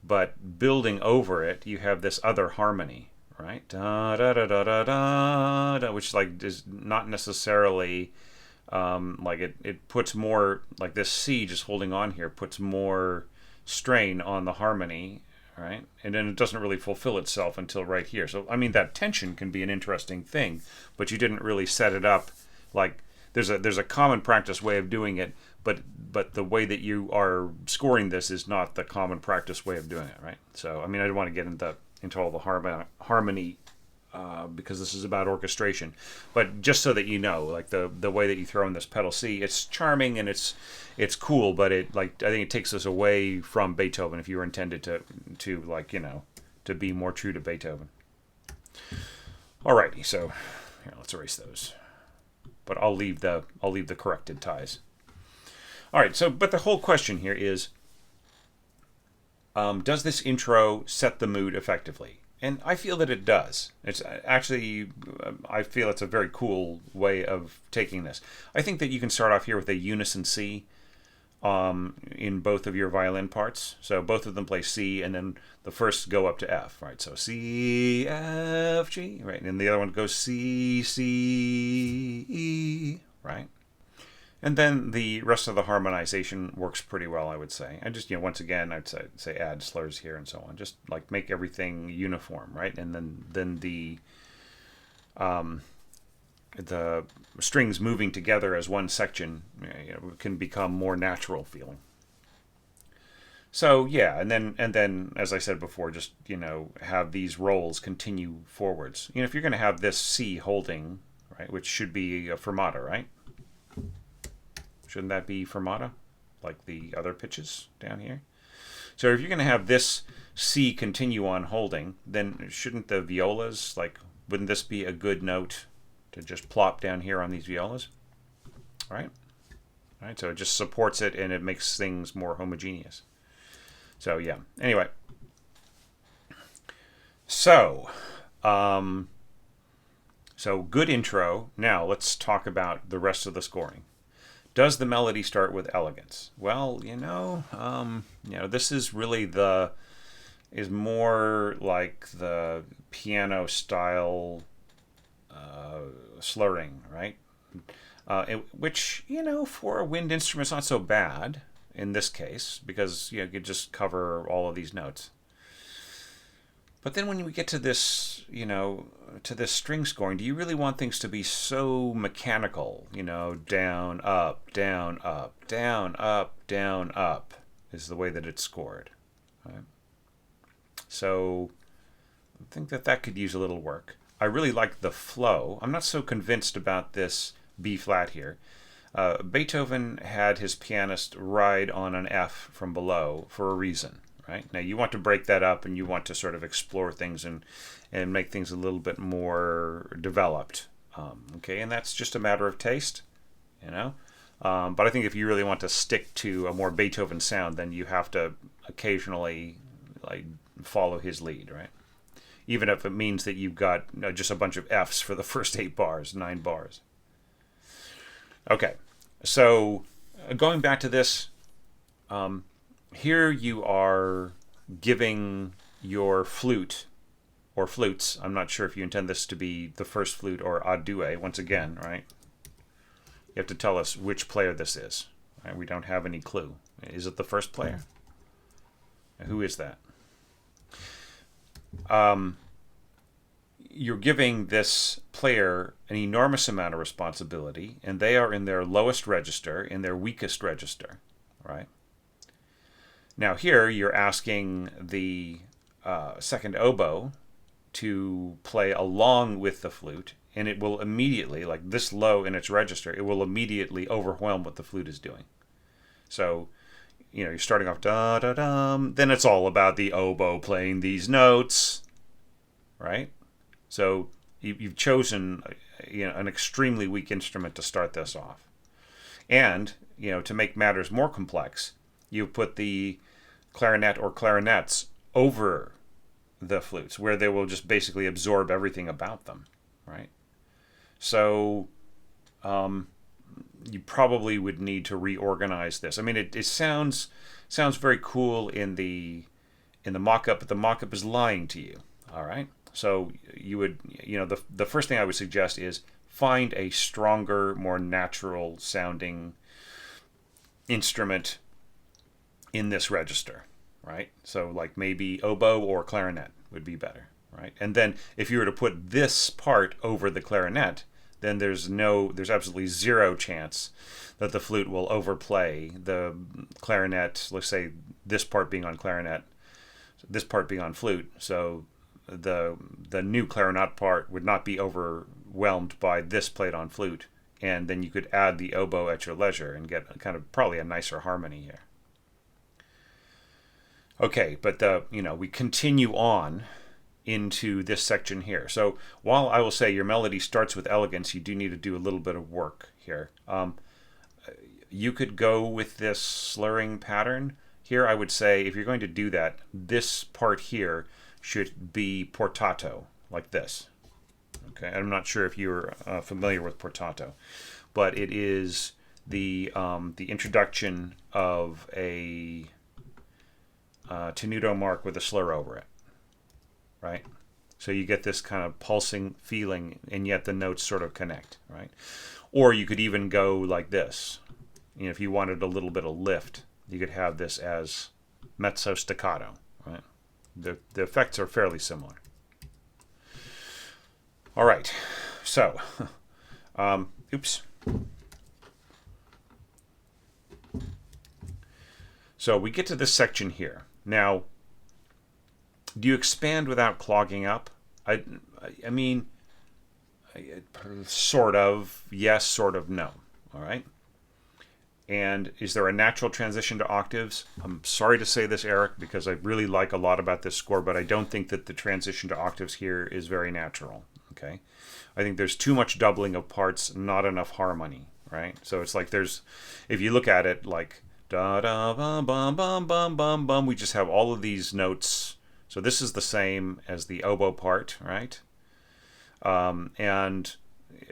but building over it, you have this other harmony, right? Da da da da da da, da, which like is not necessarily like it puts more, like this C just holding on here puts more strain on the harmony, right? And then it doesn't really fulfill itself until right here. So I mean, that tension can be an interesting thing, but you didn't really set it up like there's a common practice way of doing it, but the way that you are scoring this is not the common practice way of doing it, right? So I mean, I don't want to get into all the harmony because this is about orchestration, but just so that you know, like the way that you throw in this pedal C, it's charming and it's cool, but it, like, I think it takes us away from Beethoven if you were intended to like, you know, to be more true to Beethoven. Alrighty, so here, let's erase those. But I'll leave the corrected ties. All right, so but the whole question here is, does this intro set the mood effectively? And I feel that it does. It's actually, I feel it's a very cool way of taking this. I think that you can start off here with a unison C in both of your violin parts. So both of them play C, and then the first go up to F, right? So C, F, G, right? And the other one goes C, C, E, right? And then the rest of the harmonization works pretty well, I would say. I just, you know, once again, I'd say add slurs here and so on. Just like make everything uniform, right? And then the strings moving together as one section, you know, can become more natural feeling. So yeah, and then as I said before, just, you know, have these rolls continue forwards. You know, if you're going to have this C holding, right, which should be a fermata, right? Shouldn't that be fermata, like the other pitches down here? So if you're going to have this C continue on holding, then shouldn't the violas, like, wouldn't this be a good note to just plop down here on these violas? Right? Right. So it just supports it and it makes things more homogeneous. So yeah. Anyway. So, so good intro. Now let's talk about the rest of the scoring. Does the melody start with elegance? Well, you know, this is really is more like the piano style slurring, right? Which, you know, for a wind instrument is not so bad in this case, because, you know, you could just cover all of these notes. But then when we get to this, you know, to this string scoring, do you really want things to be so mechanical? You know, down, up, down, up, down, up, down, up is the way that it's scored. Right? So I think that could use a little work. I really like the flow. I'm not so convinced about this B flat here. Beethoven had his pianist ride on an F from below for a reason. Right? Now you want to break that up and you want to sort of explore things and make things a little bit more developed. Okay, and that's just a matter of taste, you know. But I think if you really want to stick to a more Beethoven sound, then you have to occasionally like follow his lead, right? Even if it means that you've got just a bunch of Fs for the first 8 bars, 9 bars. Okay, so going back to this. Here you are giving your flute or flutes. I'm not sure if you intend this to be the first flute or a due once again, right? You have to tell us which player this is. Right? We don't have any clue. Is it the first player? Who is that? You're giving this player an enormous amount of responsibility, and they are in their lowest register, in their weakest register, right? Now here you're asking the second oboe to play along with the flute, and it will immediately, like this low in its register, it will immediately overwhelm what the flute is doing. So, you're starting off da-da-dum, then it's all about the oboe playing these notes, right? So you've chosen an extremely weak instrument to start this off. And, to make matters more complex, you put the clarinet or clarinets over the flutes, where they will just basically absorb everything about them, right? So you probably would need to reorganize this. I mean, it sounds very cool in the mock-up, but the mock-up is lying to you, all right? So you would, the first thing I would suggest is find a stronger, more natural sounding instrument in this register, right? So like maybe oboe or clarinet would be better, right? And then if you were to put this part over the clarinet, then there's absolutely zero chance that the flute will overplay the clarinet. Let's say this part being on clarinet, this part being on flute. So the new clarinet part would not be overwhelmed by this played on flute, and then you could add the oboe at your leisure and get kind of probably a nicer harmony here. Okay, but we continue on into this section here. So while I will say your melody starts with elegance, you do need to do a little bit of work here. You could go with this slurring pattern. Here I would say if you're going to do that, this part here should be portato, like this. Okay, I'm not sure if you're familiar with portato, but it is the introduction of a tenuto mark with a slur over it, right? So you get this kind of pulsing feeling, and yet the notes sort of connect, right? Or you could even go like this. If you wanted a little bit of lift, you could have this as mezzo staccato, right? The effects are fairly similar. All right, so, oops. So we get to this section here. Now, do you expand without clogging up? I mean, sort of, yes, sort of, no. All right. And is there a natural transition to octaves? I'm sorry to say this, Eric, because I really like a lot about this score, but I don't think that the transition to octaves here is very natural. Okay. I think there's too much doubling of parts, not enough harmony, right? So it's like if you look at it, like da da bum bum bum bum bum bum, we just have all of these notes. So this is the same as the oboe part, right? And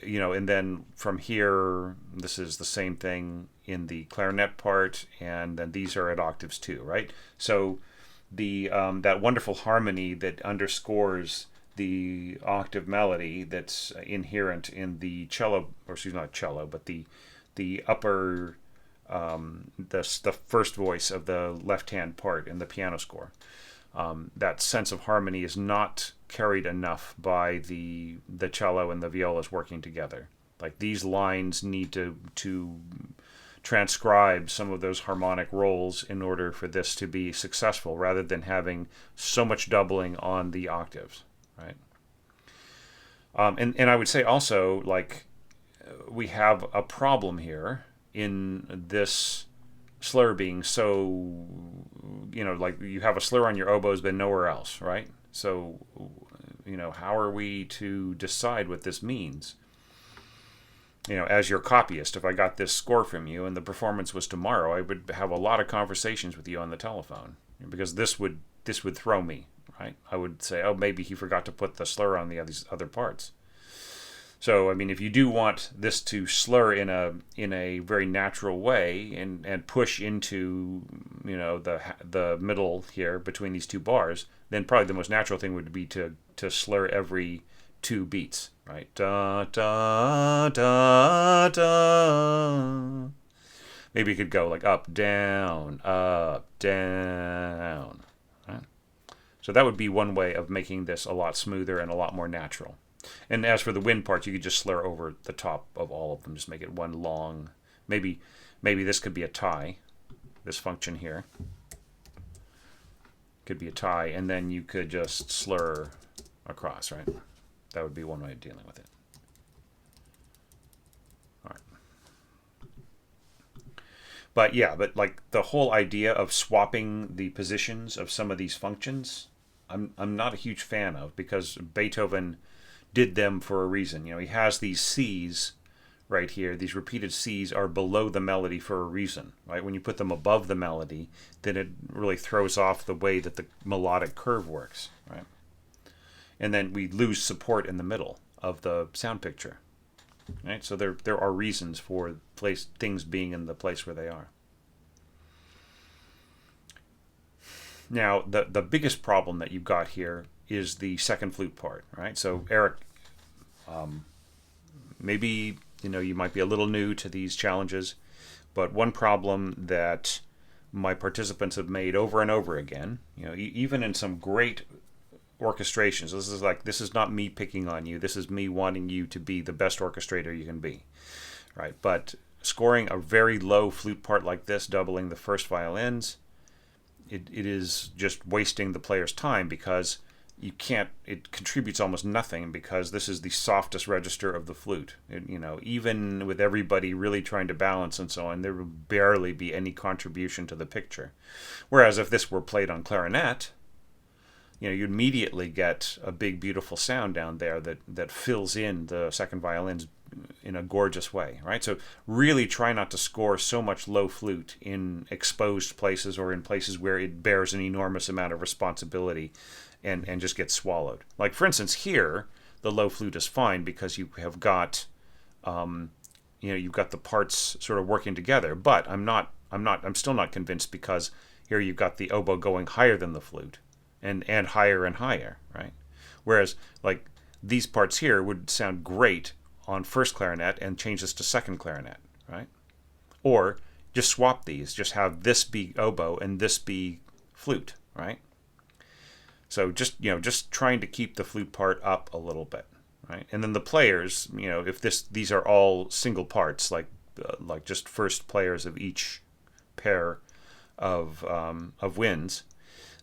then from here, this is the same thing in the clarinet part, and then these are at octaves too, right? So the that wonderful harmony that underscores the octave melody that's inherent in the cello, or excuse me, not cello, but the upper the first voice of the left-hand part in the piano score. That sense of harmony is not carried enough by the cello and the violas working together. Like these lines need to transcribe some of those harmonic roles in order for this to be successful, rather than having so much doubling on the octaves, right? And I would say also, like, we have a problem here in this slur being so, like you have a slur on your oboes but nowhere else, right? So, how are we to decide what this means? As your copyist, if I got this score from you and the performance was tomorrow, I would have a lot of conversations with you on the telephone, because this would throw me, right? I would say, oh, maybe he forgot to put the slur on these other parts. So, I mean, if you do want this to slur in a very natural way and push into, the middle here between these two bars, then probably the most natural thing would be to slur every 2 beats, right? Da, da, da, da. Maybe you could go like up, down, right? So that would be one way of making this a lot smoother and a lot more natural. And as for the wind parts, you could just slur over the top of all of them. Just make it one long. Maybe this could be a tie. This function here could be a tie, and then you could just slur across, right? That would be one way of dealing with it. All right. But yeah, like the whole idea of swapping the positions of some of these functions, I'm not a huge fan of, because Beethoven did them for a reason. He has these C's right here. These repeated C's are below the melody for a reason, right? When you put them above the melody, then it really throws off the way that the melodic curve works, right? And then we lose support in the middle of the sound picture, right? So there are reasons for things being in the place where they are. Now, the biggest problem that you've got here is the second flute part, right? So Eric, maybe you might be a little new to these challenges, but one problem that my participants have made over and over again, even in some great orchestrations, this is not me picking on you. This is me wanting you to be the best orchestrator you can be, right? But scoring a very low flute part like this, doubling the first violins, it is just wasting the player's time, because it contributes almost nothing, because this is the softest register of the flute. Even with everybody really trying to balance and so on, there would barely be any contribution to the picture. Whereas if this were played on clarinet, you immediately get a big, beautiful sound down there that fills in the second violins in a gorgeous way, right? So really try not to score so much low flute in exposed places, or in places where it bears an enormous amount of responsibility and just gets swallowed. Like, for instance, here, the low flute is fine because you have got, you've got the parts sort of working together. But I'm still not convinced, because here you've got the oboe going higher than the flute, and higher and higher, right? Whereas, like, these parts here would sound great on first clarinet and change this to second clarinet, right? Or just swap these, just have this be oboe and this be flute, right? So just trying to keep the flute part up a little bit, right? And then the players, if these are all single parts, like just first players of each pair of winds,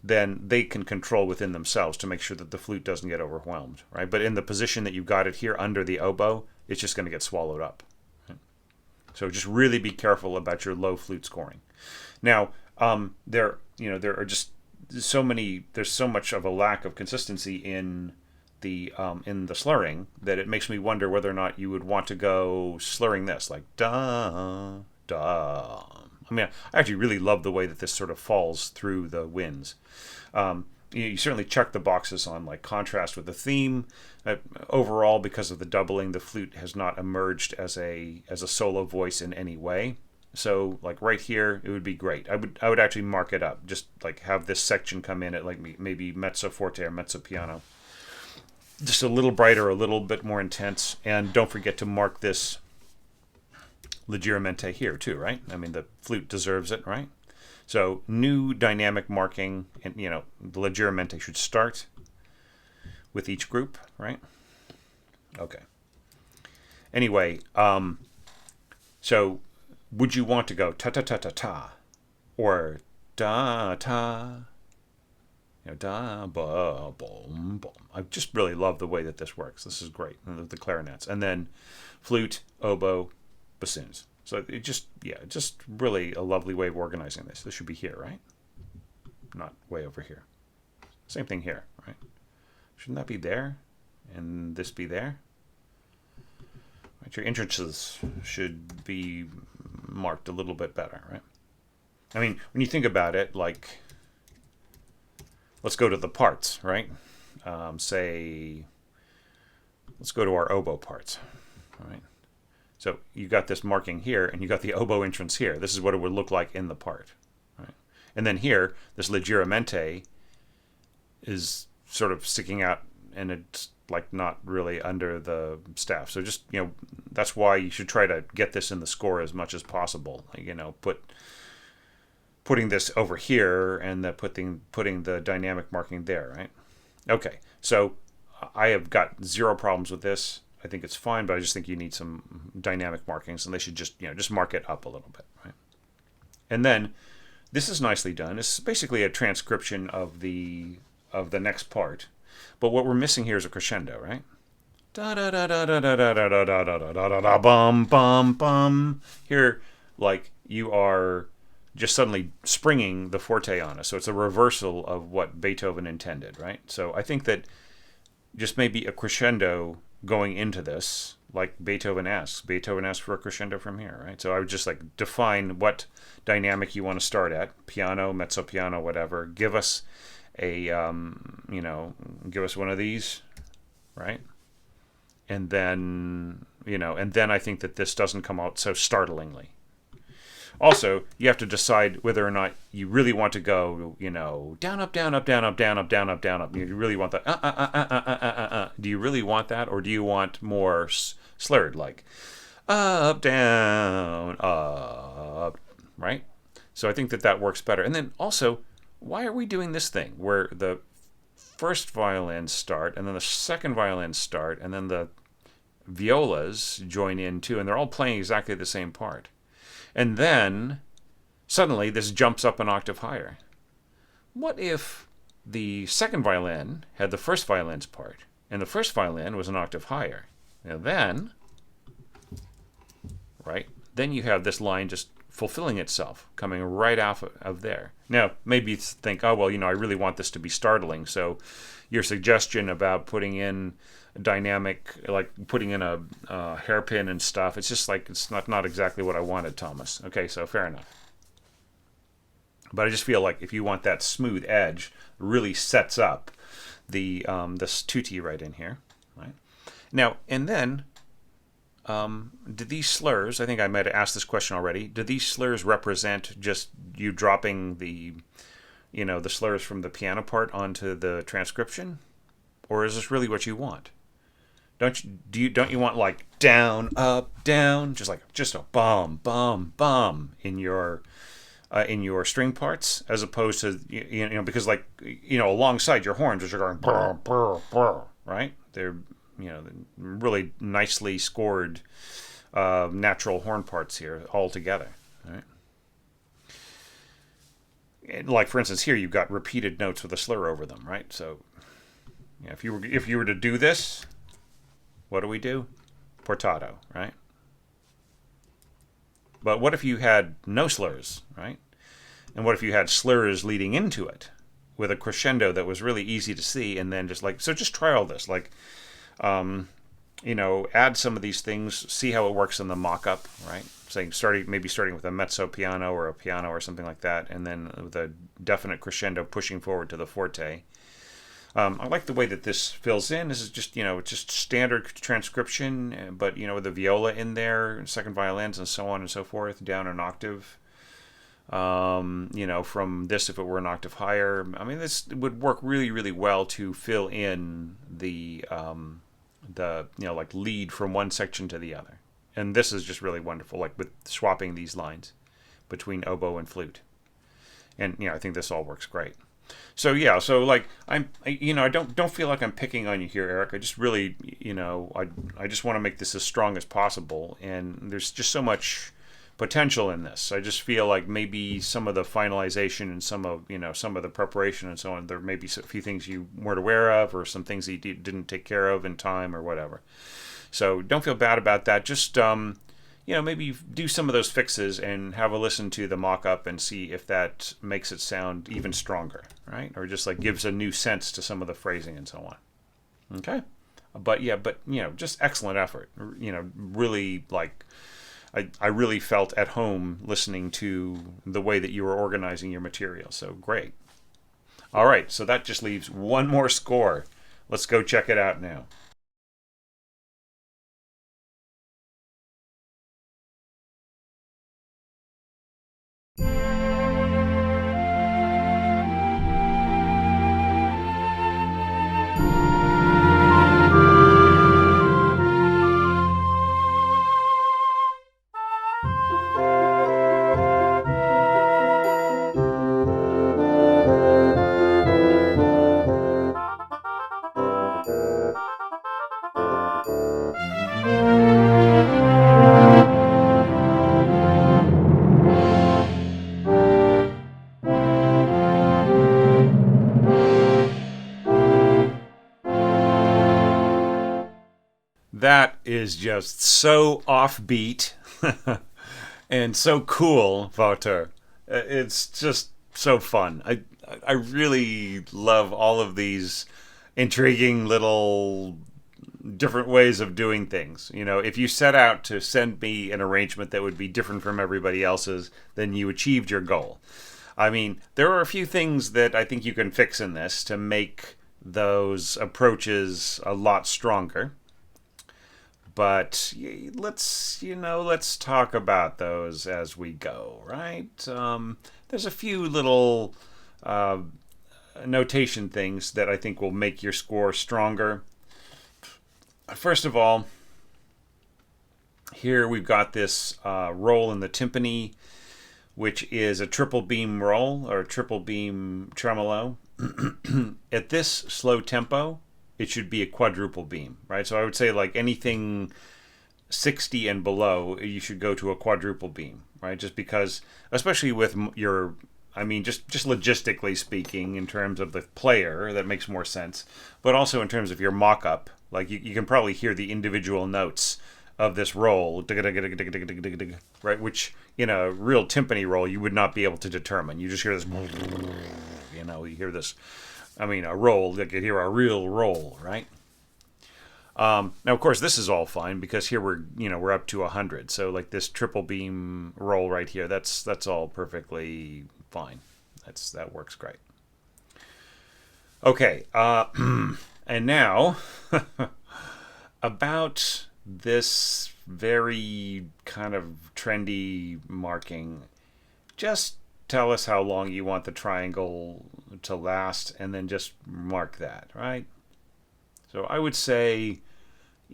then they can control within themselves to make sure that the flute doesn't get overwhelmed, right? But in the position that you've got it here under the oboe, it's just going to get swallowed up. Right? So just really be careful about your low flute scoring. Now, there are just there's so much of a lack of consistency in the slurring that it makes me wonder whether or not you would want to go slurring this, like da da. I mean, I actually really love the way that this sort of falls through the winds. You certainly check the boxes on like contrast with the theme. Overall, because of the doubling, the flute has not emerged as a solo voice in any way. So like right here, it would be great. I would actually mark it up. Just like have this section come in at like maybe mezzo forte or mezzo piano. Just a little brighter, a little bit more intense. And don't forget to mark this leggermente here too, right? I mean, the flute deserves it, right? So new dynamic marking, and the leggermente should start with each group, right? Okay. Anyway, so would you want to go ta ta ta ta ta, or da ta, da ba boom boom? I just really love the way that this works. This is great. The clarinets, and then flute, oboe, bassoons. So it just really a lovely way of organizing this. This should be here, right? Not way over here. Same thing here, right? Shouldn't that be there? And this be there? Right, your entrances should be marked a little bit better, right? I mean, when you think about it, like, let's go to the parts, right? Say, let's go to our oboe parts, all right? So you got this marking here, and you got the oboe entrance here. This is what it would look like in the part, right? And then here, this leggermente is sort of sticking out and it's like not really under the staff. So just, that's why you should try to get this in the score as much as possible. Putting this over here and putting the dynamic marking there, right? Okay, so I have got zero problems with this. I think it's fine, but I just think you need some dynamic markings, and they should just mark it up a little bit, right? And then this is nicely done. It's basically a transcription of the next part, but what we're missing here is a crescendo, right? Da da da da da da da da da da da da da da bum bum bum. Here, like you are just suddenly springing the forte on us, so it's a reversal of what Beethoven intended, right? So I think that just maybe a crescendo going into this, like Beethoven asks. Beethoven asks for a crescendo from here, right? So I would just like define what dynamic you want to start at, piano, mezzo piano, whatever. Give us give us one of these, right? And then, I think that this doesn't come out so startlingly. Also, you have to decide whether or not you really want to go, down, up, down, up, down, up, down, up, down, up, down, up. You really want that, Do you really want that, or do you want more slurred, like up, down, up, right? So I think that works better. And then also, why are we doing this thing where the first violins start, and then the second violins start, and then the violas join in too, and they're all playing exactly the same part? And then, suddenly, this jumps up an octave higher. What if the second violin had the first violin's part, and the first violin was an octave higher? Now then, right, then you have this line just fulfilling itself, coming right off of there. Now, maybe you think, oh, well, I really want this to be startling, so your suggestion about putting in dynamic, like putting in a hairpin and stuff, it's just like it's not exactly what I wanted, Thomas. Okay, so fair enough. But I just feel like if you want that smooth edge, really sets up this tutti right in here, right? Now, and then, do these slurs, I think I might have asked this question already, do these slurs represent just you dropping the slurs from the piano part onto the transcription? Or is this really what you want? Don't you want like down, up, down, just a bum, bum, bum in your string parts, as opposed to because alongside your horns, which are going brr, brr, brr, right? They're really nicely scored natural horn parts here all together, right? And like for instance, here you've got repeated notes with a slur over them, right? So if you were to do this, what do we do? Portato, right? But what if you had no slurs, right? And what if you had slurs leading into it with a crescendo that was really easy to see, and then just try all this, add some of these things, see how it works in the mock-up, right? Starting with a mezzo piano or a piano or something like that, and then with a definite crescendo pushing forward to the forte. I like the way that this fills in. This is just, it's just standard transcription, but, with the viola in there, second violins, and so on and so forth, down an octave. From this, if it were an octave higher, this would work really, really well to fill in the lead from one section to the other. And this is just really wonderful, like with swapping these lines between oboe and flute. And, I think this all works great. So yeah, I don't feel like I'm picking on you here, Eric. I just really, I just want to make this as strong as possible, and there's just so much potential in this. I just feel like maybe some of the finalization and some of the preparation and so on, there may be a few things you weren't aware of, or some things that you didn't take care of in time or whatever. So don't feel bad about that. Just maybe do some of those fixes and have a listen to the mock-up and see if that makes it sound even stronger, right? Or just gives a new sense to some of the phrasing and so on. Okay? But just excellent effort. Really, I really felt at home listening to the way that you were organizing your material. So great. All right, so that just leaves one more score. Let's go check it out now. That is just so offbeat and so cool, Wouter. It's just so fun. I really love all of these intriguing little different ways of doing things. You know, if you set out to send me an arrangement that would be different from everybody else's, then you achieved your goal. I mean, there are a few things that I think you can fix in this to make those approaches a lot stronger. But let's talk about those as we go, right? There's a few little uh, notation things that I think will make your score stronger. First of all, here we've got this roll in the timpani, which is a triple beam roll or a triple beam tremolo. At this slow tempo, it should be a quadruple beam, right? So I would say like anything 60 and below, you should go to a quadruple beam, right? Just because, especially with your, I mean, just logistically speaking, in terms of the player, that makes more sense. But also in terms of your mock-up, like you can probably hear the individual notes of this roll, right? Which in a real timpani roll, you would not be able to determine. You just hear this, you hear this. I mean, a roll, you could hear a real roll, right? Now, of course, this is all fine because here we're up to 100. So, like this triple beam roll right here, that's all perfectly fine. That works great. Okay, and now about this very kind of trendy marking. Just tell us how long you want the triangle to last, and then just mark that, right? So I would say,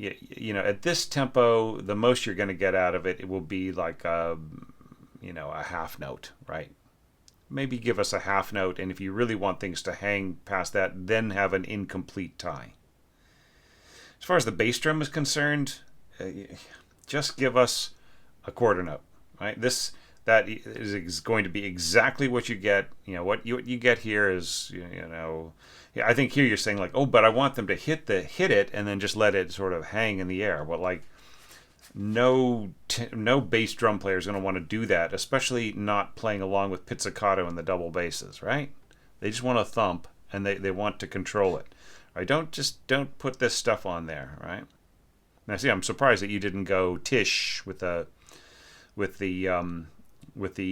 at this tempo, the most you're going to get out of it, it will be like a half note, right? Maybe give us a half note, and if you really want things to hang past that, then have an incomplete tie. As far as the bass drum is concerned, just give us a quarter note, right? That is going to be exactly what you get. What you get here is, I think here you're saying like, oh, but I want them to hit it and then just let it sort of hang in the air. Well, like, no bass drum player is going to want to do that, especially not playing along with pizzicato and the double basses, right? They just want to thump and they want to control it. Right? Don't put this stuff on there, right? Now, see, I'm surprised that you didn't go tish with the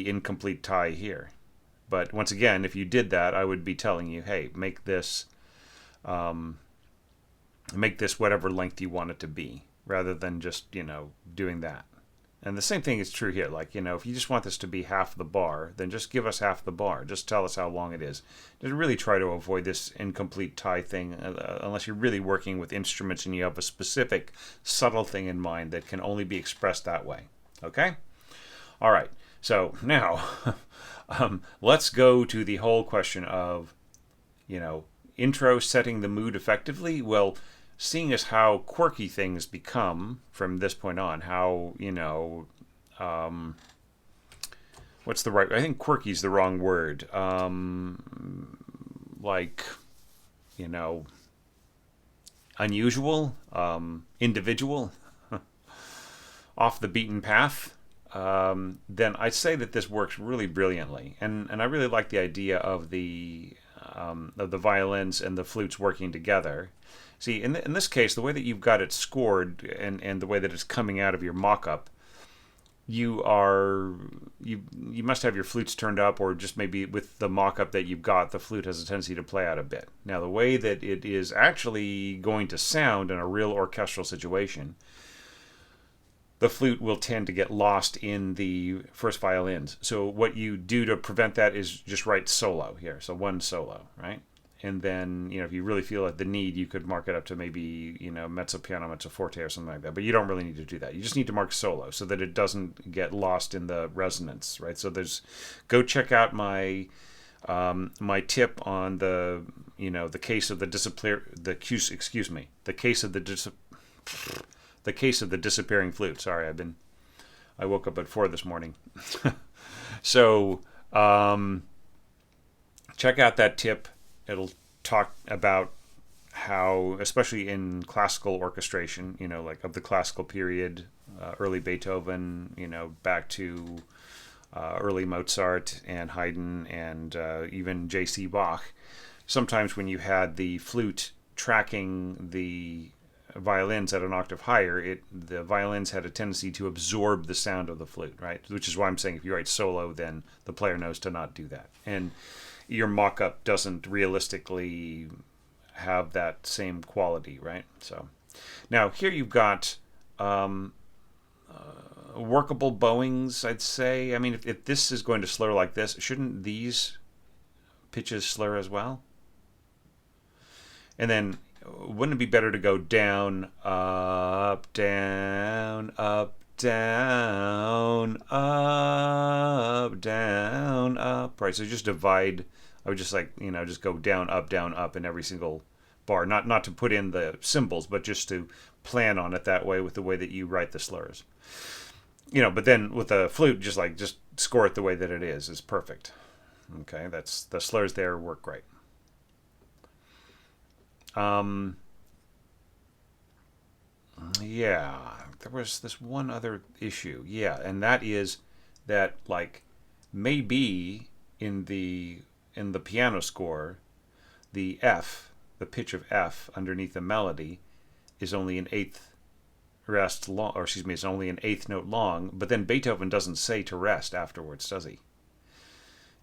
incomplete tie here. But once again, if you did that, I would be telling you, hey, make this whatever length you want it to be, rather than just doing that. And the same thing is true here. Like, if you just want this to be half the bar, then just give us half the bar. Just tell us how long it is. Just really try to avoid this incomplete tie thing, unless you're really working with instruments and you have a specific subtle thing in mind that can only be expressed that way. Okay? All right. So now, let's go to the whole question of, intro setting the mood effectively. Well, seeing as how quirky things become from this point on, how, what's the right, I think quirky is the wrong word. Unusual, individual, off the beaten path. Then I'd say that this works really brilliantly, and I really like the idea of the violins and the flutes working together. See, in this case, the way that you've got it scored and the way that it's coming out of your mock-up, you must have your flutes turned up, or just maybe with the mock-up that you've got, the flute has a tendency to play out a bit. Now, the way that it is actually going to sound in a real orchestral situation, the flute will tend to get lost in the first violins. So what you do to prevent that is just write solo here. So one solo, right? And then, if you really feel like the need, you could mark it up to maybe, mezzo piano, mezzo forte or something like that. But you don't really need to do that. You just need to mark solo so that it doesn't get lost in the resonance, right? So go check out my My tip on the the case of the the case of the disappearing flute. Sorry, I woke up at 4 this morning. So check out that tip. It'll talk about how, especially in classical orchestration, like of the classical period, early Beethoven, back to early Mozart and Haydn and even J.C. Bach. Sometimes when you had the flute tracking the violins at an octave higher, the violins had a tendency to absorb the sound of the flute, right? Which is why I'm saying if you write solo, then the player knows to not do that. And your mock-up doesn't realistically have that same quality, right? So now here you've got workable bowings, I'd say. I mean, if this is going to slur like this, shouldn't these pitches slur as well? And then wouldn't it be better to go down, up, down, up, down, up, down, up, right? So just divide. I would just just go down, up in every single bar. Not to put in the symbols, but just to plan on it that way with the way that you write the slurs. But then with the flute, just score it the way that it is perfect. Okay, that's the slurs there work great. Yeah, there was this one other issue. Yeah, and that is that maybe in the piano score, the F, the pitch of F underneath the melody, is only an eighth rest long, or excuse me, it's only an eighth note long. But then Beethoven doesn't say to rest afterwards, does he?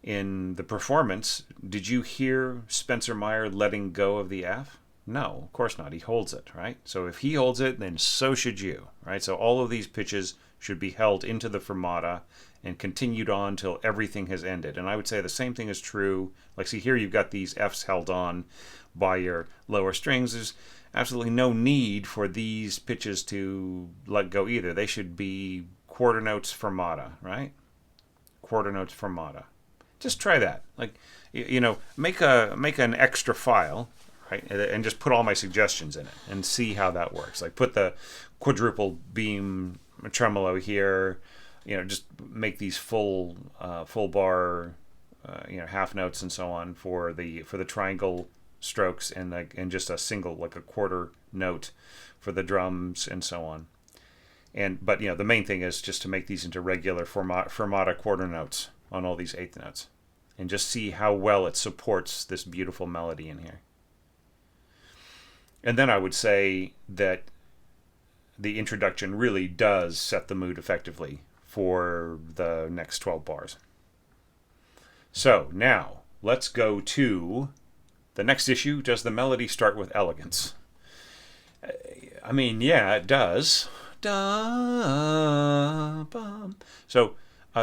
In the performance, did you hear Spencer Myer letting go of the F? No, of course not. He holds it, right? So if he holds it, then so should you, right? So all of these pitches should be held into the fermata and continued on till everything has ended. And I would say the same thing is true. See here you've got these Fs held on by your lower strings. There's absolutely no need for these pitches to let go either. They should be quarter notes fermata, right? Quarter notes fermata. Just try that. Make an extra file, right? And just put all my suggestions in it and see how that works. Put the quadruple beam tremolo here. Just make these full bar, half notes and so on for the triangle strokes, and just a single, a quarter note for the drums and so on. But the main thing is just to make these into regular fermata quarter notes on all these eighth notes, and just see how well it supports this beautiful melody in here. And then I would say that the introduction really does set the mood effectively for the next 12 bars. So now let's go to the next issue. Does the melody start with elegance? I mean, yeah, it does. Da, bum. So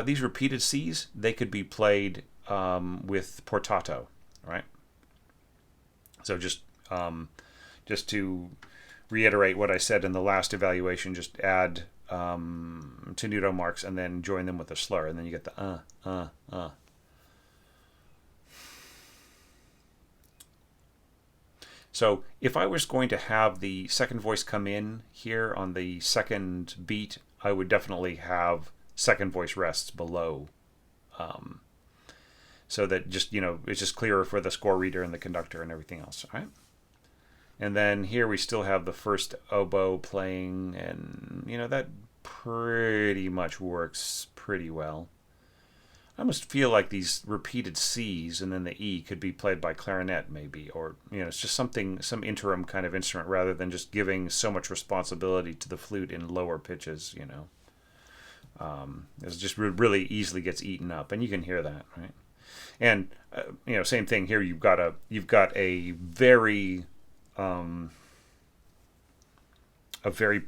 these repeated C's, they could be played with portato, right? So just to reiterate what I said in the last evaluation, just add tenuto marks and then join them with a slur, and then you get the So if I was going to have the second voice come in here on the second beat, I would definitely have second voice rests below, so that just it's just clearer for the score reader and the conductor and everything else. All right. And then here we still have the first oboe playing, and that pretty much works pretty well. I almost feel like these repeated C's and then the E could be played by clarinet maybe, or it's just some interim kind of instrument rather than just giving so much responsibility to the flute in lower pitches. It just really easily gets eaten up, and you can hear that, right? And same thing here. You've got a very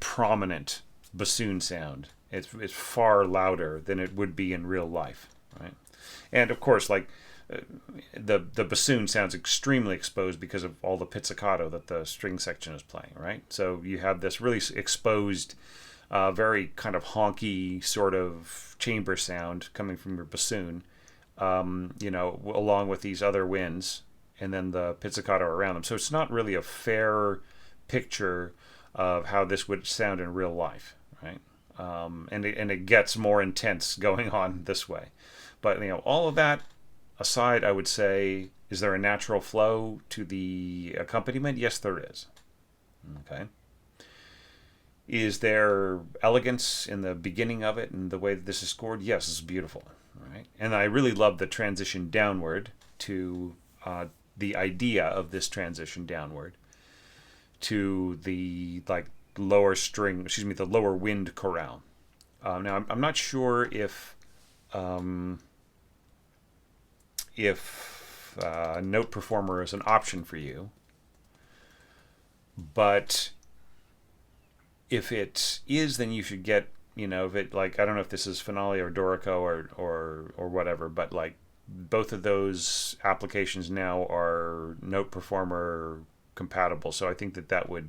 prominent bassoon sound. It's far louder than it would be in real life, right? And of course, the bassoon sounds extremely exposed because of all the pizzicato that the string section is playing, right? So you have this really exposed, very kind of honky sort of chamber sound coming from your bassoon. along with these other winds, and then the pizzicato around them. So it's not really a fair picture of how this would sound in real life, right? And it gets more intense going on this way. But all of that aside, I would say, is there a natural flow to the accompaniment? Yes, there is. Okay. Is there elegance in the beginning of it and the way that this is scored? Yes, it's beautiful. Right? And I really love the transition downward to the idea of this transition downward to the lower string, the lower wind chorale. Now I'm not sure if note performer is an option for you, but if it is, then you should get, if it, I don't know if this is Finale or Dorico or whatever, but both of those applications now are note performer compatible. So I think that would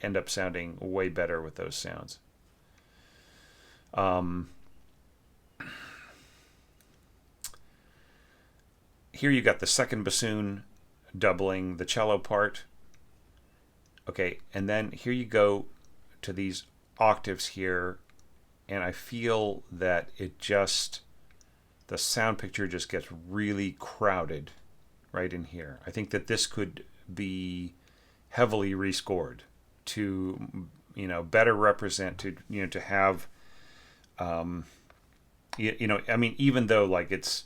end up sounding way better with those sounds. Here you got the second bassoon doubling the cello part. Okay, and then here you go to these octaves here, and I feel that the sound picture just gets really crowded right in here. I think that this could be heavily rescored to better represent, to have even though it's,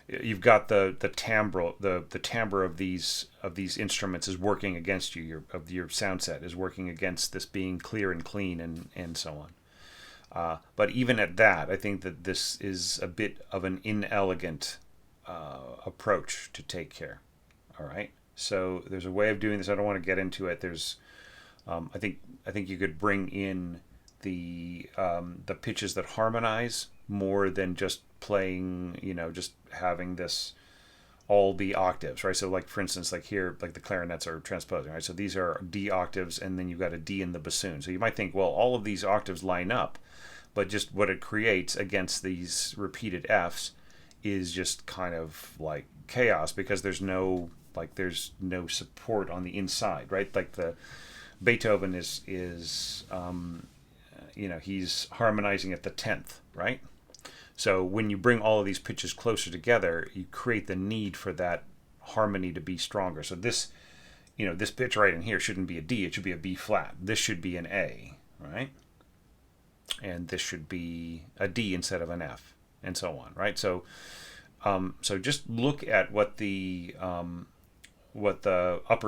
you've got the timbre of these instruments is working against you. Your sound set is working against this being clear and clean and so on. But even at that, I think that this is a bit of an inelegant approach to take care. All right. So there's a way of doing this. I don't want to get into it. There's, I think you could bring in the pitches that harmonize more than just playing, just having this all be octaves, right? So for instance, here, the clarinets are transposing, right? So these are D octaves, and then you've got a D in the bassoon. So you might think, well, all of these octaves line up, but just what it creates against these repeated Fs is just kind of chaos, because there's no support on the inside, right? The Beethoven is he's harmonizing at the 10th, right? So when you bring all of these pitches closer together, you create the need for that harmony to be stronger. So this pitch right in here shouldn't be a D, it should be a B flat. This should be an A, right? And this should be a D instead of an F, and so on, right? So just look at what the upper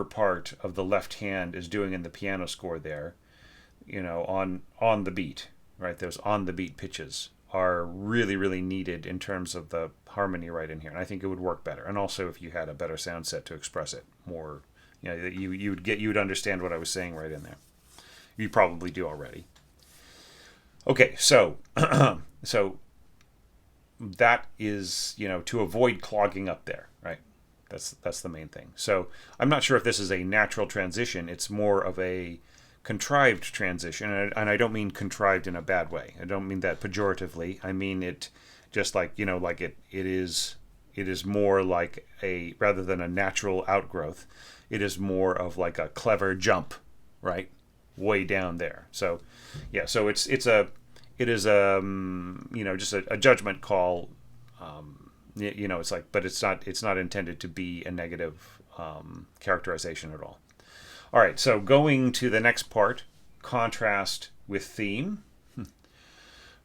part of the left hand is doing in the piano score there, on the beat, right? Those on the beat pitches are really, really needed in terms of the harmony right in here. And I think it would work better. And also if you had a better sound set to express it more, you would understand what I was saying right in there. You probably do already. Okay, so so that is, to avoid clogging up there, right? That's the main thing. So I'm not sure if this is a natural transition. It's more of a contrived transition, and I don't mean contrived in a bad way. I don't mean that pejoratively. I mean it just it is more like a, rather than a natural outgrowth, it is more of a clever jump, right, way down there. So yeah, so it is just a judgment call. But it's not intended to be a negative characterization at all. All right, so going to the next part, contrast with theme,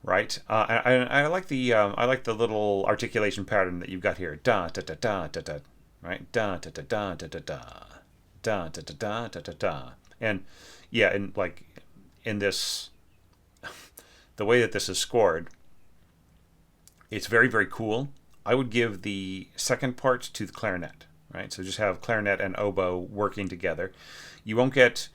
right? I like the little articulation pattern that you've got here. Da da da da da da, right? Da da da da da da da, da da da da da da da. And yeah, and in this, the way that this is scored, it's very, very cool. I would give the second part to the clarinet, right? So just have clarinet and oboe working together. You won't get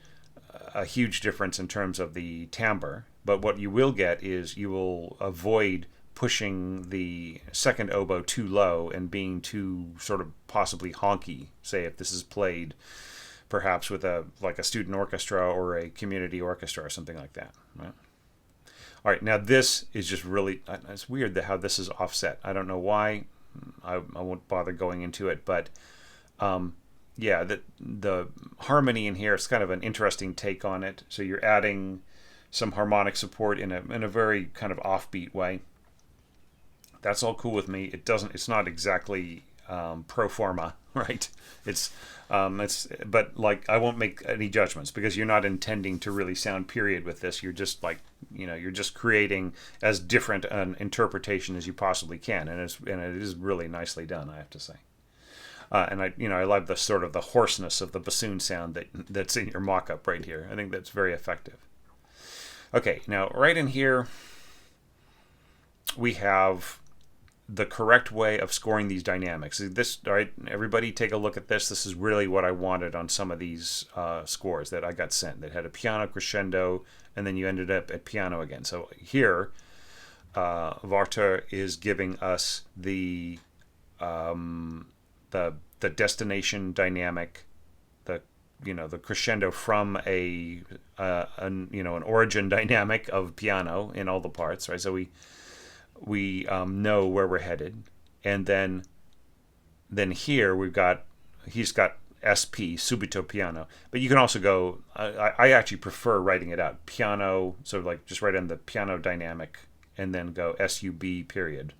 a huge difference in terms of the timbre, but what you will get is you will avoid pushing the second oboe too low and being too sort of possibly honky, say if this is played perhaps with a student orchestra or a community orchestra or something like that, right? All right, now this is just really, it's weird how this is offset. I don't know why. I won't bother going into it, but yeah, the harmony in here is kind of an interesting take on it. So you're adding some harmonic support in a very kind of offbeat way. That's all cool with me. It's not exactly pro forma, right? But like I won't make any judgments because you're not intending to really sound period with this. You're just like, you're just creating as different an interpretation as you possibly can, and it is really nicely done, I have to say. And I love the sort of the hoarseness of the bassoon sound that's in your mock-up right here. I think that's very effective. Okay, now right in here we have the correct way of scoring these dynamics. This, all right, everybody take a look at this. This is really what I wanted on some of these scores that I got sent that had a piano crescendo, and then you ended up at piano again. So here, Varta is giving us the destination dynamic, the crescendo from an origin dynamic of piano in all the parts, right? So we know where we're headed, and then here he's got SP subito piano, but you can also go. I actually prefer writing it out piano, so like just write in the piano dynamic and then go sub period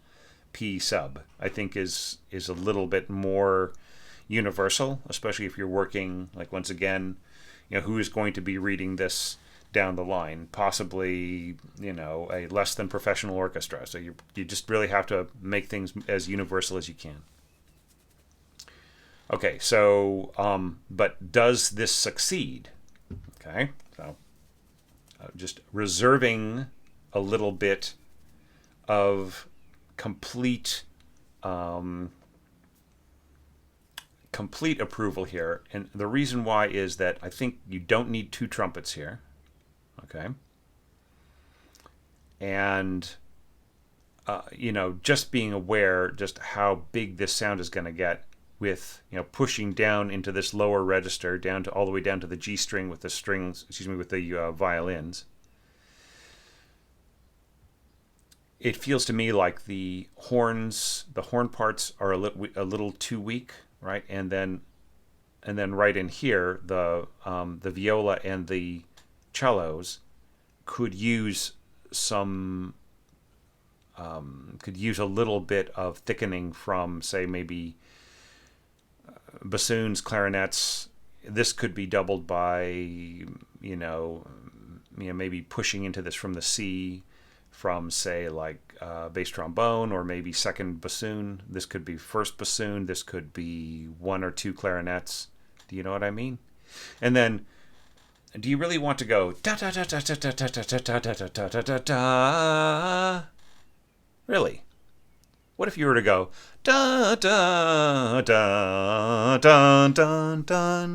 p sub. I think is a little bit more universal, especially if you're working, like, once again, who is going to be reading this down the line, possibly a less than professional orchestra. So you just really have to make things as universal as you can. Okay, so but does this succeed? Okay, so just reserving a little bit of complete approval here, and the reason why is that I think you don't need two trumpets here. Okay, and just being aware just how big this sound is going to get with pushing down into this lower register, down to all the way down to the G string with the strings, with the violins. It feels to me like the horn parts are a little too weak, right? And then right in here, the viola and the cellos could use a little bit of thickening from, say, maybe bassoons, clarinets. This could be doubled by maybe pushing into this from the C, from, say, like bass trombone, or maybe second bassoon. This could be first bassoon. This could be one or two clarinets. Do you know what I mean? And then, do you really want to go da da da da da da da da da da da da da da? Really? What if you were to go da da da da da da?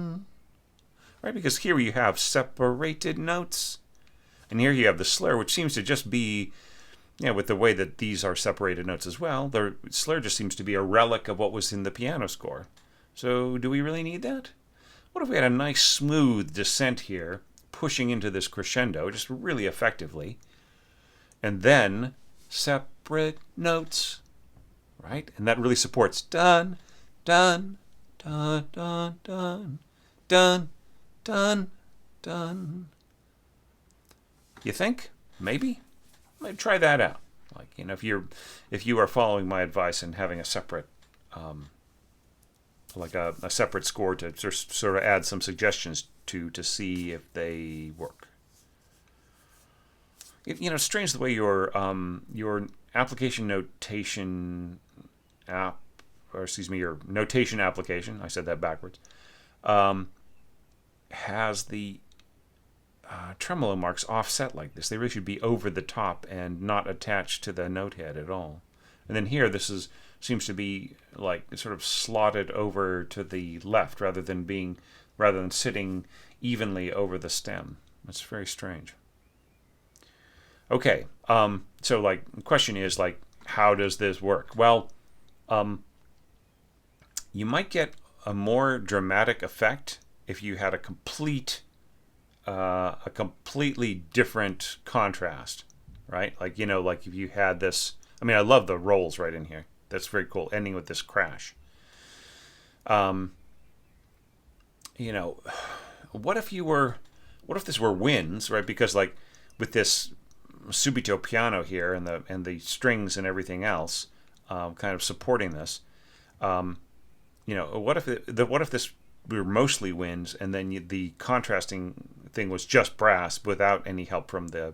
Right, because here you have separated notes, and here you have the slur, which seems to just be, with the way that these are separated notes as well. The slur just seems to be a relic of what was in the piano score. So, do we really need that? What if we had a nice smooth descent here, pushing into this crescendo just really effectively, and then separate notes, right? And that really supports dun, dun, dun, dun, dun, dun, dun, dun. You think? Maybe? Try that out. Like, if you are following my advice and having a separate a separate score to sort of add some suggestions to see if they work. It's strange the way your application notation app, your notation application, I said that backwards, has the tremolo marks offset like this. They really should be over the top and not attached to the note head at all. And then here, seems to be like sort of slotted over to the left rather than sitting evenly over the stem. That's very strange. Okay, so the question is, how does this work? Well, you might get a more dramatic effect if you had a completely different contrast, right? Like if you had this. I mean, I love the rolls right in here. That's very cool. Ending with this crash. You know, what if this were winds, right? Because like with this subito piano here and the strings and everything else, kind of supporting this. What if this were mostly winds, and then the contrasting thing was just brass without any help from the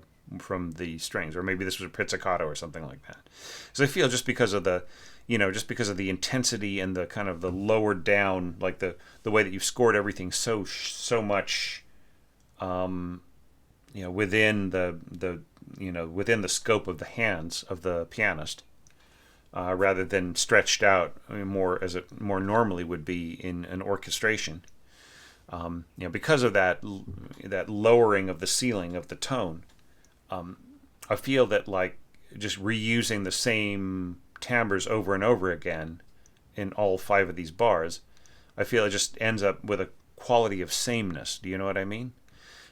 strings, or maybe this was a pizzicato or something like that. So I feel just because of the intensity and the kind of the lowered down, like the way that you've scored everything so much, within within the scope of the hands of the pianist, rather than stretched out, more as it more normally would be in an orchestration. Because of that lowering of the ceiling of the tone, I feel that like just reusing the same timbres over and over again in all 5 of these bars, I feel it just ends up with a quality of sameness. Do you know what I mean?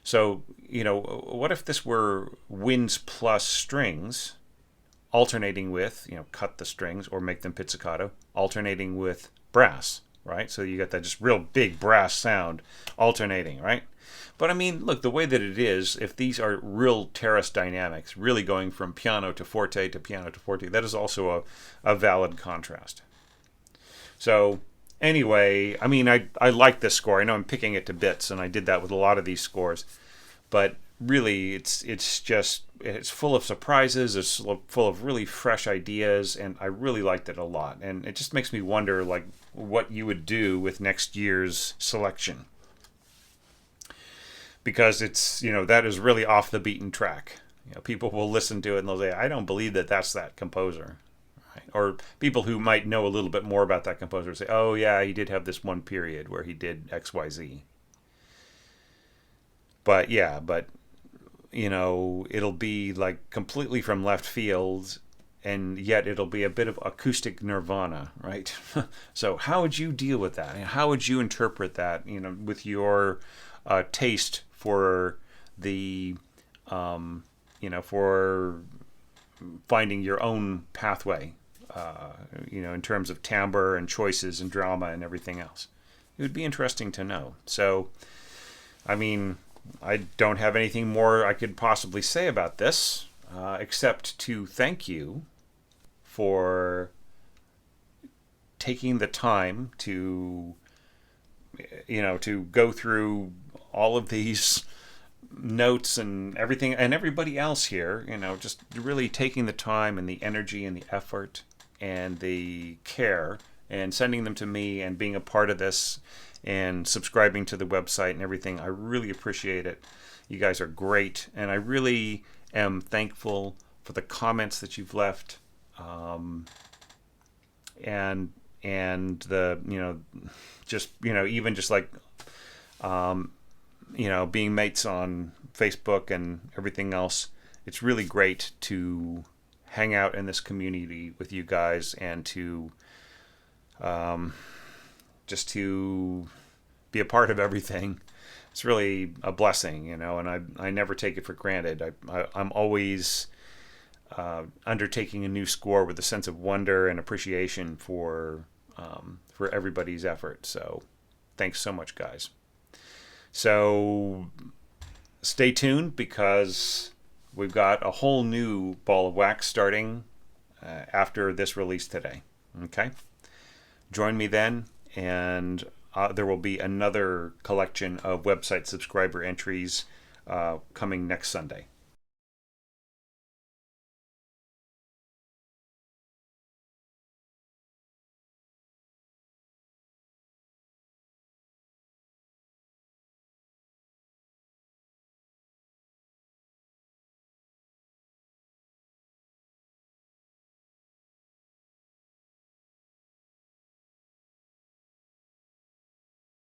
So, what if this were winds plus strings, alternating with, cut the strings or make them pizzicato, alternating with brass, right? So you got that just real big brass sound alternating, right? But I mean, look, the way that it is, if these are real terrace dynamics, really going from piano to forte to piano to forte, that is also a valid contrast. So anyway, I mean, I like this score. I know I'm picking it to bits, and I did that with a lot of these scores. But really, it's full of surprises. It's full of really fresh ideas, and I really liked it a lot. And it just makes me wonder, like, what you would do with next year's selection. Because it's, that is really off the beaten track. People will listen to it and they'll say, I don't believe that that's that composer. Right? Or people who might know a little bit more about that composer say, oh yeah, he did have this one period where he did X, Y, Z. But it'll be like completely from left field, and yet it'll be a bit of acoustic nirvana, right? So how would you deal with that? How would you interpret that, with your taste for the, for finding your own pathway, in terms of timbre and choices and drama and everything else? It would be interesting to know. So, I mean, I don't have anything more I could possibly say about this, except to thank you for taking the time to go through all of these notes and everything, and everybody else here, just really taking the time and the energy and the effort and the care and sending them to me and being a part of this and subscribing to the website and everything. I really appreciate it. You guys are great, and I really am thankful for the comments that you've left, and the just even just like being mates on Facebook and everything else. It's really great to hang out in this community with you guys and to just to be a part of everything. It's really a blessing, and I never take it for granted. I'm always undertaking a new score with a sense of wonder and appreciation for everybody's effort. So thanks so much, guys. So stay tuned, because we've got a whole new ball of wax starting after this release today. Okay? Join me then, and there will be another collection of website subscriber entries coming next Sunday.